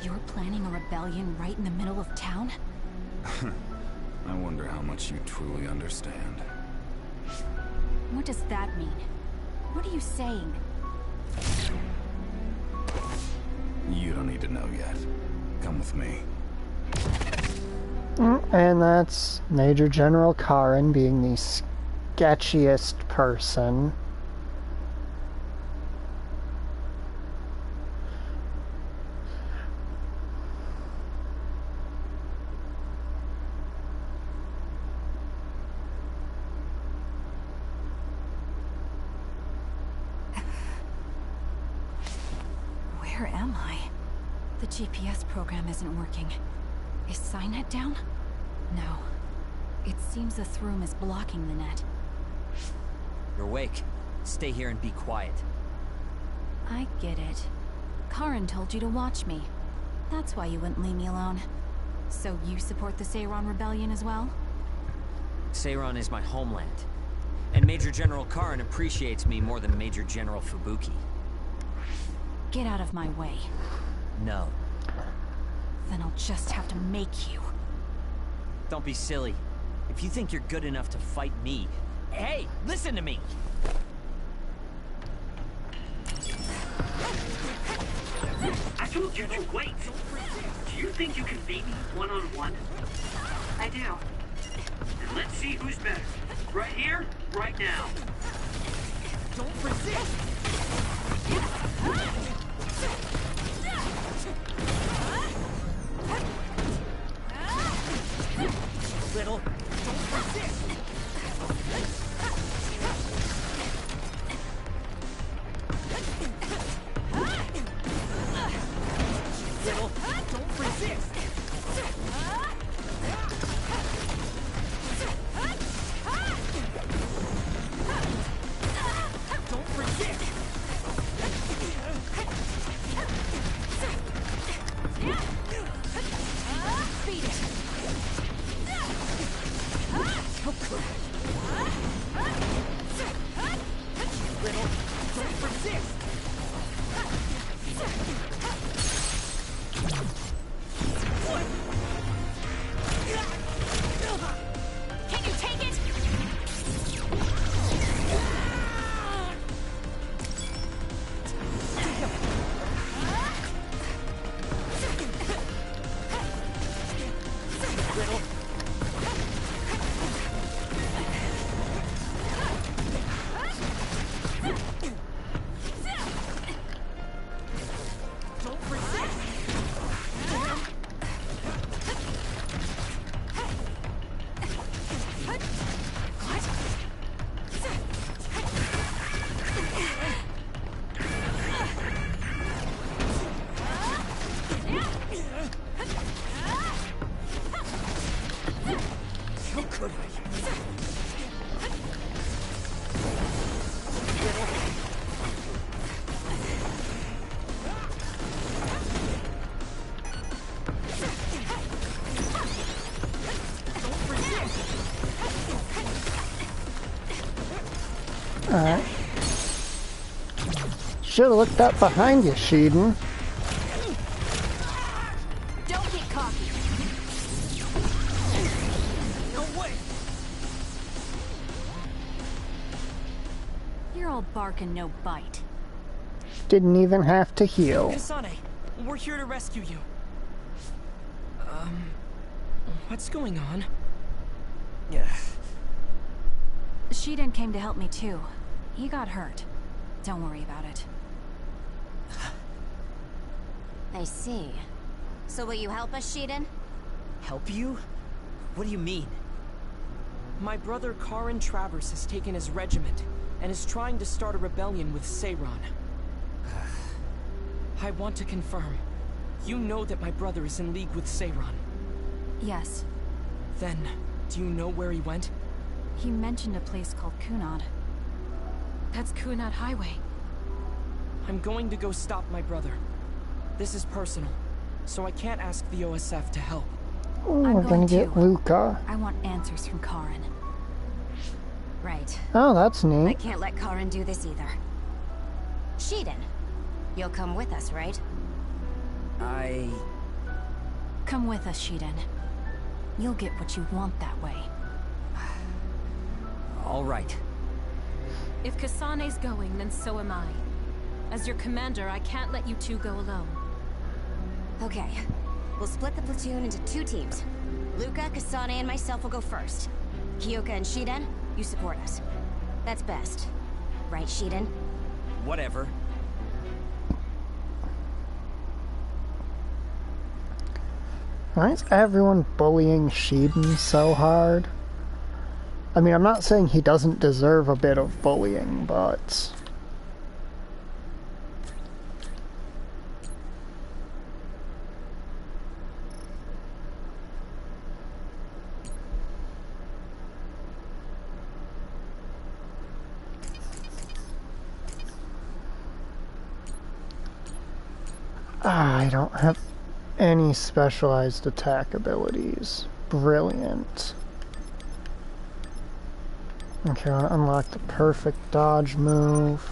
You're planning a rebellion right in the middle of town? I wonder how much you truly understand. What does that mean? What are you saying? You don't need to know yet. Come with me. And that's Major General Karin being the sketchiest person. Where am I? The GPS program isn't working. Is Signet down? No. It seems the Throom is blocking the net. You're awake. Stay here and be quiet. I get it. Karin told you to watch me. That's why you wouldn't leave me alone. So you support the Seiron Rebellion as well? Seiron is my homeland. And Major General Karin appreciates me more than Major General Fubuki. Get out of my way. No. Then I'll just have to make you. Don't be silly. If you think you're good enough to fight me... Hey, listen to me! I told you to wait. Do you think you can beat me one-on-one? I do. Then let's see who's better. Right here, right now. Don't resist! Little, don't resist! Little, don't resist! Don't resist! Beat it! How could Little, don't resist! Can you take it? Little. Don't resist! How could I? Alright. Should've looked up behind you, Sheeden. Don't get cocky. No way! You're all bark and no bite. Didn't even have to heal. Kasane, we're here to rescue you. What's going on? Yeah. Sheeden came to help me too. He got hurt. Don't worry about it. I see. So will you help us, Sheeden? Help you? What do you mean? My brother Karin Travers has taken his regiment and is trying to start a rebellion with Seiron. I want to confirm. You know that my brother is in league with Seiron. Yes. Then, do you know where he went? He mentioned a place called Kunad. That's Kunad Highway. I'm going to go stop my brother. This is personal, so I can't ask the OSF to help. Ooh, we're gonna get Luca. I want answers from Karin. Right. Oh, that's I neat. can't let Karin do this either. Sheeden, you'll come with us, right? Come with us, Sheeden. You'll get what you want that way. All right. If Kasane's going, then so am I. As your commander, I can't let you two go alone. Okay. We'll split the platoon into 2 teams. Luca, Kasane, and myself will go first. Kyoka and Sheeden, you support us. That's best. Right, Sheeden? Whatever. Why is everyone bullying Sheeden so hard? I mean, I'm not saying he doesn't deserve a bit of bullying, but... I don't have any specialized attack abilities. Brilliant. Okay, I unlock the perfect dodge move.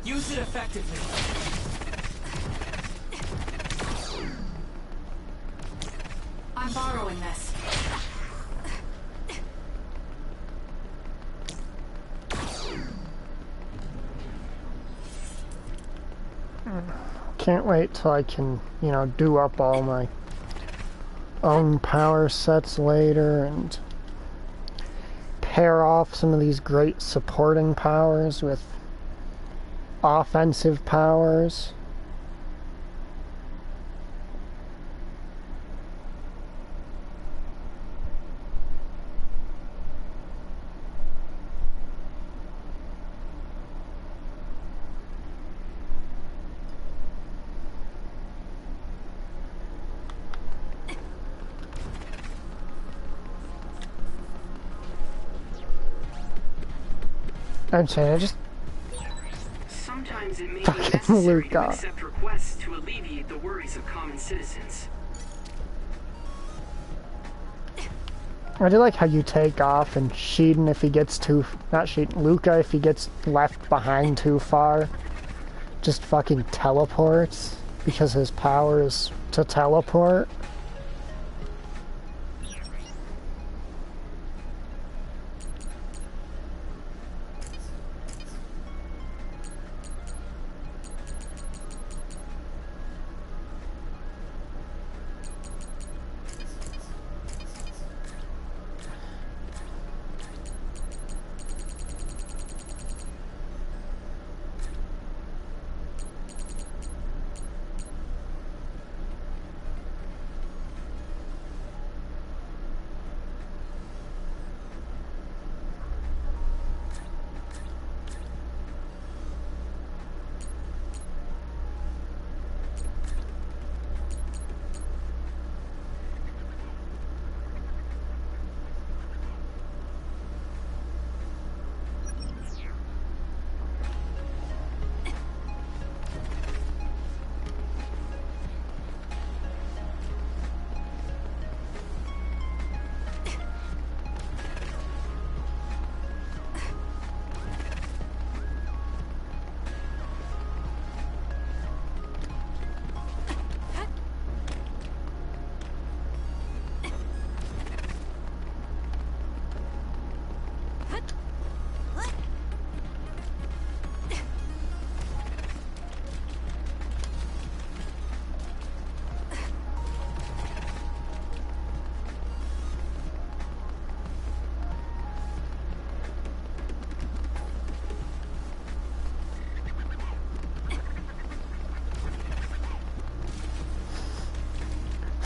Use it effectively. I'm borrowing this. Can't wait till I can, you know, do up all my own power sets later and pair off some of these great supporting powers with offensive powers. I'm saying, I just Sometimes it may be fucking necessary Luke to up. accept requests to alleviate the worries of common citizens. I do like how you take off and Sheeden if he gets too, not Sheeden, Luca if he gets left behind too far, just fucking teleports because his power is to teleport.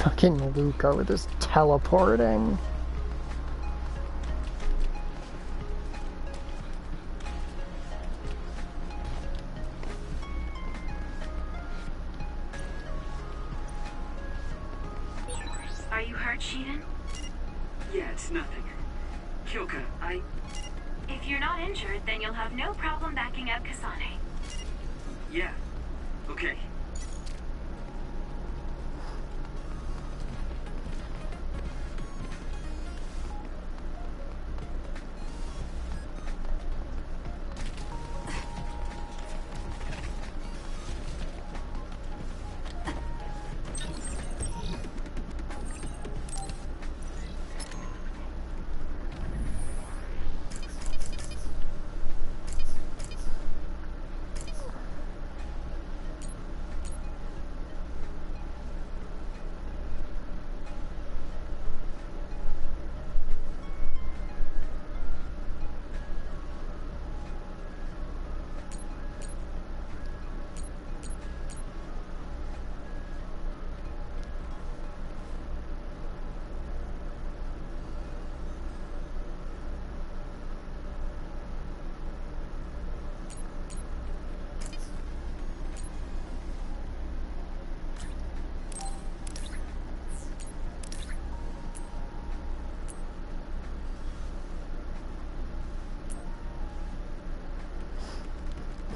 Fucking Luca with his teleporting. Are you hurt, Sheeden? Yeah, it's nothing. Kyoka, If you're not injured, then you'll have no problem backing up Kasane. Yeah. Okay.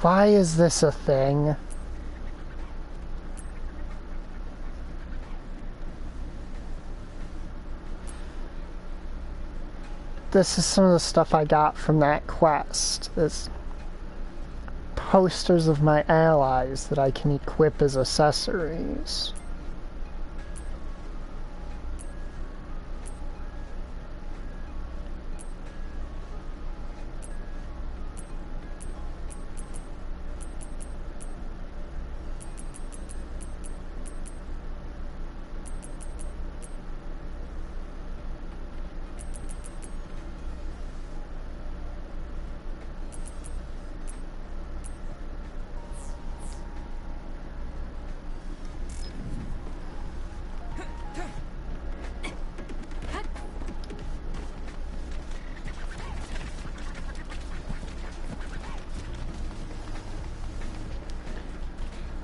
Why is this a thing? This is some of the stuff I got from that quest. This posters of my allies that I can equip as accessories.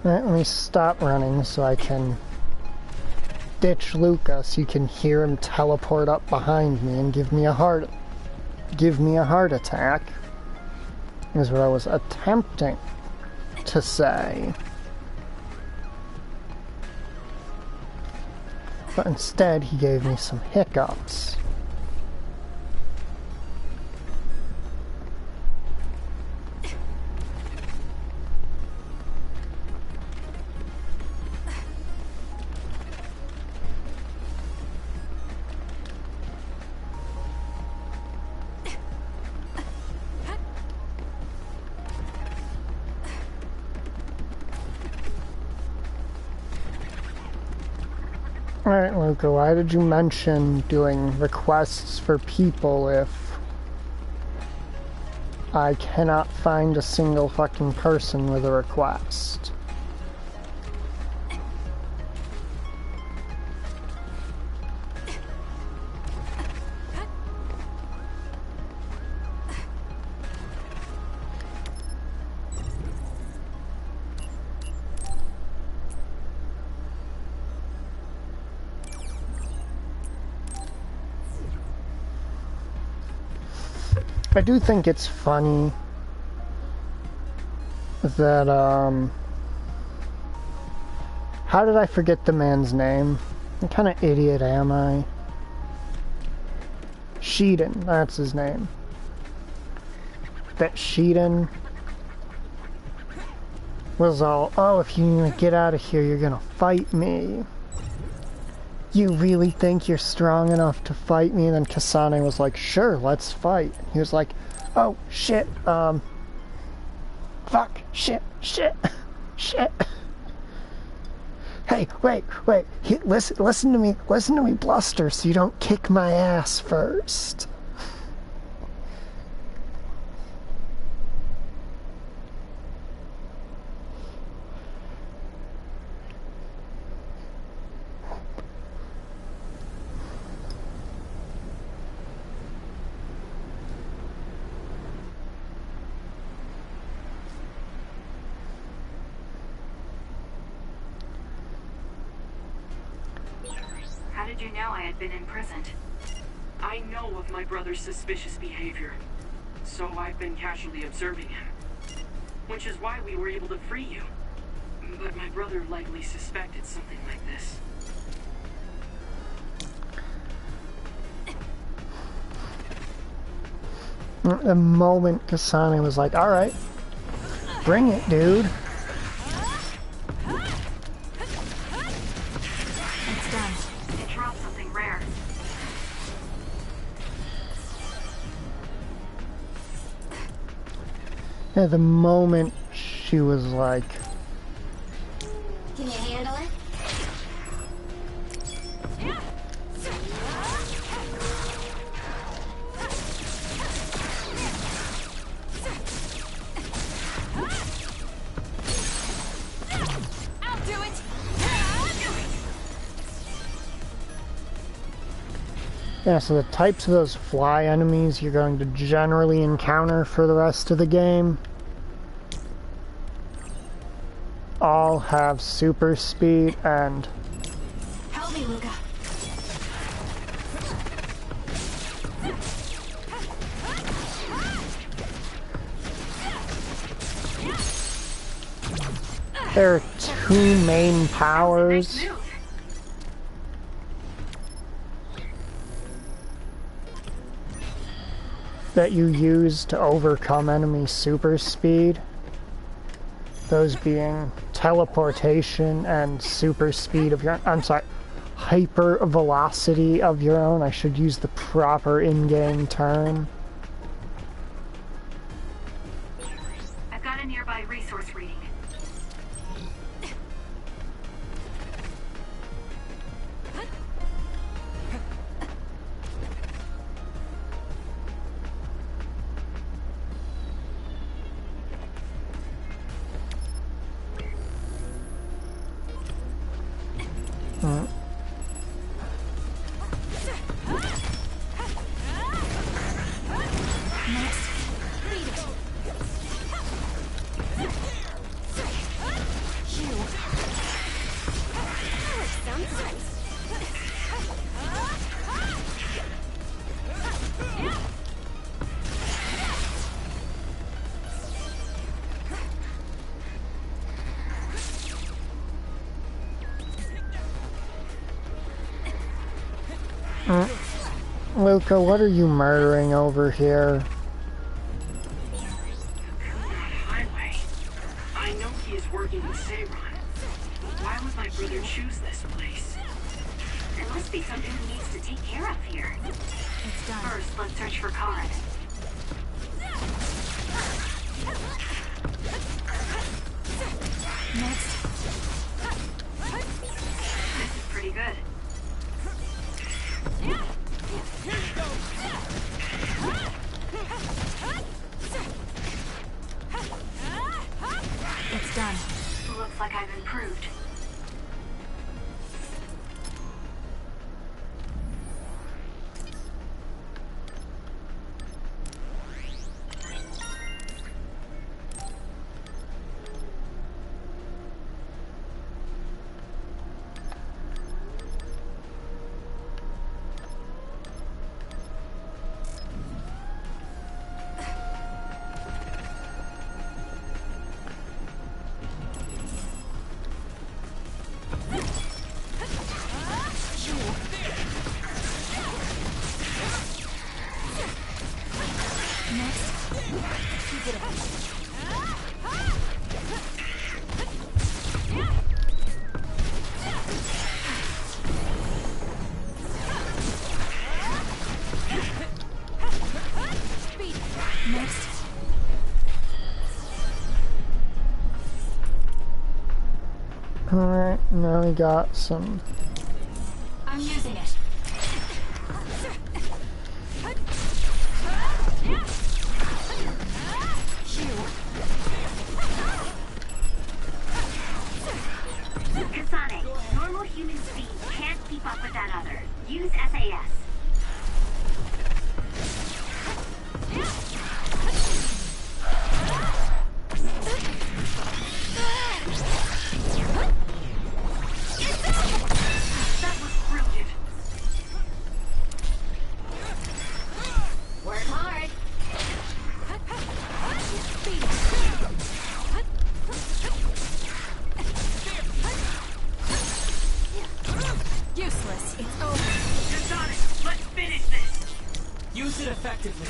Alright, let me stop running so I can ditch Lucas. You can hear him teleport up behind me and give me a heart attack. Is what I was attempting to say. But instead he gave me some hiccups. Alright, Luca, why did you mention doing requests for people if I cannot find a single fucking person with a request? I do think it's funny that, how did I forget the man's name? What kind of idiot am I? Sheeden, that's his name. That Sheeden was all, oh, if you get out of here, you're gonna fight me. You really think you're strong enough to fight me? And then Kasane was like, sure, let's fight. He was like, oh, shit, fuck, shit, shit. Hey, wait, listen to me, Bluster, so you don't kick my ass first. How did you know I had been imprisoned? I know of my brother's suspicious behavior, so I've been casually observing him. Which is why we were able to free you. But my brother likely suspected something like this. The moment Kasane was like, alright, bring it, dude. It's done. It dropped something rare. Yeah, the moment she was like, can you handle it? yeah, so the types of those fly enemies you're going to generally encounter for the rest of the game all have super speed and Help me, Luca. there are two main powers that you use to overcome enemy super speed. those being teleportation and super speed of your own. I'm sorry, hyper velocity of your own. I should use the proper in-game term. I've got a nearby resource reading. Luca, what are you murdering over here? Highway. I know he is working with Seiron. Why would my brother choose this place? There must be something he needs to take care of here. It's done. First, let's search for Khan. Next. This is pretty good. It's done. Looks like I've improved. Alright, now we got some... I'm using it. Kasane, normal human speed can't keep up with that other. Use SAS. That was brilliant. Work hard. Useless. It's over. Kasane, let's finish this. Use it effectively.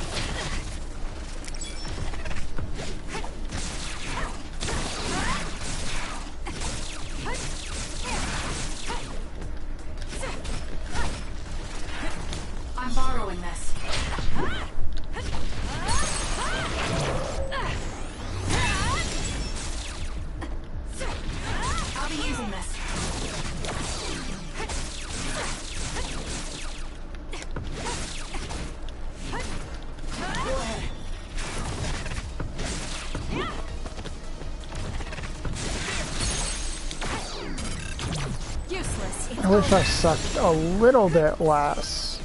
I'm borrowing this. I'll be using this. Go ahead. Useless. It's I wish I sucked a little bit less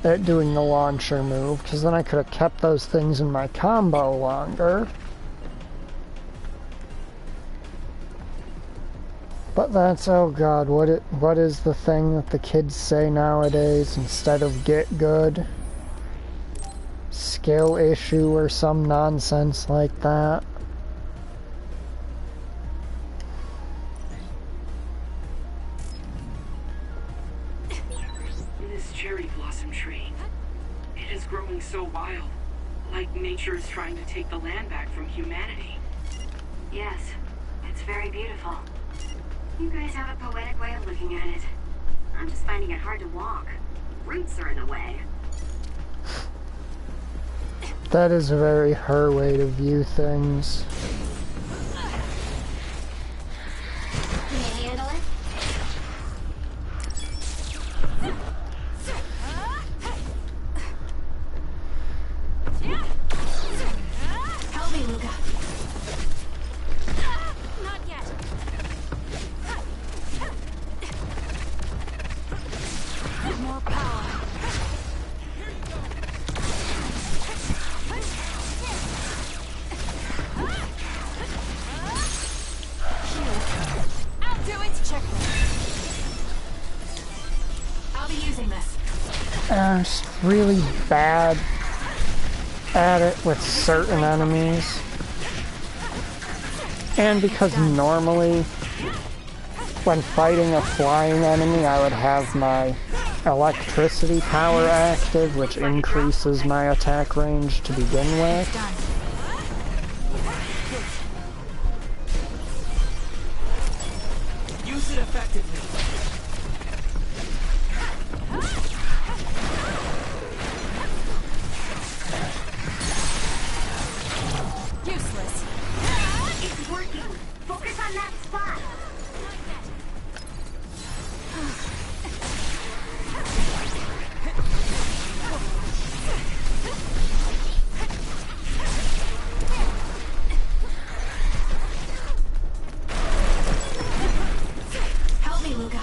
at doing the launcher move, because then I could have kept those things in my combo longer. But that's, oh god, what is the thing that the kids say nowadays instead of get good? Skill issue or some nonsense like that. This cherry blossom tree. It is growing so wild. Like nature is trying to take the land back from humanity. very beautiful. You guys have a poetic way of looking at it. I'm just finding it hard to walk. Roots are in the way. That is very her way to view things. Can you handle it? Help me, Luca. Not yet. More power. I'll do it. Checkmate. I'll be using this. I'm just really bad at it with certain enemies. And because normally when fighting a flying enemy I would have my electricity power active, which increases my attack range to begin with. Use it effectively. Useless. It's working. Focus on that spot. Help me, Luca.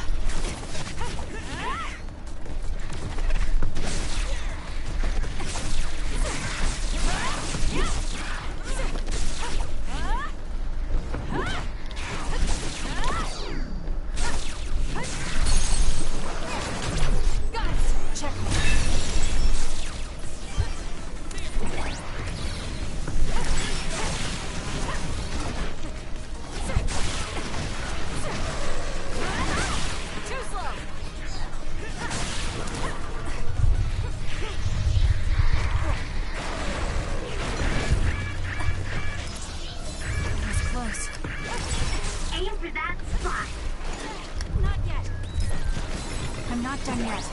Got it. Checkmate. Too slow. That was close. Aim for that spot. Not yet. I'm not done yet.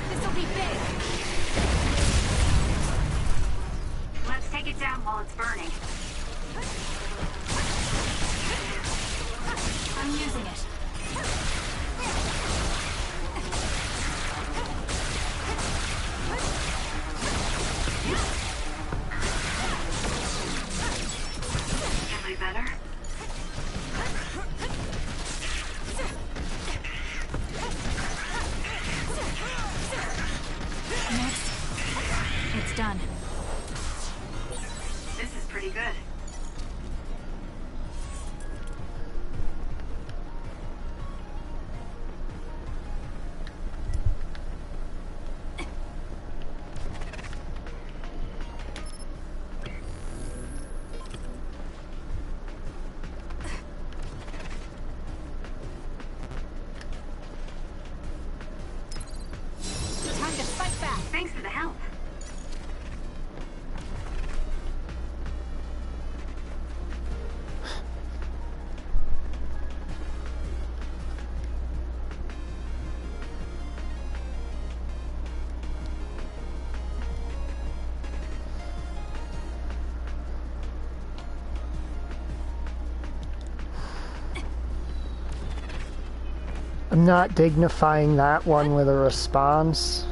This'll be big. Let's take it down while it's burning. I'm using it. Am I better? Next. It's done. This is pretty good. Time to fight back. Thanks for the help. I'm not dignifying that one with a response.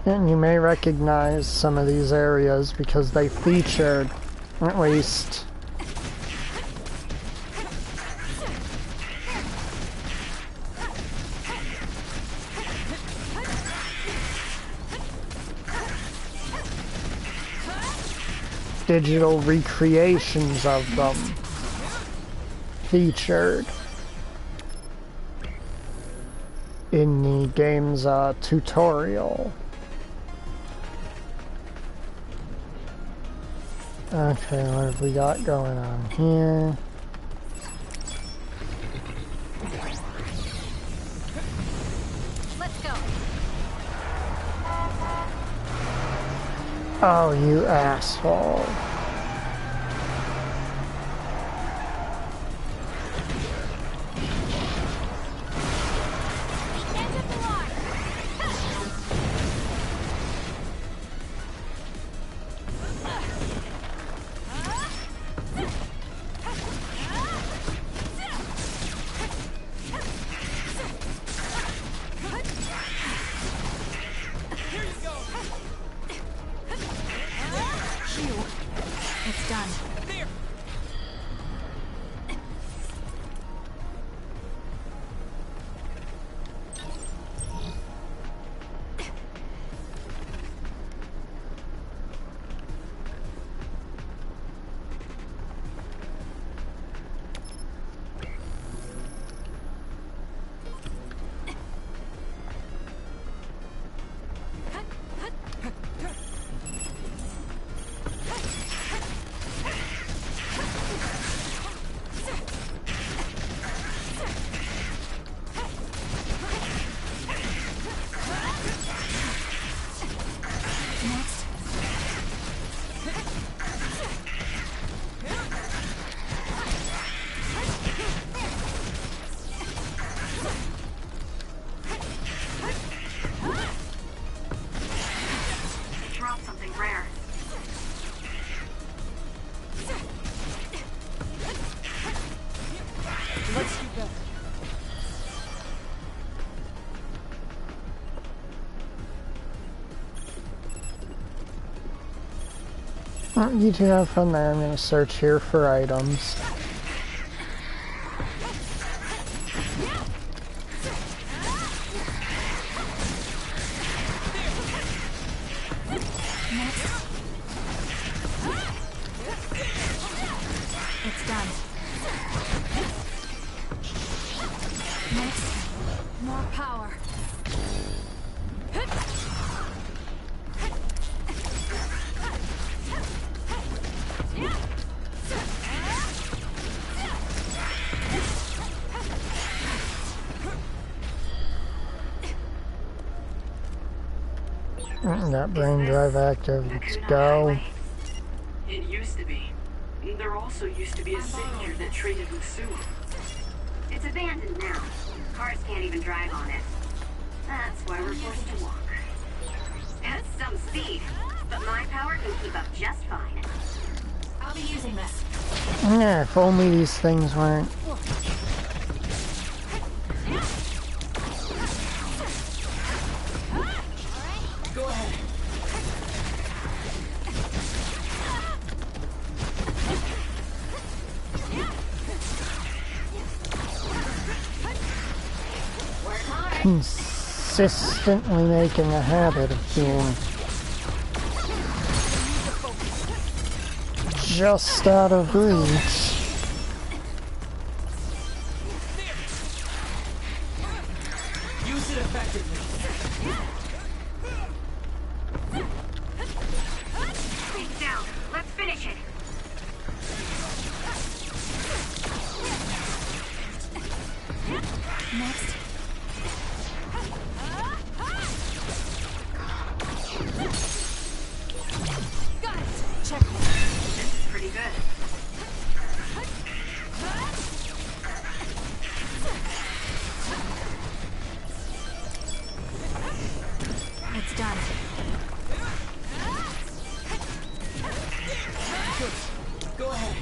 And you may recognize some of these areas because they featured, at least, digital recreations of them featured in the game's tutorial. Okay, what have we got going on here? Let's go. Oh, you asshole. It's done. There. Drop something rare. Let's do better. Well, you two have fun there. I'm gonna search here for items. It's done. Next. More power. That brain drive active. Let's go. It used to be. There also used to be a city here that traded with Suo. It's abandoned now. Cars can't even drive on it. That's why we're forced to walk. That's some speed, but my power can keep up just fine. I'll be using this. Yeah, if only these things weren't. Go ahead. Consistently making a habit of being just out of reach. Use it effectively. He's down. Let's finish it. Next. Got it. Check. This is pretty good. It's done. Good. Go ahead.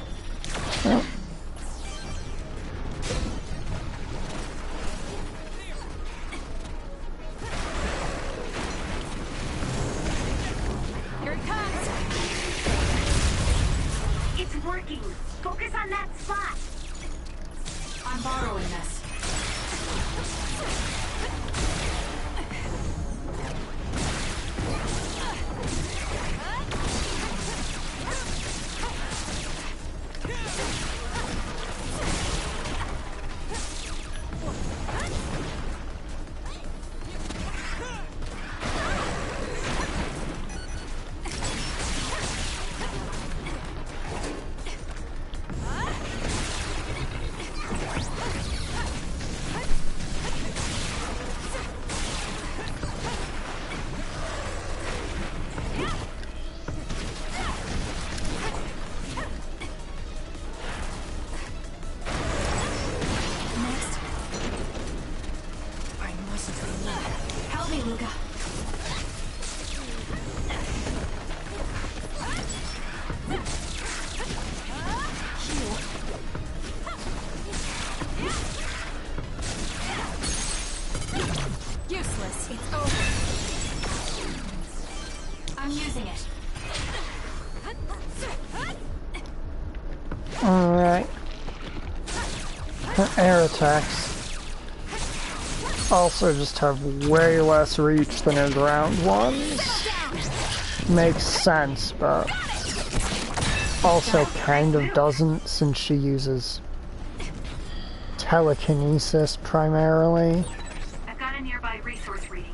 I'm using it. Alright. Her air attacks also just have way less reach than her ground ones. Makes sense, but also kind of doesn't, since she uses telekinesis primarily. I've got a nearby resource reading.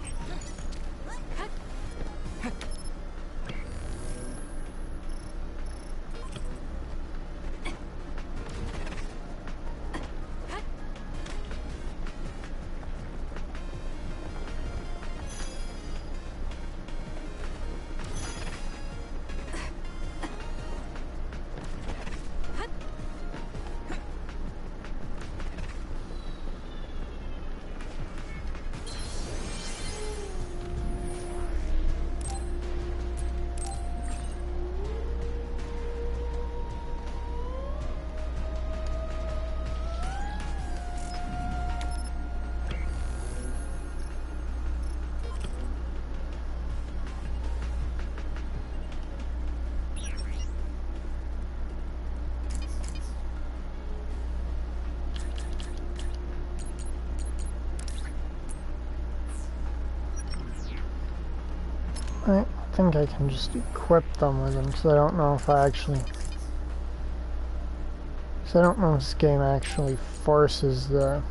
I think I can just equip them with them, because I don't know if I don't know if this game actually forces the...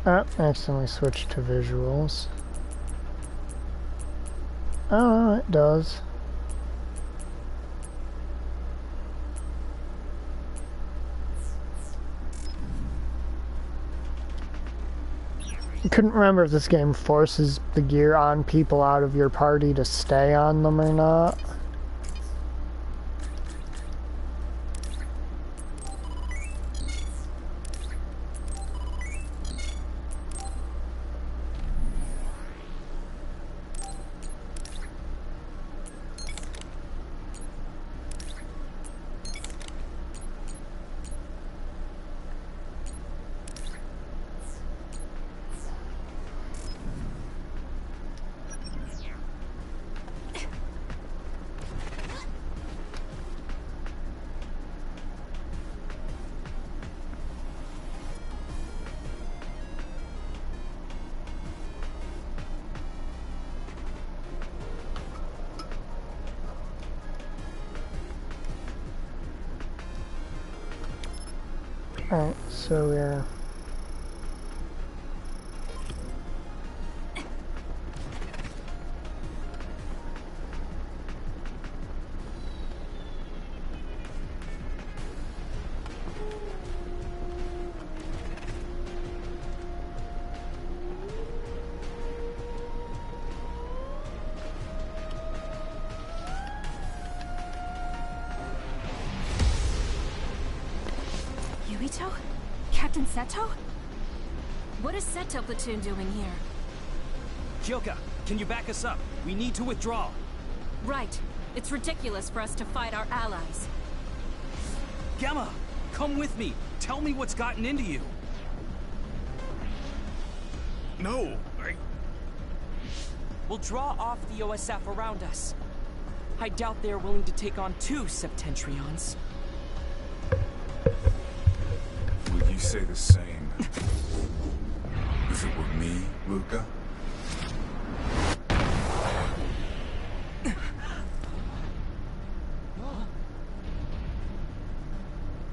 I accidentally switched to visuals. Oh, it does. I couldn't remember if this game forces the gear on people out of your party to stay on them or not. Alright, so we're... Captain Seto? What is Seto Platoon doing here? Kyoka, can you back us up? We need to withdraw. Right. It's ridiculous for us to fight our allies. Gamma, come with me. Tell me what's gotten into you. No, We'll draw off the OSF around us. I doubt they're willing to take on 2 Septentrions. Would you say the same if it were me, Luca?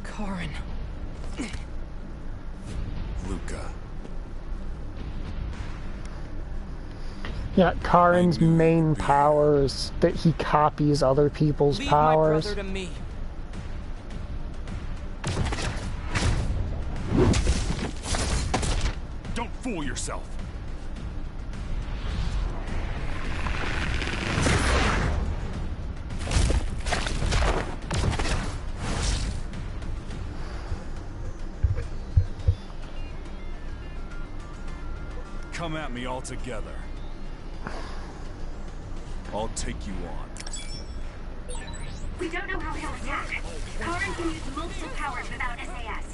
Karin. Luca. Yeah, Karin's main power is that he copies other people's Leave powers. my brother to me. don't fool yourself. Come at me all together. I'll take you on. We don't know how he'll attack. Karin can use multiple powers without SAS.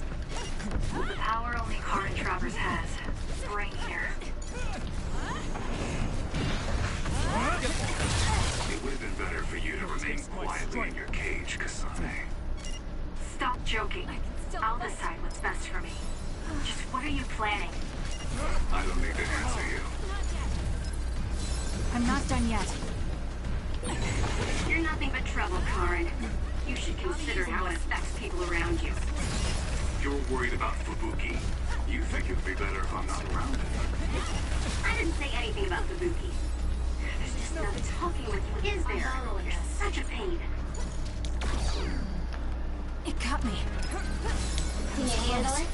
The power only Karin Travers has. Brain eater. I'm not done yet. You're nothing but trouble, Karen. You should consider how it affects people around you. You're worried about Fubuki. You think it'd be better if I'm not around. I didn't say anything about Fubuki. There's just no talking with you, is there? You're such a pain. It got me. Can you handle it?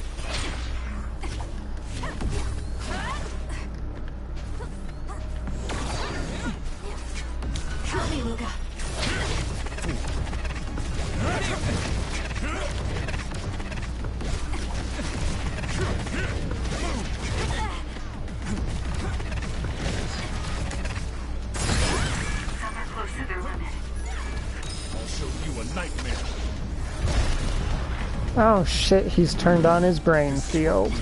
Help me, Luca. Some are close to their limit. I'll show you a nightmare. Oh shit, he's turned on his brain field. We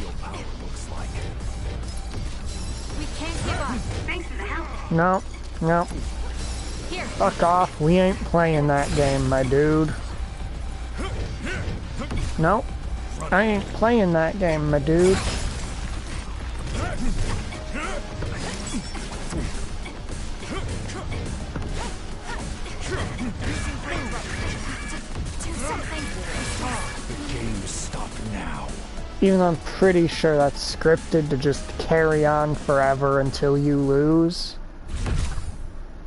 can't give up. Thanks for the help. No, no. Here. Fuck off, we ain't playing that game, my dude. Nope, I ain't playing that game, my dude. The game stopped now. Even though I'm pretty sure that's scripted to just carry on forever until you lose.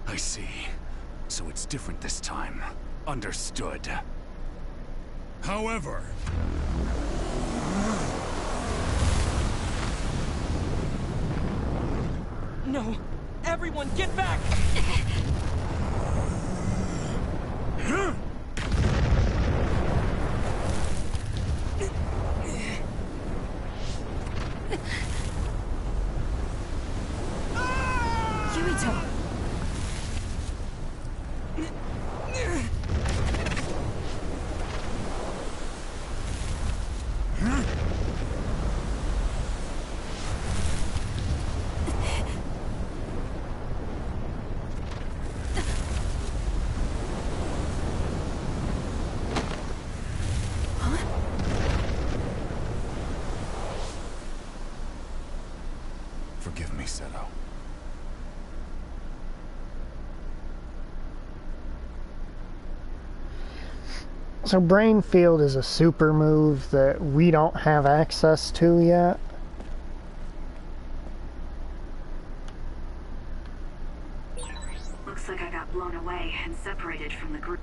I see. So it's different this time. Understood. However, No! Everyone, get back! Kirito! Forgive me, Seto. So Brain Field is a super move that we don't have access to yet. Looks like I got blown away and separated from the group.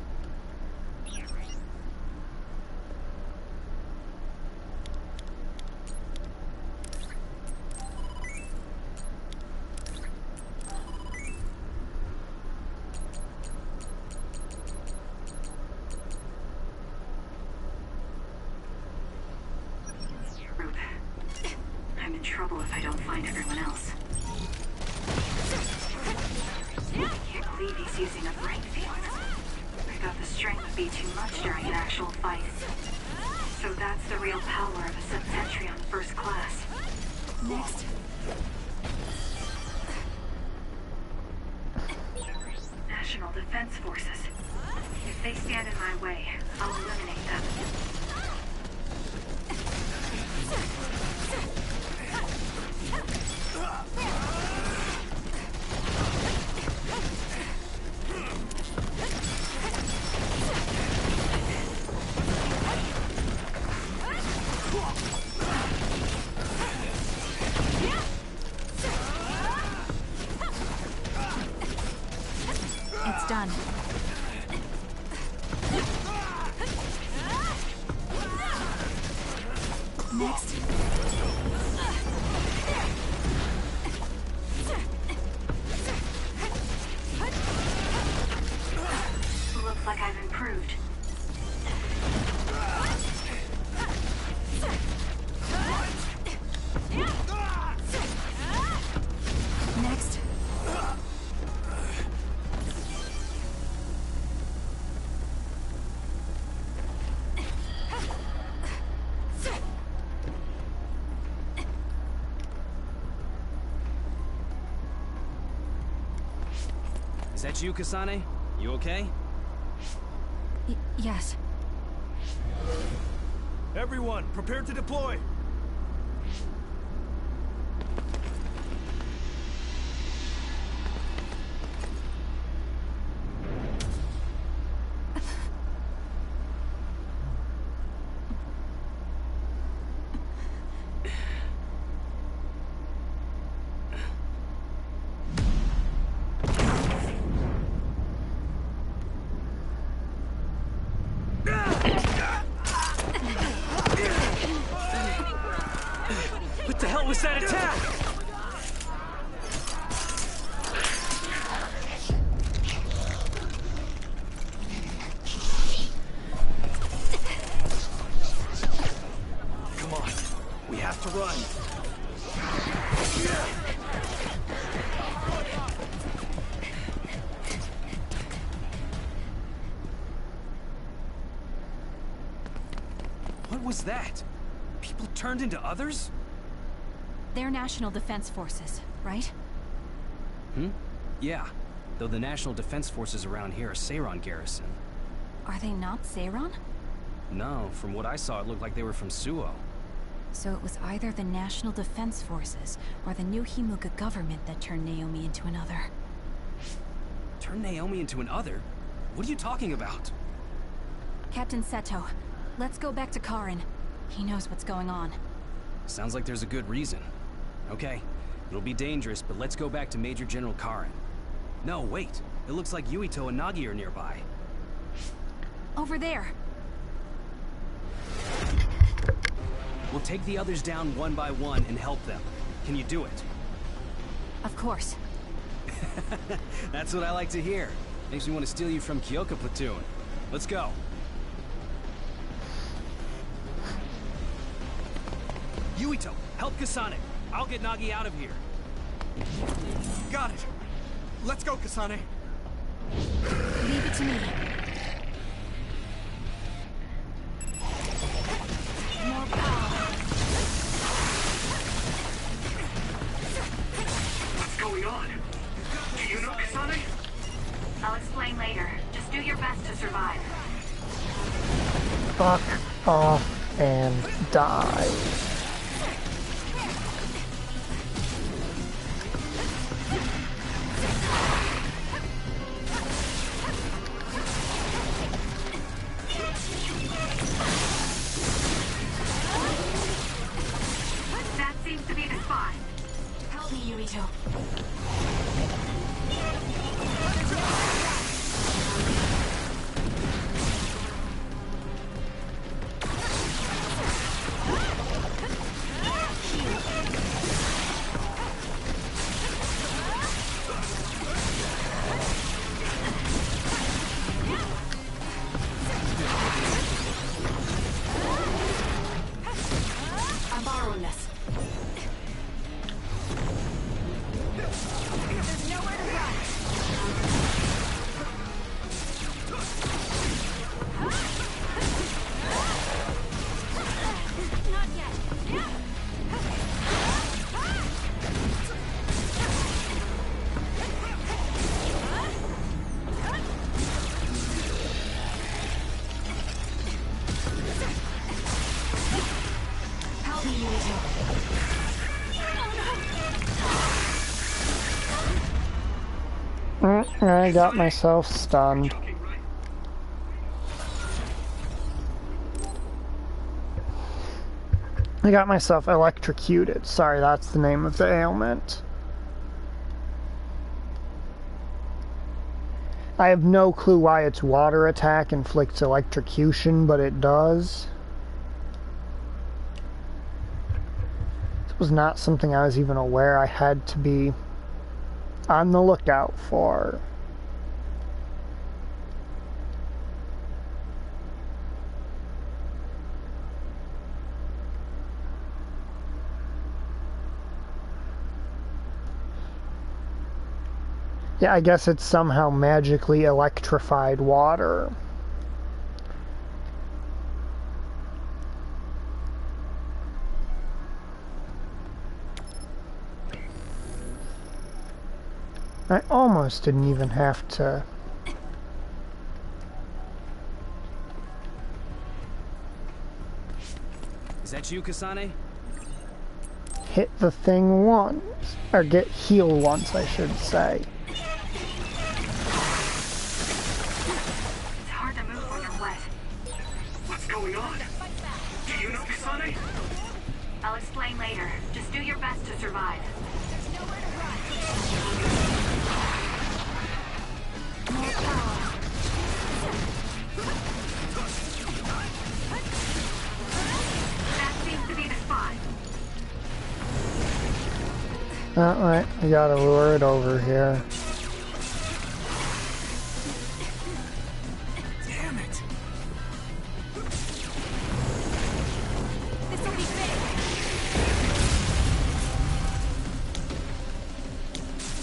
I'm in trouble if I don't find everyone else. I can't believe he's using a brain field. I thought the strength would be too much during an actual fight. So that's the real power of a sub-sentry on first class. Next. National Defense Forces. If they stand in my way, I'll eliminate them. It's done. Next. Looks like I've improved. Next. Is that you, Kasane? You okay? Yes. Everyone, prepare to deploy! hell was that attack? Come on, we have to run. What was that? People turned into others? They're National Defense Forces, right? Yeah. Though the National Defense Forces around here are Seiron garrison. Are they not Seiron? No, from what I saw, it looked like they were from Suo. So it was either the National Defense Forces or the new Himuka government that turned Naomi into an other. Turned Naomi into an other? What are you talking about? Captain Seto, let's go back to Karin. He knows what's going on. Sounds like there's a good reason. Okay, it'll be dangerous, but let's go back to Major General Karin. No, wait. It looks like Yuito and Nagi are nearby. Over there. We'll take the others down one by one and help them. Can you do it? Of course. That's what I like to hear. Makes me want to steal you from Kyoka Platoon. Let's go. Yuito, help Kasane. I'll get Nagi out of here. Got it. Let's go, Kasane. Leave it to me. More power. What's going on? Do you know Kasane? I'll explain later. Just do your best to survive. Fuck off and die. That seems to be the spot. Help me, Yuito. I'm borrowing this. There's nowhere to run. Not yet. Help me, Yuito. I got myself stunned. I got myself electrocuted. Sorry, that's the name of the ailment. I have no clue why its water attack inflicts electrocution, but it does. This was not something I was even aware I had to be on the lookout for. Yeah, I guess it's somehow magically electrified water. I almost didn't even have to... Is that you, Kasane? hit the thing once. Or get healed once, I should say. It's hard to move when you're wet. What's going on? Do you know Kasane? I'll explain later. Just do your best to survive. More power. That seems to be the spot. Alright, we gotta lure it over here. Damn it! This'll be big.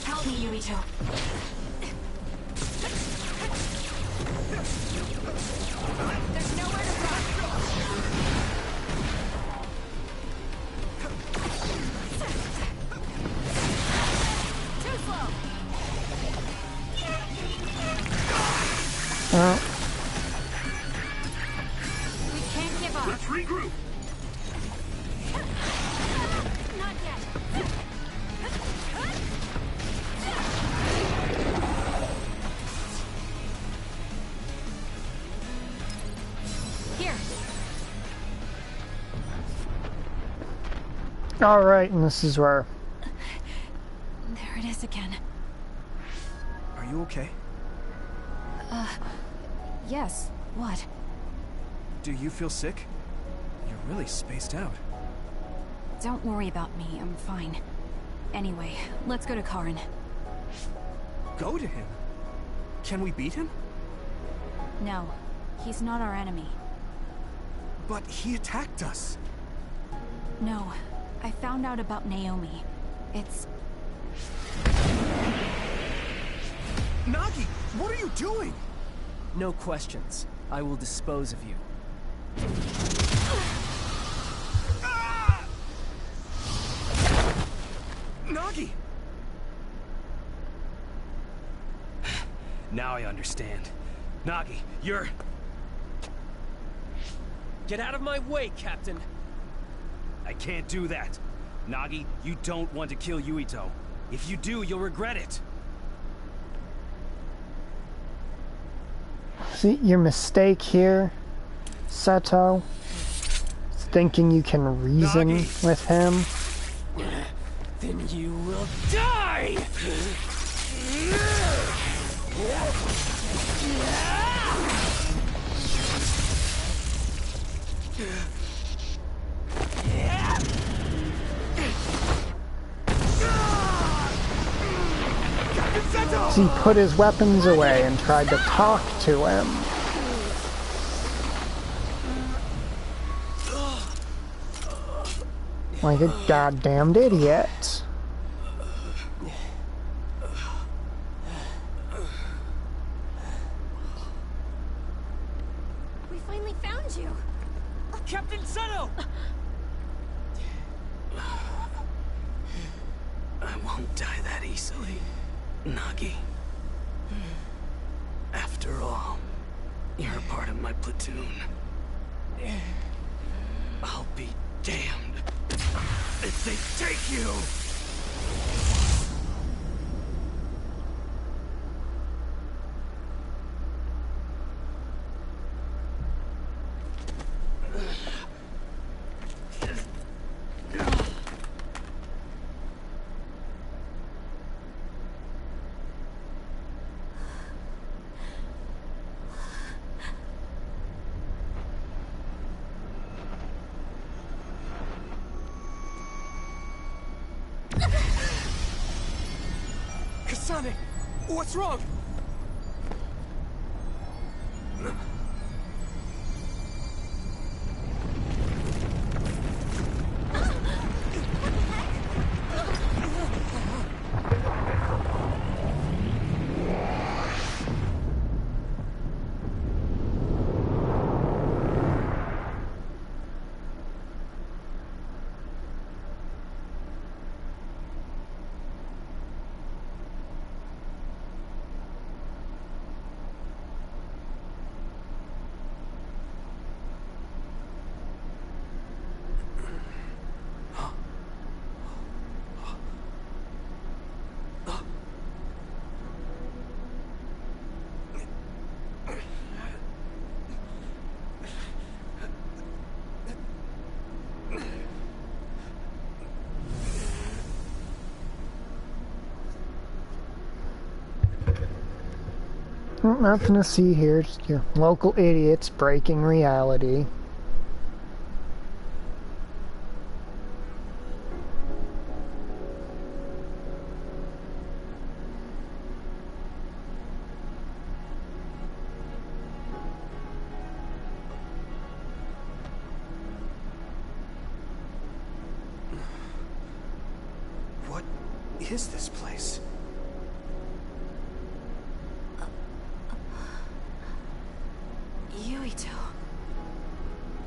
Help me, Yurito. There's nowhere to run. Too slow. Oh, We can't give up. Let's regroup. Not yet. Here. alright, and this is where... There it is again. Are you okay? Yes. What? Do you feel sick? You're really spaced out. Don't worry about me. I'm fine. Anyway, let's go to Karin. Go to him? Can we beat him? No, he's not our enemy. But he attacked us. No, I found out about Naomi. It's... Nagi, what are you doing? No questions. I will dispose of you. Nagi! Now I understand. Nagi, you're... Get out of my way, Captain! I can't do that. Nagi, you don't want to kill Yuito. If you do, you'll regret it. See, your mistake here, Seto, is thinking you can reason Nagi. with him. Then you will die! So he put his weapons away and tried to talk to him. Like a goddamned idiot. We finally found you! Captain Seto! I won't die that easily, Nagi. After all, you're a part of my platoon. I'll be damned if they take you! Kasane! What's wrong? Well, nothing to see here, just your local idiots breaking reality. is this place? Yuito.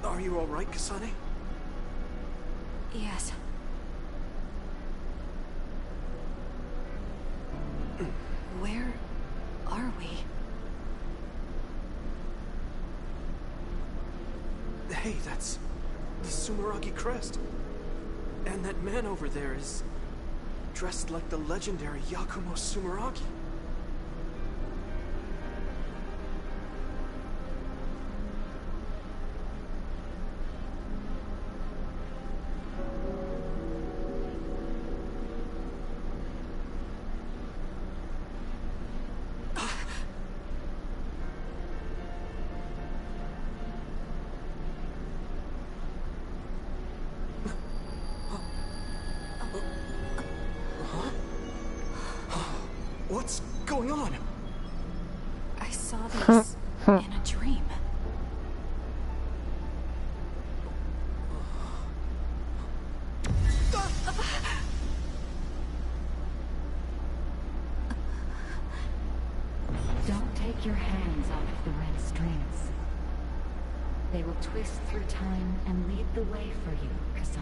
Are you alright, Kasane? Yes. Where are we? Hey, that's the Sumeragi crest. And that man over there is dressed like the legendary Yakumo Sumeragi. What's going on? I saw this in a dream. Don't take your hands off the red strings. They will twist through time and lead the way for you, Kasane.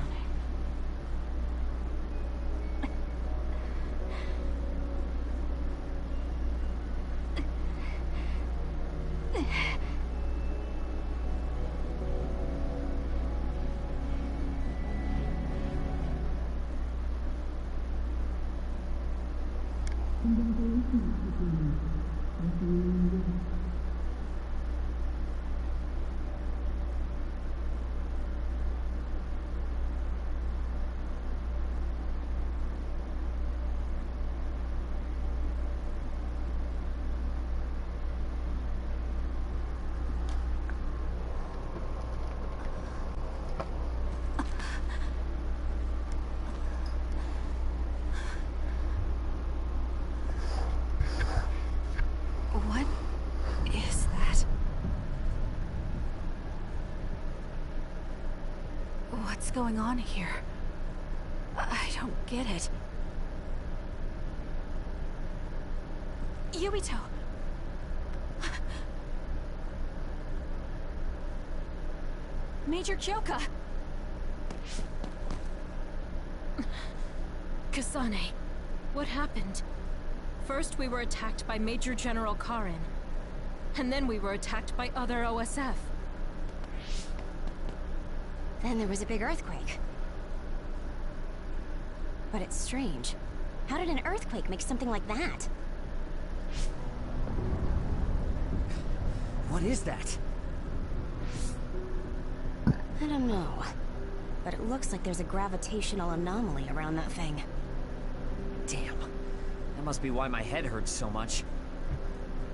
What is that? What's going on here? I don't get it. Yuito! Major Kyoka! Kasane, what happened? First we were attacked by Major General Karin, and then we were attacked by other OSF. Then there was a big earthquake. But it's strange. How did an earthquake make something like that? What is that? I don't know. But it looks like there's a gravitational anomaly around that thing. Damn. That must be why my head hurts so much.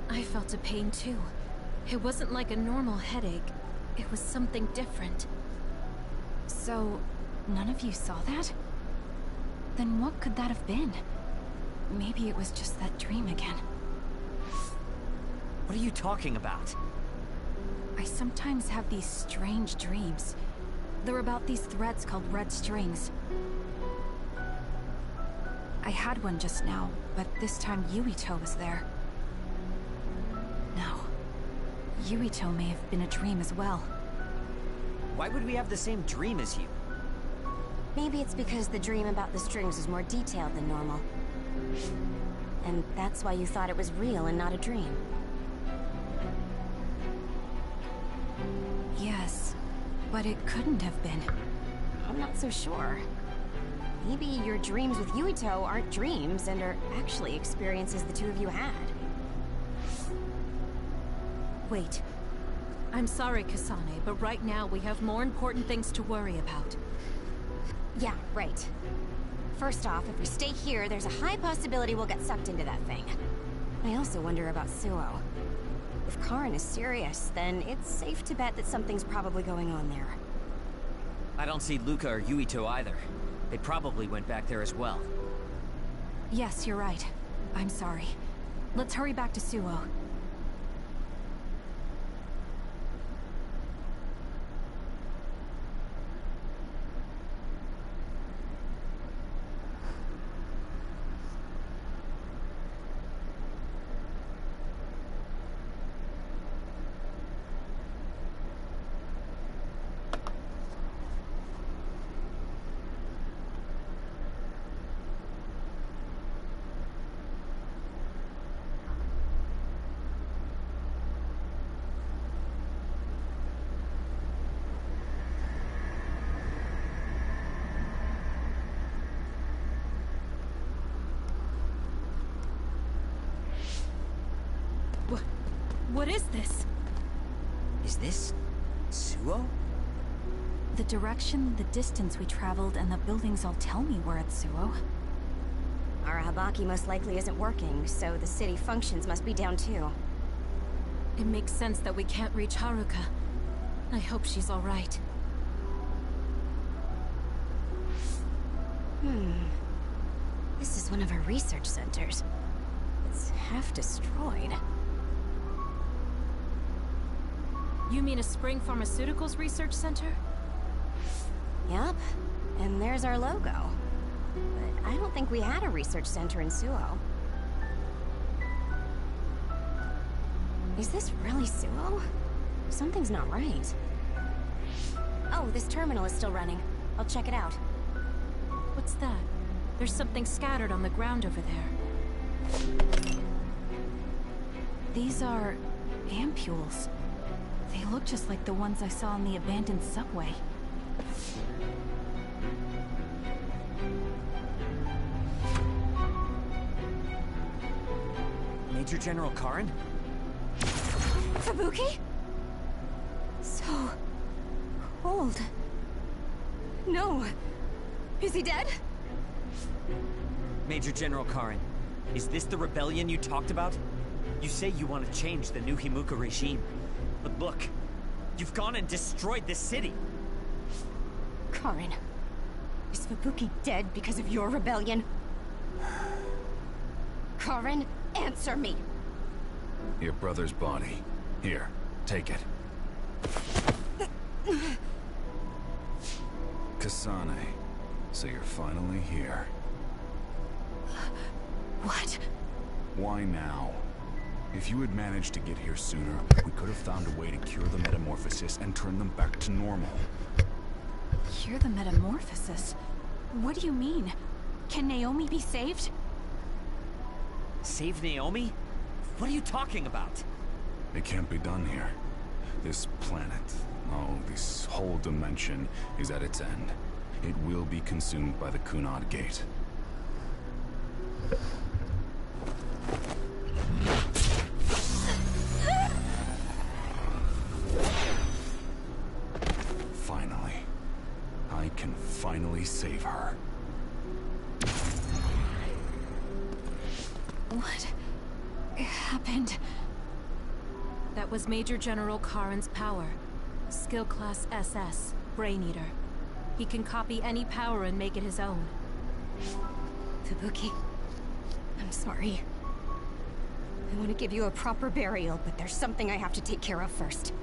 I felt a pain too. It wasn't like a normal headache. It was something different. So, none of you saw that? Then what could that have been? Maybe it was just that dream again. What are you talking about? I sometimes have these strange dreams. They're about these threads called red strings. I had one just now, but this time Yuito was there. No. Yuito may have been a dream as well. Why would we have the same dream as you? Maybe it's because the dream about the strings is more detailed than normal. And that's why you thought it was real and not a dream. Yes, but it couldn't have been. I'm not so sure. Maybe your dreams with Yuito aren't dreams and are actually experiences the two of you had. Wait. I'm sorry, Kasane, but right now we have more important things to worry about. Yeah, right. First off, if we stay here, there's a high possibility we'll get sucked into that thing. I also wonder about Suo. If Karin is serious, then it's safe to bet that something's probably going on there. I don't see Luca or Yuito either. They probably went back there as well. Yes, you're right. I'm sorry. Let's hurry back to Suo. What is this? Is this Suo? The direction, the distance we traveled, and the buildings all tell me we're at Suo. Our Habaki most likely isn't working, so the city functions must be down too. It makes sense that we can't reach Haruka. I hope she's all right. This is one of our research centers. It's half destroyed. You mean a Spring Pharmaceuticals Research Center? Yup. And there's our logo. But I don't think we had a research center in Suo. Is this really Suo? Something's not right. Oh, this terminal is still running. I'll check it out. What's that? There's something scattered on the ground over there. These are ampules. They look just like the ones I saw in the abandoned subway. Major General Karin? Fubuki? So... cold. No. Is he dead? Major General Karin, is this the rebellion you talked about? You say you want to change the new Himuka regime. But look, you've gone and destroyed this city. Karin, is Fubuki dead because of your rebellion? Karin, answer me! Your brother's body. Here, take it. Kasane, so you're finally here. What? Why now? If you had managed to get here sooner, we could have found a way to cure the metamorphosis and turn them back to normal. Cure the metamorphosis? What do you mean? Can Naomi be saved? Save Naomi? What are you talking about? It can't be done here. This planet, oh, this whole dimension is at its end. It will be consumed by the Kunad Gate. Finally. I can finally save her. What happened? That was Major General Karin's power. Skill class SS, Brain Eater. He can copy any power and make it his own. Fubuki, I'm sorry. I want to give you a proper burial, but there's something I have to take care of first.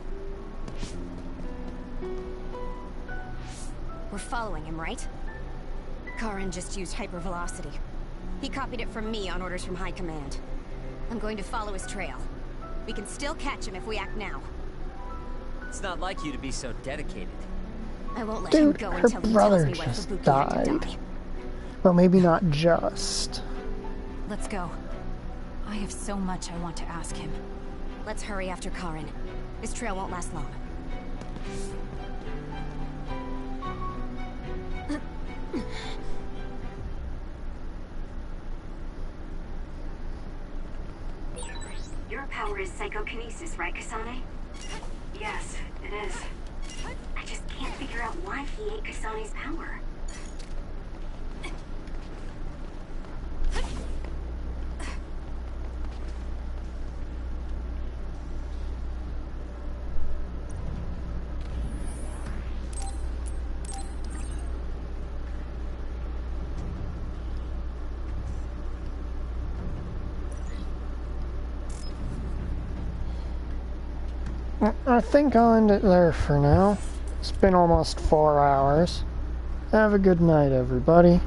We're following him, right? Karin just used hypervelocity. He copied it from me on orders from High Command. I'm going to follow his trail. We can still catch him if we act now. It's not like you to be so dedicated. I won't let Dude, him go her until he tells brother me when just Fubuki had to died. die. Well, maybe not just. Let's go. I have so much I want to ask him. Let's hurry after Karin. This trail won't last long. Your power is psychokinesis, right, Kasane? Yes, it is. I just can't figure out why he ate Kasane's power. I think I'll end it there for now. It's been almost 4 hours. Have a good night, everybody.